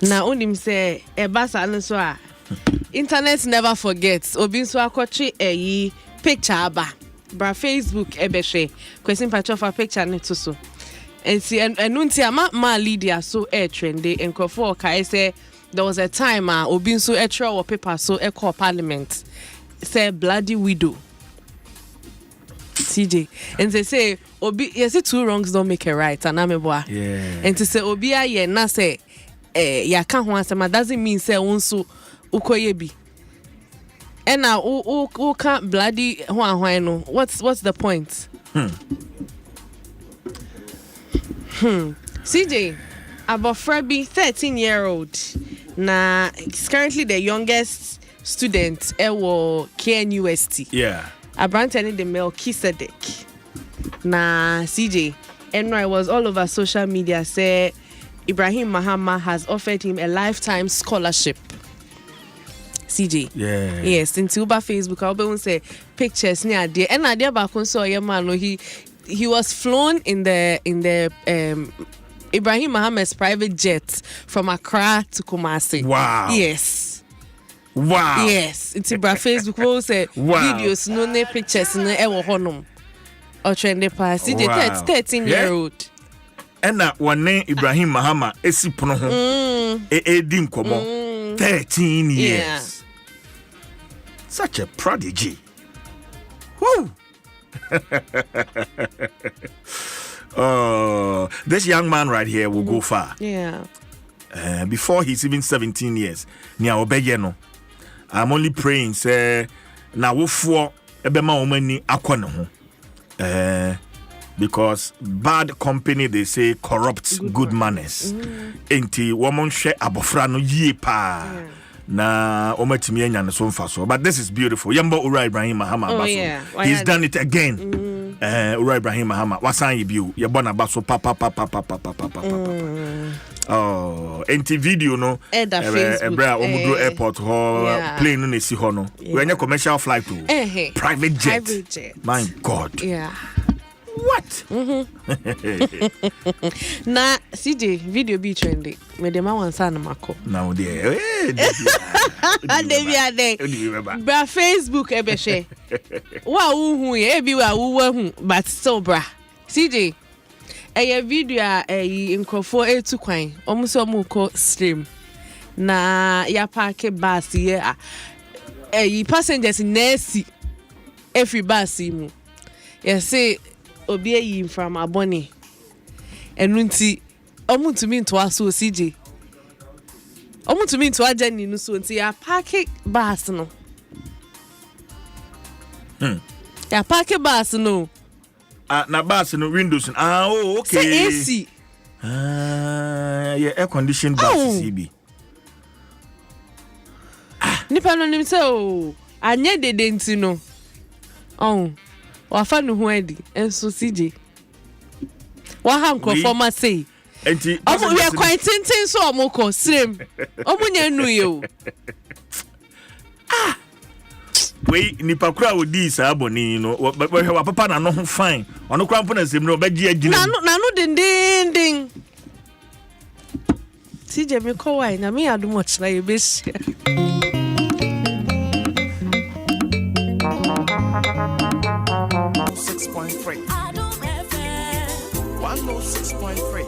Na onim say basa no so a internet never forgets. Obi so akwachi picture aba bra Facebook ebehwe question patch of a picture ne to so enti enunti ama Lydia so trendy enkofo kai say there was a time obi so throw paper so call Parliament say bloody widow CJ and they say obi yes two wrongs don't make a right and ameboa and to say obi aye na say ya kan ho asema doesn't mean say wonso ukoye bi and now o can bloody ho ahwan no what's the point CJ abofra bi 13-year-old na is currently the youngest student at KNUST Abrantani the Melchizedek na CJ and I was all over social media say Ibrahim Mahama has offered him a lifetime scholarship. CJ. Yeah. Yes, into Uber Facebook, I'll be say pictures near there. And I did back on so man, he was flown in the Ibrahim Mahama's private jet from Accra to Kumasi. Wow. Yes. Wow. Yes. It's Uber Facebook will say videos, no pictures, no ever honum. Or trend the past. CJ 13-year-old. And one name Ibrahim Mahama esipono ho edi nkomo 13 years. Yeah. Such a prodigy. Woo. This young man right here will go far. Yeah. Before he's even 17 years. Nia obeye no. I'm only praying say na wo fo ebema omani akọ ne ho. Because bad company they say corrupts good manners. Enti woman share abofra no yie pa na omatimi anya ne so mfa so. But this is beautiful. Yamba Ura Ibrahim Mahama baso. He's done it again. Ura Ibrahim Mahama wasan yibiu ye bona baso pa. Oh, enti video no ebra omudo airport ho plane no na si ho no. We anya commercial flight to private jet. My God. Yeah. What? Na CJ video be trendy. Me dem wan san mako. Now there. Bra Facebook ebehwe. Wa wu ye ebi wa wu hu but still bra. CJ video nkofo etu kwan. Omuso muko stream. Na ya park bus ye passengers nesi every bus mu. You say obi eyi from aboni enunti omutumi nto aso CJ omo to me to ageni no so nti ya park bus no ya park bus no na bus no windows okay say AC yeah air conditioned bus CB nipa no nim say o anye dede nti no wa fa no ho adi enso CJ wa ha nkrofoma say enti omo we kwan tintin so omo ko srem omo nya nu ye o we nipa kura odi sa aboni no wa papa na no ho fine ono kura mpo na sem no ba gi agina na no dindindin CJ me ko wai na me Adom ochra ye besia 106.3 Adom FM 106.3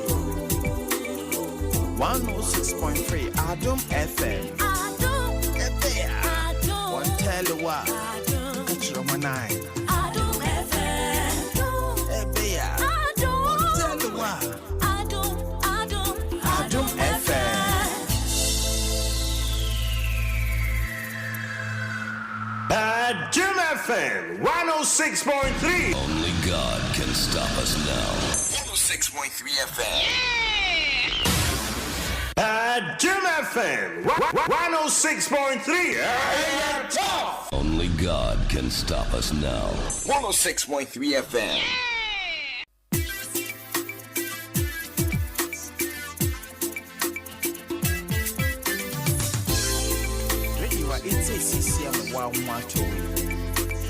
106.3 Adom FM Adom FM One tell you what Adom 106.3 Adom FM Adom One tell you what Adom FM Adom FM 106.3 Only God can stop us now. 106.3 FM. Adom FM 106.3 Only God can stop us now. 106.3 FM.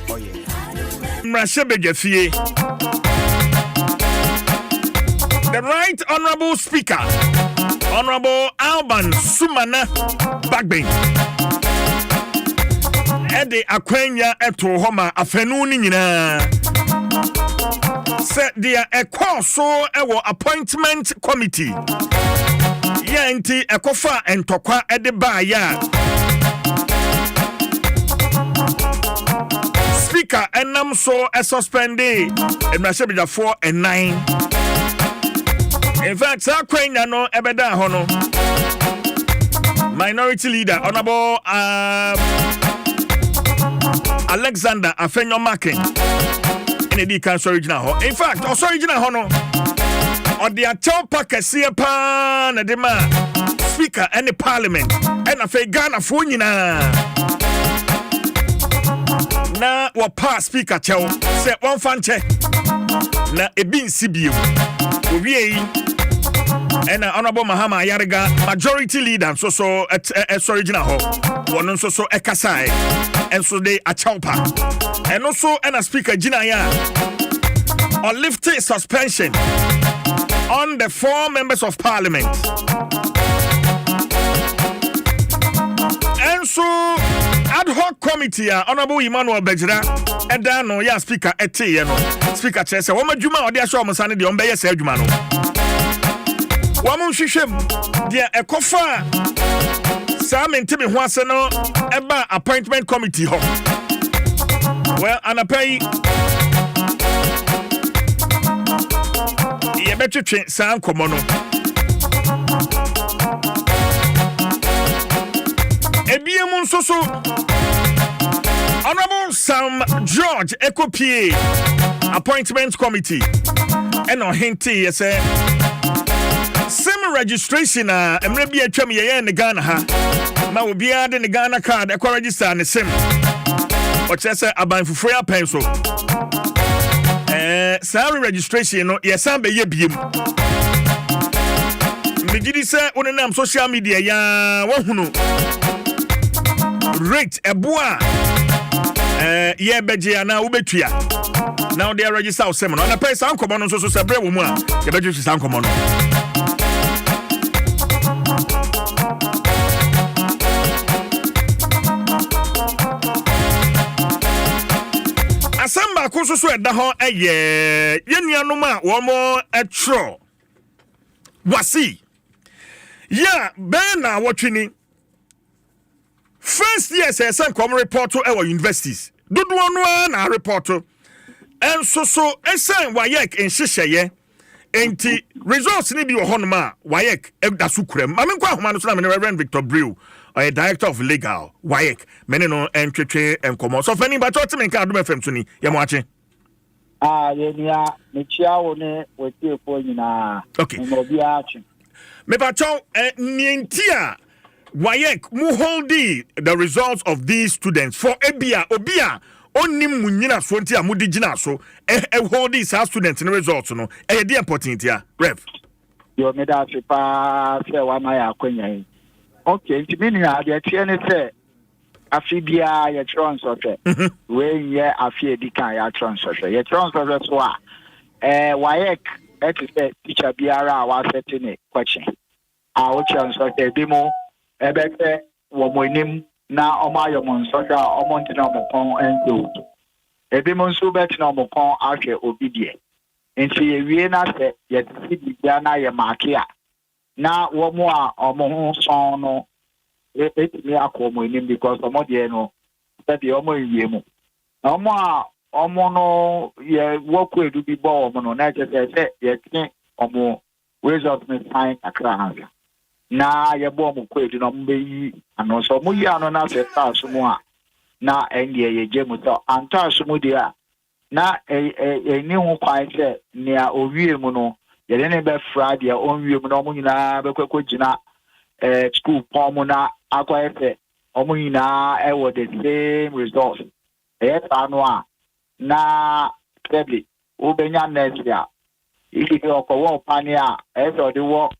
Oh yeah. The Right Honorable Speaker, Honorable Alban Sumana Bagbin. Ede akwenya eto homa afenu ni nyina. Set dia ekoso ewo appointment committee. Yenti ekofa entokwa ede ba ya. Speaker enam so suspended Emrashabija 4 and 9. In fact, Sakwenya no ebeda hono. Minority Leader Honorable Alexander Afenyo Makin. In the council original ho. In fact, also original hono. On the atel pakesi pa na dema Speaker and the Parliament and afe Ghana fo nyina. Na wa pass speaker chew say one fanche na ebi nsibio owie and Honorable Mahama Yariga majority leader so original ho one so ekasai and so they a chaupa and also and a speaker Gina ya on lifting suspension on the 4 members of Parliament. And so ad hoc committee Honorable Emmanuel Bejira eda no ya speaker ete no speaker che se wo madwuma ode ahwe o sane de on beye se adwuma no wo mo hwehwem de ekofa sa mentime ho ase no eba appointment committee ho well anapai ye betwetwe sa nkomo no Ebiemu nsoso Honorable Sam George Ekopie Appointment Committee eno hinti yese sim registration emre bi atwam ye ne Ghana ha ma obi ade ne Ghana card e register ne sim o chese aban fufu ya penso salary registration no yesan be ye biem mbigidi se onenam social media ya wahunu rate eboa ye beje na ubetua now they register our seminar na pay san komo no so sebre wo mu a ye beje san komo no asamba ko so eda ho eye yenuanom a wo mo etro wasi ya ben na wotwini first year say come report to our universities do no na report and so esen wayek en hyehyeye enti results ni bi wo honoma wayek da sukrem ma me kwa homa no so na me Reverend Victor Brew or director of legal wayek mene no entwetwe enkomo so fani ba to me nka Adom FM so ni ye mo ache yenia me chia wo ne wetie fo nyina mo bi ache me ba cho nientia wayek mu holdi the results of these students for obia onim munyina so ntia mudi gina so hold these students in results no dey important here ref yo me da pa se wa ma ya kwanya okay nti me ni ade tie ne se afibia ye transfer we ye afie dikan ya transfer ye transfer so wayek et say teacher biara wa setting question o transfer bi mo ebeke wo monim na omayo monsota omonti na omopon endo ebi monso bet na omopon ahwe obidie enti yewie na se ye tibia na ye makia na wo mo a omo ho son no etimi akomo enim because omo de no se bi omo yiye mu na omo a omo no ye woku edu bi bo omo no na se ye tin omo result me sign akra hanza na yebo mu kwedu no mbeyi ano so mu yi ano na se ta so mu a na enye ye gemu to anta so mu dia na ni hu kwan se nia owie mu no ye ne be fra dia onwie mu no mu nyina be kwekogina school pom na akwa efe omu nyina e wo the same result ta no a na trebly obenya next year iki okowo pani a so de wo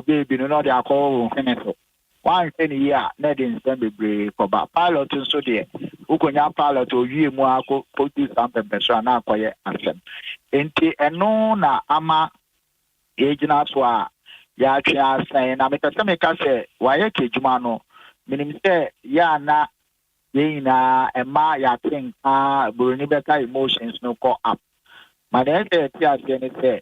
baby no dey akọ feneso one thing here na dey nsem bebre koba pilot nso dey ukonya pilot owie mu akọ do something better na akoye asem enti eno na ama ejina so a ya twa asan na mekase mekase waye kejuma no minim se ya na yina ema ya tinka buruni beka emotions no call up ma dey say ti ase ne say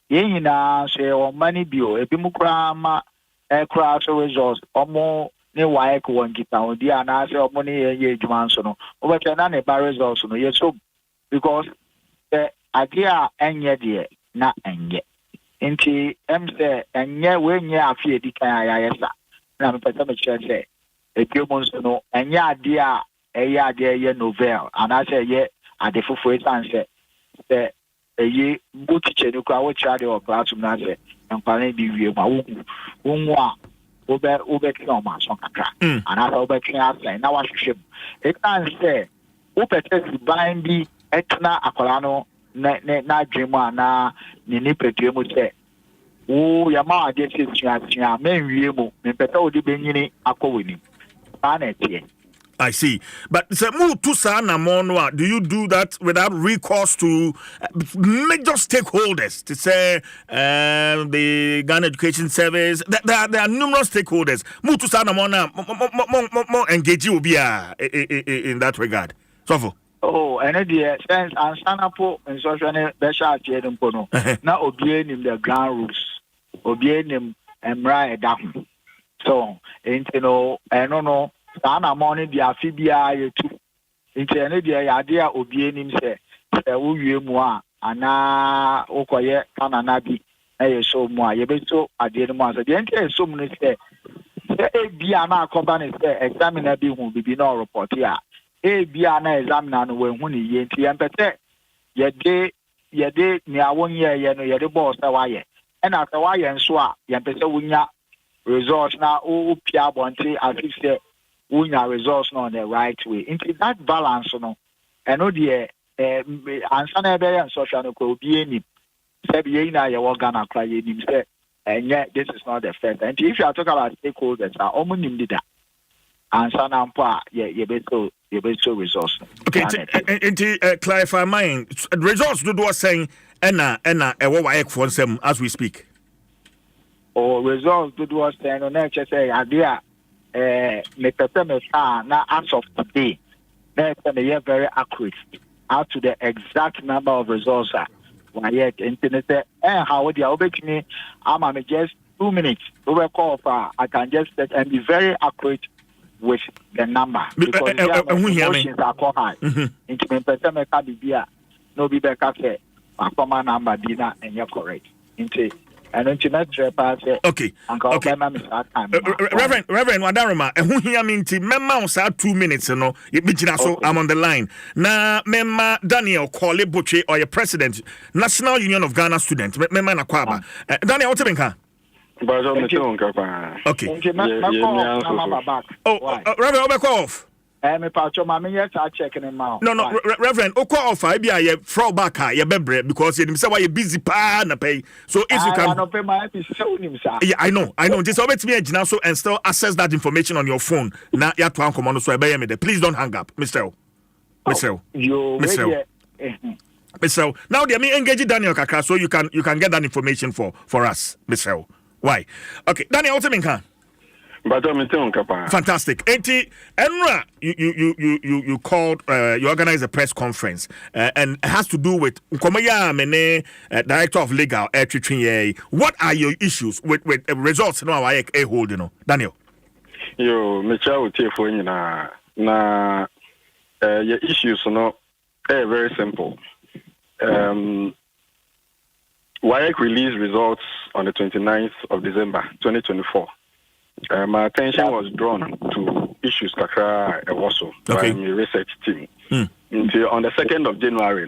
yina she o mani bio ebi mukra ma ekra so results omo ne wae ko wangita odi ana se omo ne ye adwuma nso no obete na ne ba results no yeso because the idea enye de na enye nti say enye we nye afie dikan ayesa na me pese me chere say ebi mo nso no enye ade a eye ade ye novel ana se ye ade fufu etan se eye botiche no kwa wo chade o classroom na se nkwale bi wie ma wo a obe kí ọmọ aso kakra ana so obe kí asẹ na wa hwehwem it can say wo pete si ban bi etna akwala no na dream ana ni pedue mu se wo ya ma ade se tua men wie mu me pete odi benyini akọweni ba na etie. I see. But move to Sanamonwa, do you do that without recourse to major stakeholders? To say the Ghana Education Service, there are numerous stakeholders. Move to Sanamonwa, more engage you be in that regard. So oh, and the sense and Sanapo and social special trade pono. Now obeying him the ground rules, obeying him and right down. So, and you know, I don't know. Sana money dia fibia ye tu intene dia ya dia obi enim se wo wie mu a ana okoye kanana bi e so mu a ye be so ade no mu a so de ente so mu no se e bia na akoba ne se examiner bi hu bibi na report ya e bia na examiner no we hu ne ye nti ye mpete ye de ni awon ye no ye de boss ta wa ye e na ta wa ye nso a ye mpete wunya results na o pia bonte as if say unya results no on the right way. Into that balance, no, and no dear, answer never and social no could be any. Said Yena, you walk on a cry, and yet this is not the first. And if you are talking about stakeholders, are almost in that. Answer nampa, you be so resource. Okay, and clarify mine results. Do was saying, Enna, what for them as we speak. Or results do was saying, on nature say, idea. Me na as of today, they are very accurate out to the exact number of results. Yet internet how they are me. I'm just 2 minutes. Over call for I can just set and be very accurate with the number because emotions are quite high. Into me no be back say number dina and you're correct. Okay. Reverend Wadaroma, who hear me nti memma on sa 2 minutes no. So I'm on the line. Na memma Daniel Kwale Boche or your president, National Union of Ghana Students. Memma na kwaba. Daniel, what you think? Okay. Reverend, Obeko off. No, Reverend, Oko off. I be a throw back. You bebre because you say why you busy pa na pay. So if you can, yeah, I know. Just obey me now so and still access that information on your phone. Now you have to come so I buy me there. Please don't hang up, Mr. Now they me engage Daniel Kaka so you can get that information for us, Mr. Why? Okay, Daniel, what you mean? Fantastic. Enra, you called, you organized a press conference, and it has to do with Nkomaya Mene, Director of Legal, what are your issues with results? No, I hold, Daniel. Mecha utie for na your issues no very simple. WAEC released results on the 29th of December 2024. My attention was drawn to issues kakra also by my research team. Until on the 2nd of January,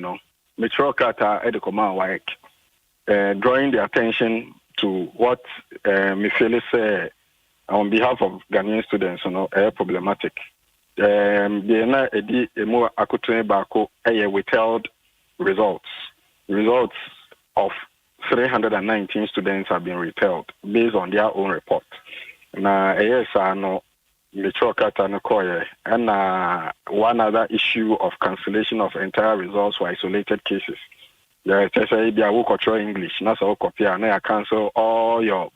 Metro Kata Edekoma WAEC, drawing the attention to what me feel say on behalf of Ghanaian students, problematic. The edi emo akutune bako withheld results. Results of 319 students have been withheld based on their own report. Na no Mitrokata no koye and one other issue of cancellation of entire results for isolated cases. There say be a control English, not so copy and I cancel all your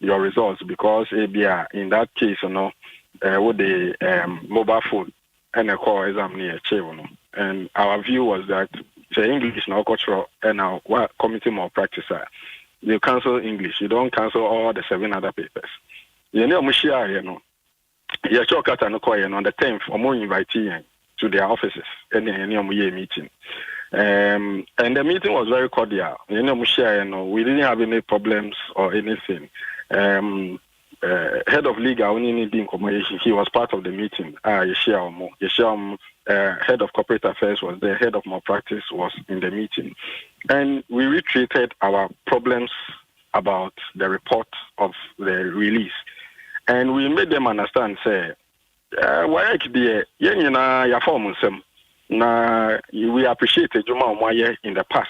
results because in that case with the mobile phone and a call exam near and our view was that say English no control and our committee more practice. You cancel English, you don't cancel all the 7 other papers. You know, Mushia, on the 10th, or more invite to their offices and the meeting. And the meeting was very cordial. You know, Mushia, we didn't have any problems or anything. Head of legal, he was part of the meeting. Head of corporate affairs was there. Head of malpractice was in the meeting. And we retreated our problems about the report of the release. And we made them understand, say, we appreciate Juma in the past.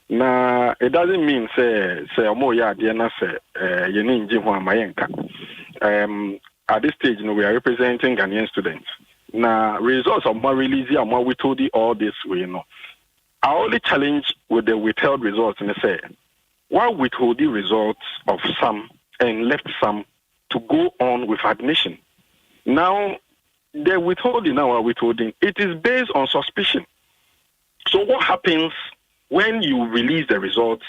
Na it doesn't mean say at this stage, we are representing Ghanaian students. Now results of my release and what we told you all this way, Our only challenge with the withheld results and say, why withhold the results of some and left some to go on with admission? Now, the withholding, it is based on suspicion. So what happens when you release the results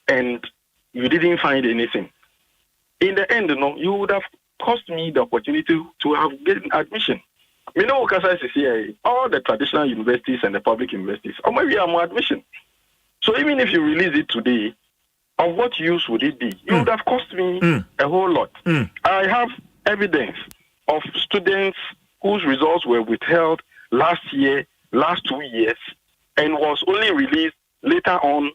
and you didn't find anything? In the end, you would have cost me the opportunity to have gotten admission. All the traditional universities and the public universities, or maybe I'm more admission. So even if you release it today, of what use would it be? It would have cost me a whole lot. I have evidence of students whose results were withheld last 2 years, and was only released later on,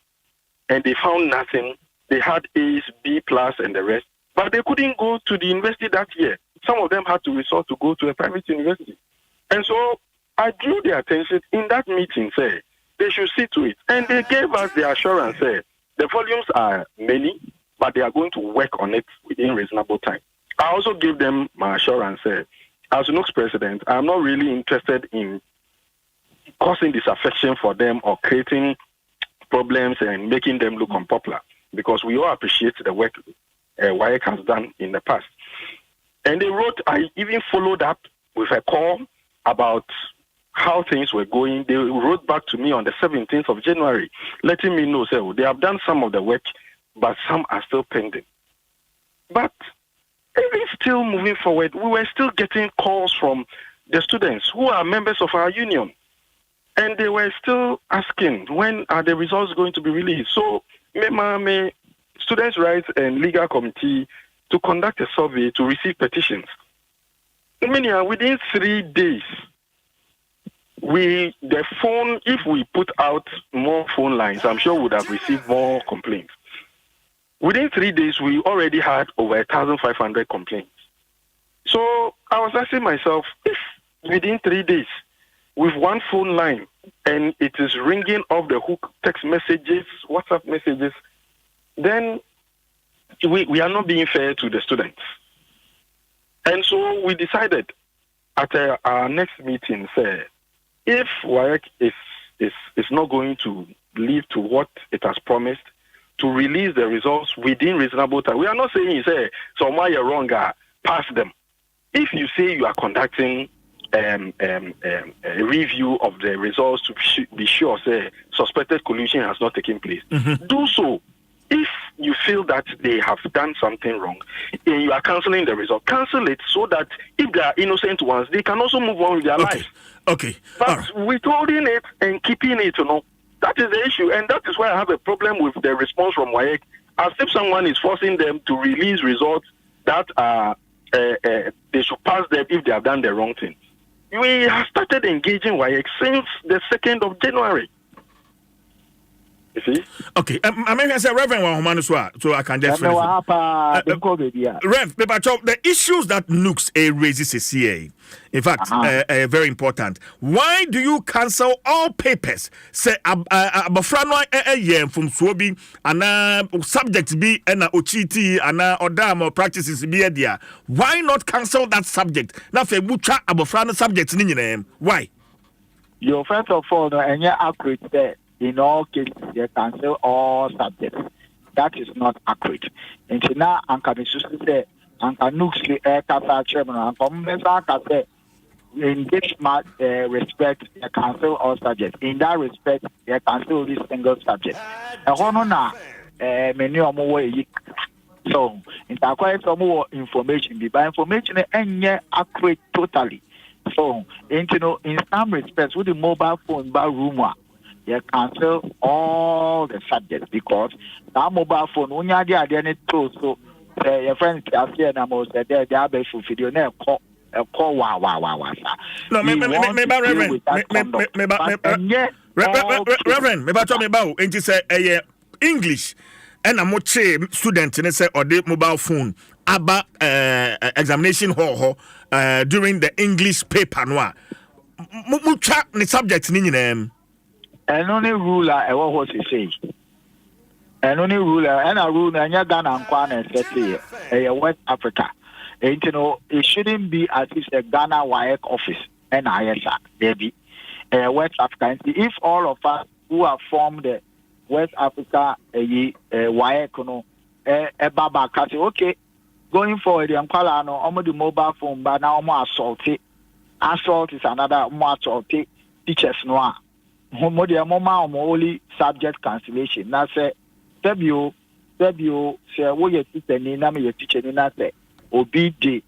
and they found nothing. They had A's, B+, and the rest, but they couldn't go to the university that year. Some of them had to resort to go to a private university. And so I drew their attention in that meeting, say, they should see to it. And they gave us the assurance, say, the volumes are many, but they are going to work on it within reasonable time. I also gave them my assurance, say, as NUC's president, I'm not really interested in causing disaffection for them or creating problems and making them look unpopular, because we all appreciate the work WAEC has done in the past. And they wrote, I even followed up with a call about how things were going. They wrote back to me on the 17th of January, letting me know, they have done some of the work, but some are still pending. But even still moving forward, we were still getting calls from the students who are members of our union. And they were still asking, when are the results going to be released? So me Students' Rights and Legal Committee to conduct a survey to receive petitions. Meaning, within 3 days, if we put out more phone lines, I'm sure we would have received more complaints. Within 3 days, we already had over 1,500 complaints. So I was asking myself, if within 3 days, with one phone line, and it is ringing off the hook, text messages, WhatsApp messages, then we are not being fair to the students. And so we decided at our next meeting, say, if WAEC is not going to live to what it has promised, to release the results within reasonable time. We are not saying, say, somewhere you're wrong, pass them. If you say you are conducting a review of the results to be sure, say, suspected collusion has not taken place, do so. If you feel that they have done something wrong and you are cancelling the result, cancel it so that if they are innocent ones, they can also move on with their lives. Okay. But withholding it and keeping it, that is the issue. And that is why I have a problem with the response from WAEC, as if someone is forcing them to release results that they should pass them if they have done the wrong thing. We have started engaging WAEC since the 2nd of January. You see? Okay, I mean, as a Reverend Wahumanuswa, so I can just Rev, the issues that Nooks raises is here. In fact, very important. Why do you cancel all papers? Say, Abafrano from Swobi, and subject be and Ochiti and Odam or practices be there. Why not cancel that subject? Now, for Bucha Abafrano subjects in your name. Why? Your first of all, and you're accurate there. In all cases, they cancel all subjects. That is not accurate. And now, Anka Misusi said, Anka Nuxley Aircraft Chairman, Anka said, in this respect, they cancel all subjects. In that respect, they cancel this single subject. Many more. So, in acquire some more information, by information and accurate totally. So, in some respects, with the mobile phone by rumor. You cancel all the subjects because that mobile phone, when you are there, so your friends are here and I'm said they are based for video. Now call wow. No, maybe Reverend, maybe tell me about and just say English and a much student and say or the mobile phone about examination hall during the English paper noir. Mucha the subject in and only ruler, I what he say. And only ruler, and a ruler, and you're Ghana and Kwana, West Africa. And it shouldn't be as if the Ghana WAEC office, and there be West Africa. If all of us who have formed the West Africa WAEC, Baba Kasi, okay, going forward, the Ampala, almost the mobile phone, but now more assaulted. Assault is another more assaulted teachers noir. Only subject cancellation. Now say, Fabio, say, what you teacher, Nina, your teacher, Nina, say, Obi,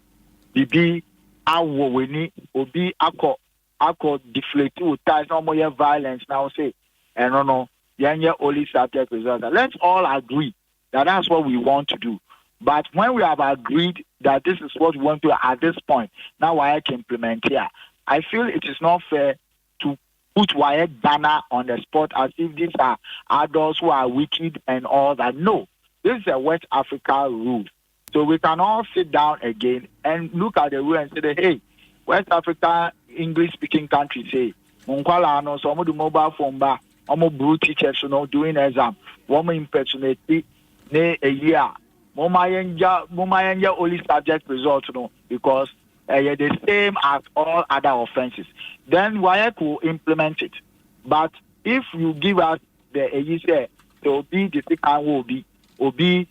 Bibi, Awo, Winnie, Obi, Ako, deflate with ties, no more violence. Now say, and no, Yanya, only subject result. Let's all agree that that's what we want to do. But when we have agreed that this is what we want to at this point, now I can implement here. I feel it is not fair to put WAEC banner on the spot as if these are adults who are wicked and all that. No, this is a West Africa rule. So we can all sit down again and look at the rule and say, hey, West Africa English-speaking countries say, Munkwala no so do mobile phone ba, brew teachers doing exam, woman impersonate ne a year. Moma only subject results because the same as all other offenses. Then WAEC will implement it. But if you give us the there will be the second will be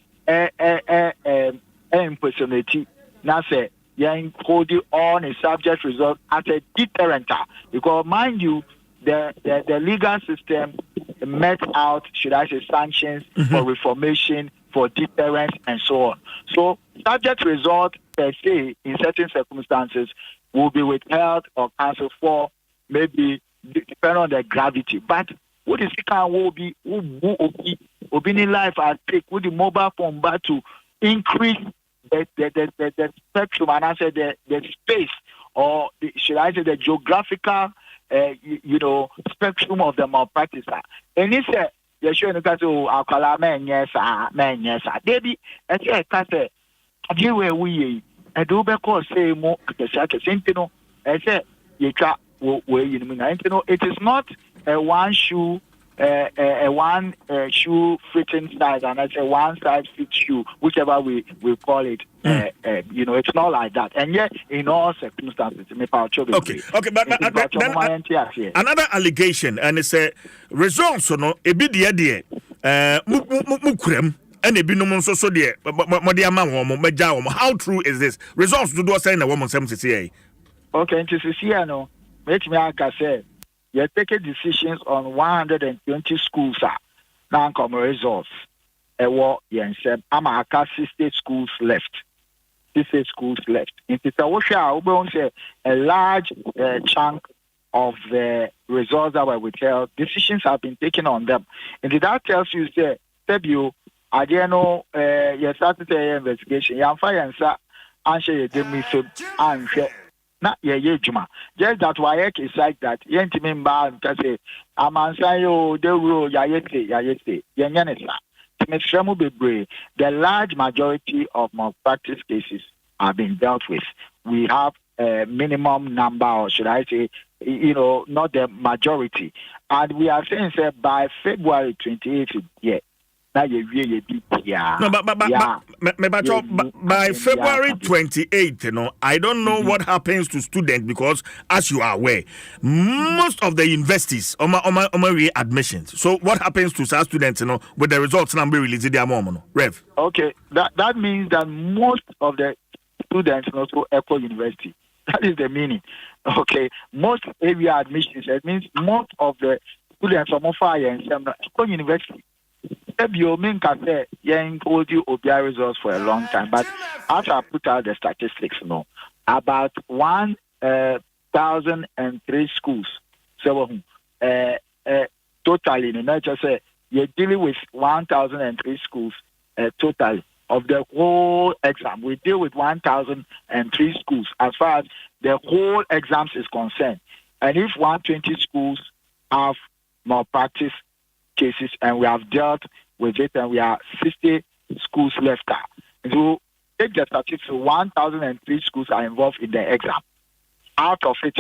impersonate. Now say you holding on a subject result as a deterrent. Because mind you, the legal system met out, should I say, sanctions for reformation, for deterrence, and so on. So subject result per se, in certain circumstances, will be withheld or cancelled for maybe depending on the gravity. But what is it will be Obini life at stake with the mobile phone but to increase the spectrum and I said the space or should I say the geographical spectrum of the malpractice. And he said you're showing that to our man yes Debbie I say deal where we do because say more the same thing I said you try where you know it is not a one shoe one shoe fitting size and I say one size fit shoe, whichever we call it. It's not like that. And yet, in all circumstances, okay, but another allegation, and it's a results, no, a bit the mukrem. And a binom so dear, how true is this? Results do do say na woman some say. Okay, and to see no, make me say you take decisions on 120 schools now come results. Nsem ama 60 schools left. 60 schools left. In say a large chunk of the results that were withheld, decisions have been taken on them. And that tells you say you I didn't know you started the investigation. You fire and say and not juma. Just that why is like that. Yentimin say Amansayo de ro yayete the large majority of malpractice cases have been dealt with. We have a minimum number, or should I say, not the majority. And we are saying that by February 28th, by February 28th, I don't know what happens to students because, as you are aware, most of the universities admissions. So, what happens to some students, with the results number released their mom, Rev? Okay, that means that most of the students also Echo University. That is the meaning. Okay, most area admissions. It means most of the students from Fire and Echo University. You hold you results for a long time, but after I put out the statistics, about 1,003 schools. So, totally, not just say you're dealing with 1,003 schools total of the whole exam. We deal with 1,003 schools as far as the whole exams is concerned. And if 120 schools have malpractice cases and we have dealt with it and we are 60 schools left. So take the statistics, 1,003 schools are involved in the exam. Out of it,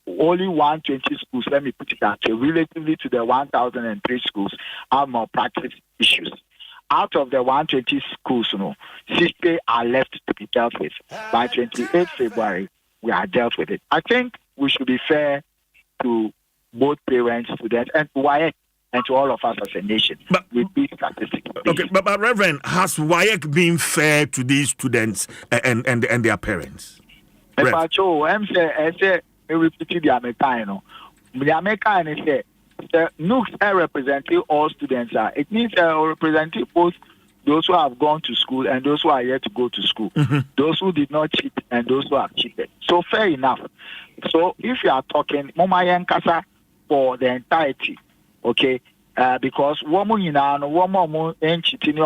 only 120 schools, let me put it that way, relatively to the 1,003 schools have malpractice issues. Out of the 120 schools, 60 are left to be dealt with. By 28th February, we are dealt with it. I think we should be fair to both parents, students, and WAEC, and to all of us as a nation with these statistics. Okay, but Reverend, has WAEC been fair to these students and their parents? I'm saying, repeat the American. The American is the NUCs are representing all students. It means they are representing both those who have gone to school and those who are yet to go to school. Mm-hmm. Those who did not cheat and those who have cheated. So fair enough. So if you are talking Mama Yankasa for the entirety, okay, because woman cheating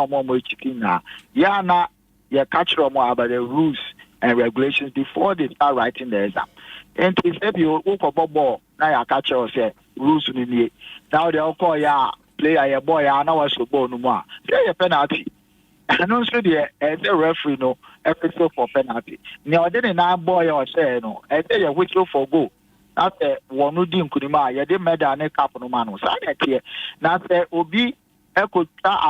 you catch them about the rules and regulations before they start writing the exam. And if you walk a ball, now you catch say rules in now they'll call ya player a boy I know what's ball no more. Say a penalty. And also the referee episode for penalty. Now didn't boy or say no, I tell you which for goal. After one would dim Kurima, you didn't matter any couple of man was here. Now, Obi, Echo,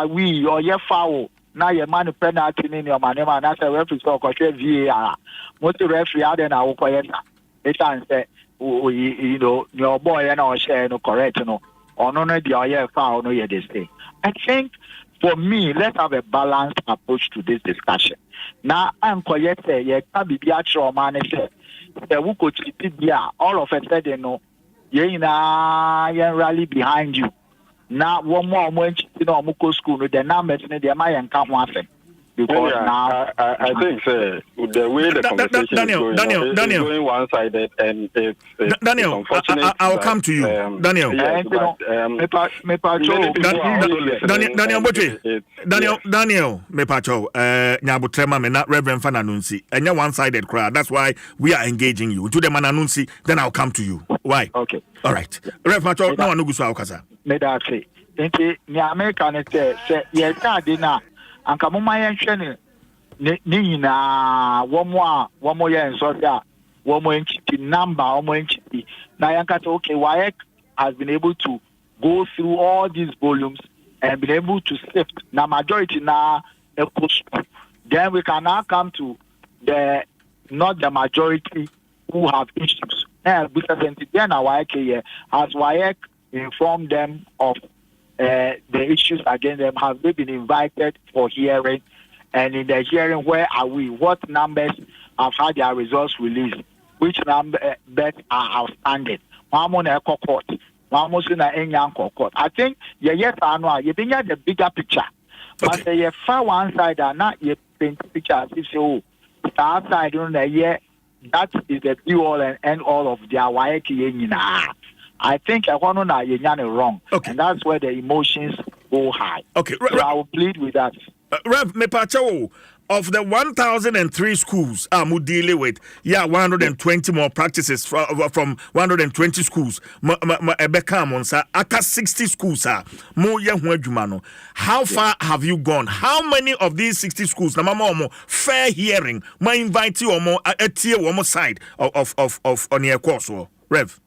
we or your foul. Now, your man penalty in your man, and that's a referee talk or VAR. Most referee out in our quiet. It's answer, your boy and our share no correct, or no, the foul, no, you say. I think for me, let's have a balanced approach to this discussion. Now, I'm quiet, you can't be actual man. All of a sudden, you rally behind you. Now, one more school, the numbers in the Mayan come one thing. because now I think the way the conversation is going one-sided, and it's Daniel, unfortunate. I'll come to you, Daniel. Yes, Daniel, me pacho, nyabutrema me not Reverend Fananunsi, and you're one-sided crowd. That's why we are engaging you. To the Mananunsi, then I'll come to you. Why? Okay. All right. Rev Macho, no one knows how Kaza. Me that say. Nti ni America ne say ye tade na anka mo ma ye hwe ne nyina wo mo ye nso da wo mo entity number wo mo entity na yanka say okay WAEC has been able to go through all these volumes and been able to sift na majority na then we can now come to the not the majority who have issues because then WAEC has WAEC informed them of the issues against them. Have they been invited for hearing? And in the hearing, where are we? What numbers have had their results released? Which numbers are outstanding? Court. Court. I think yes or no, you think the bigger picture. But you far one side and not you paint pictures. If you outside on the year, that is the be all and end all of their WAEC. I think I want to know you're wrong, and that's where the emotions go high. Okay, so I will plead with that. Rev Mepacho, of the 1,003 schools I'm dealing with, 120 more practices from 120 schools. Aka 60 schools How far have you gone? How many of these 60 schools? Na fair hearing. Ma invite you more side of on your course, Rev.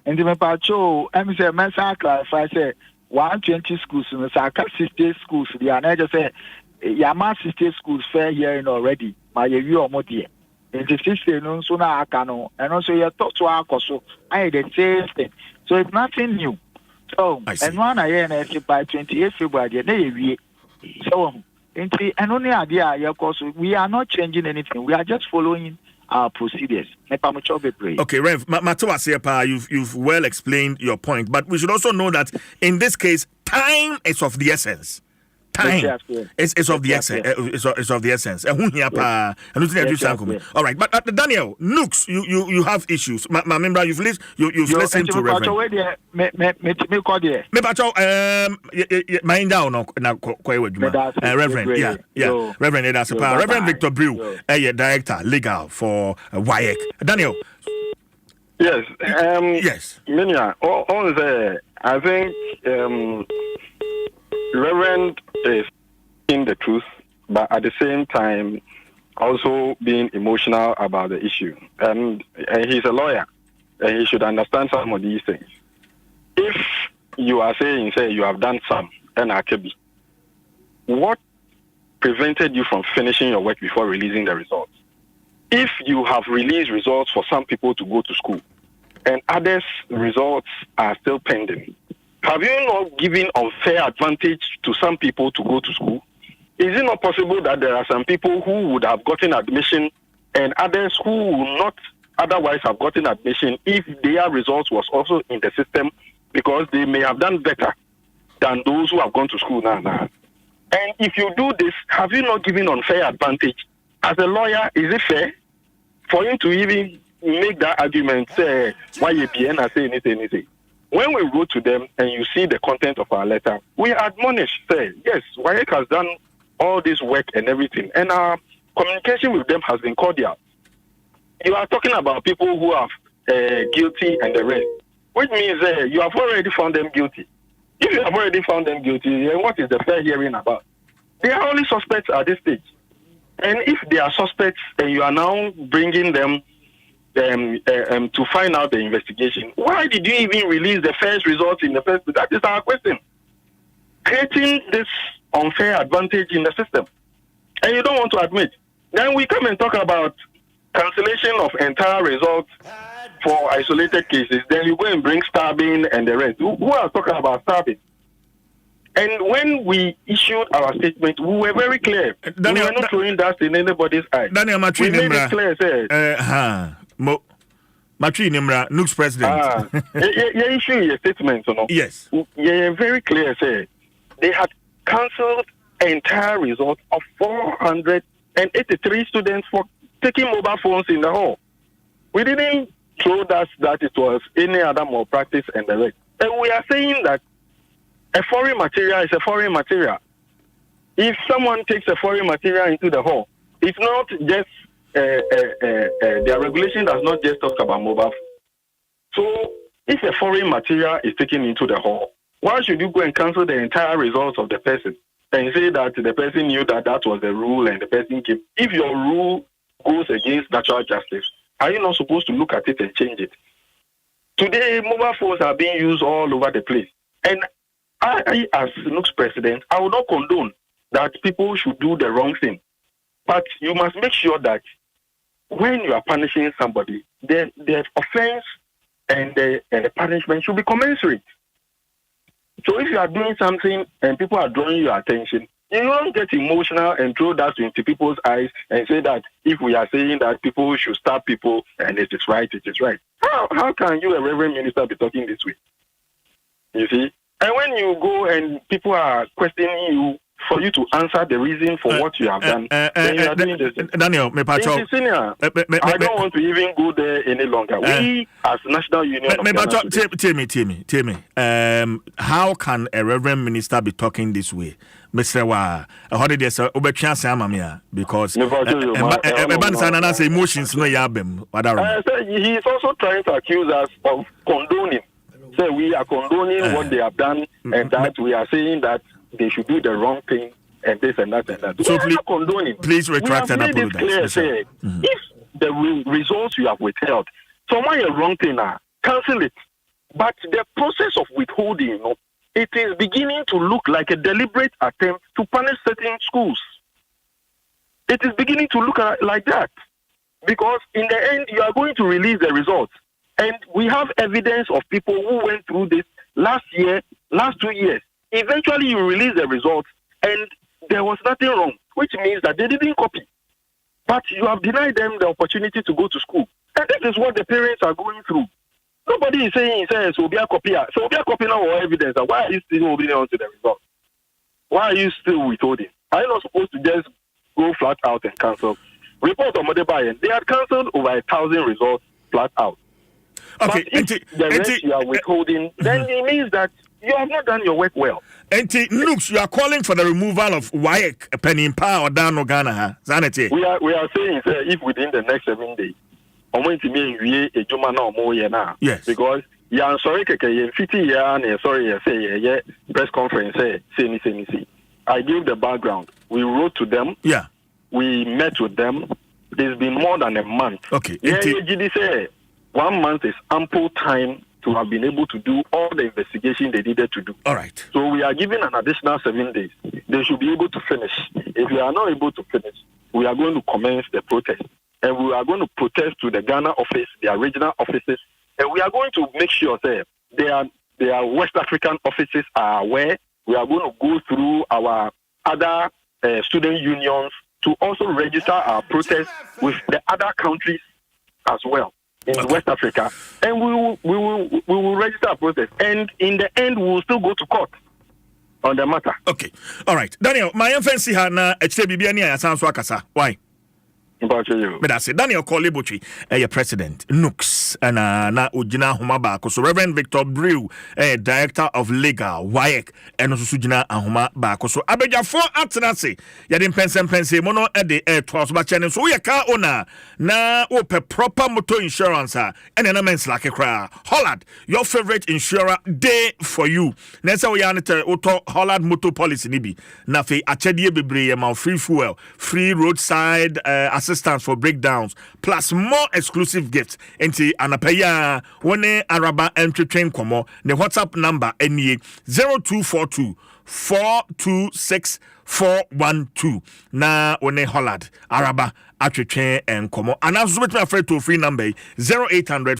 And the Mepacho, I'm saying, I clarify, say 120 schools, and Saka 60 schools. They are not just say, Yama 60 schools fair hearing already. My review or more dear. And the 60 no sooner I can, and also you talk to our so I the same thing. So it's nothing new. So, and one I hear by 28 February, they so, and only idea, of course, we are not changing anything. We are just following our procedures. Okay, Rev, you've well explained your point, but we should also know that in this case, time is of the essence. Time is of the essence. It's of the essence. All right, but Daniel, Nooks, you have issues. Remember, you've listened to Reverend. Mind down, Reverend. Yeah. Reverend Edasapa, Reverend Victor Brew, Director Legal for WAEC. Daniel. Yes. Yes. Minya, I think Reverend is in the truth, but at the same time also being emotional about the issue. And he's a lawyer, and he should understand some of these things. If you are saying, you have done some, and Akebi, what prevented you from finishing your work before releasing the results? If you have released results for some people to go to school, and others' results are still pending, have you not given unfair advantage to some people to go to school? Is it not possible that there are some people who would have gotten admission and others who will not otherwise have gotten admission if their results was also in the system, because they may have done better than those who have gone to school now? And if you do this, have you not given unfair advantage? As a lawyer, is it fair for him to even make that argument, say, why you be and say anything? When we go to them and you see the content of our letter, we admonish, say, yes, WAEC has done all this work and everything, and our communication with them has been cordial. You are talking about people who are guilty and the rest, which means you have already found them guilty. If you have already found them guilty, then what is the fair hearing about? They are only suspects at this stage. And if they are suspects and you are now bringing them to find out the investigation, why did you even release the first results in the first place? That is our question. Creating this unfair advantage in the system, and you don't want to admit. Then we come and talk about cancellation of entire results for isolated cases. Then you go and bring stabbing and the rest. Who are talking about stabbing? And when we issued our statement, we were very clear. Daniel, we were not throwing dust in anybody's eye. Daniel, we made it clear, sir. Matri Nimra, Nooks president. You issue your statement, you know? Yes. You're very clear, sir. They had cancelled entire result of 483 students for taking mobile phones in the hall. We didn't show that it was any other malpractice and the rest. And we are saying that a foreign material is a foreign material. If someone takes a foreign material into the hall, it's not just their regulation does not just talk about mobile phone. So if a foreign material is taken into the hall, why should you go and cancel the entire results of the person and say that the person knew that was the rule and the person came? If your rule goes against natural justice, are you not supposed to look at it and change it? Today, mobile phones are being used all over the place. And I as NUC's president, I will not condone that people should do the wrong thing. But you must make sure that when you are punishing somebody, the offense and the punishment should be commensurate. So if you are doing something and people are drawing your attention, you don't get emotional and throw that into people's eyes and say that if we are saying that people should stab people and it is right, it is right. How can you, a reverend minister, be talking this way? You see? And when you go and people are questioning you for you to answer the reason for what you have done, then you are doing this. Daniel, I don't want to even go there any longer. We, as National Union of tell me, how can a reverend minister be talking this way? Mr. Wa, how did you say, because emotions no yabem. He's also trying to accuse us of condoning. Say we are condoning what they have done, and that we are saying that they should do the wrong thing and this and that and that. So we are not condoning. Please retract and apologize. If the results you have withheld, someone a wrong thing now, cancel it. But the process of withholding, it is beginning to look like a deliberate attempt to punish certain schools. It is beginning to look like that. Because in the end, you are going to release the results. And we have evidence of people who went through this last 2 years. Eventually, you release the results, and there was nothing wrong, which means that they didn't copy. But you have denied them the opportunity to go to school. And this is what the parents are going through. Nobody is saying, so be a copy. So be a copy now or evidence. Why are you still holding on to the results? Why are you still withholding? Are you not supposed to just go flat out and cancel? Report on Modebayan, they had cancelled over 1,000 results flat out. Okay, but if the rest you are withholding, then it means that you have not done your work well. Looks, you are calling for the removal of WAEC, penny in power, Dano Ghana, Zanity. We are saying, sir, if within the next 7 days, I'm going to be a Juma now more now. Yes. Because you are sorry, sorry, press conference, say. I gave the background. We wrote to them. Yeah. We met with them. It's been more than a month. Okay. Say 1 month is ample time to have been able to do all the investigation they needed to do. All right. So we are giving an additional 7 days. They should be able to finish. If we are not able to finish, we are going to commence the protest. And we are going to protest to the Ghana office, their regional offices. And we are going to make sure that their West African offices are aware. We are going to go through our other student unions to also register our protest with the other countries as well in West Africa, and we will register our protest, and in the end we will still go to court on the matter. Okay, all right, Daniel. My fancy na HTBB ya sanso akasa. Why? But I said Daniel Kolibutri, president, NUCS, and na Ujina Humaba, so Reverend Victor Brew, director of legal, WAEC, and also Sujina Ahuma Bako. So Abeja 4 Atenase, Yadin Pense, Mono at the air 12 Bachane, so we a car owner, na ope proper motor insurance, and an immense like a cry. Holland, your favorite insurer, day for you. Nessa we are auto Holland motor policy nibi. Nafe Achedi Bibre, free fuel, free roadside assistance for breakdowns, plus more exclusive gifts. Enti anapaya one Araba entry train komo. The WhatsApp number NE 0242 426 412. Na one Holland Araba entry train and komo. And I was afraid to free number 0800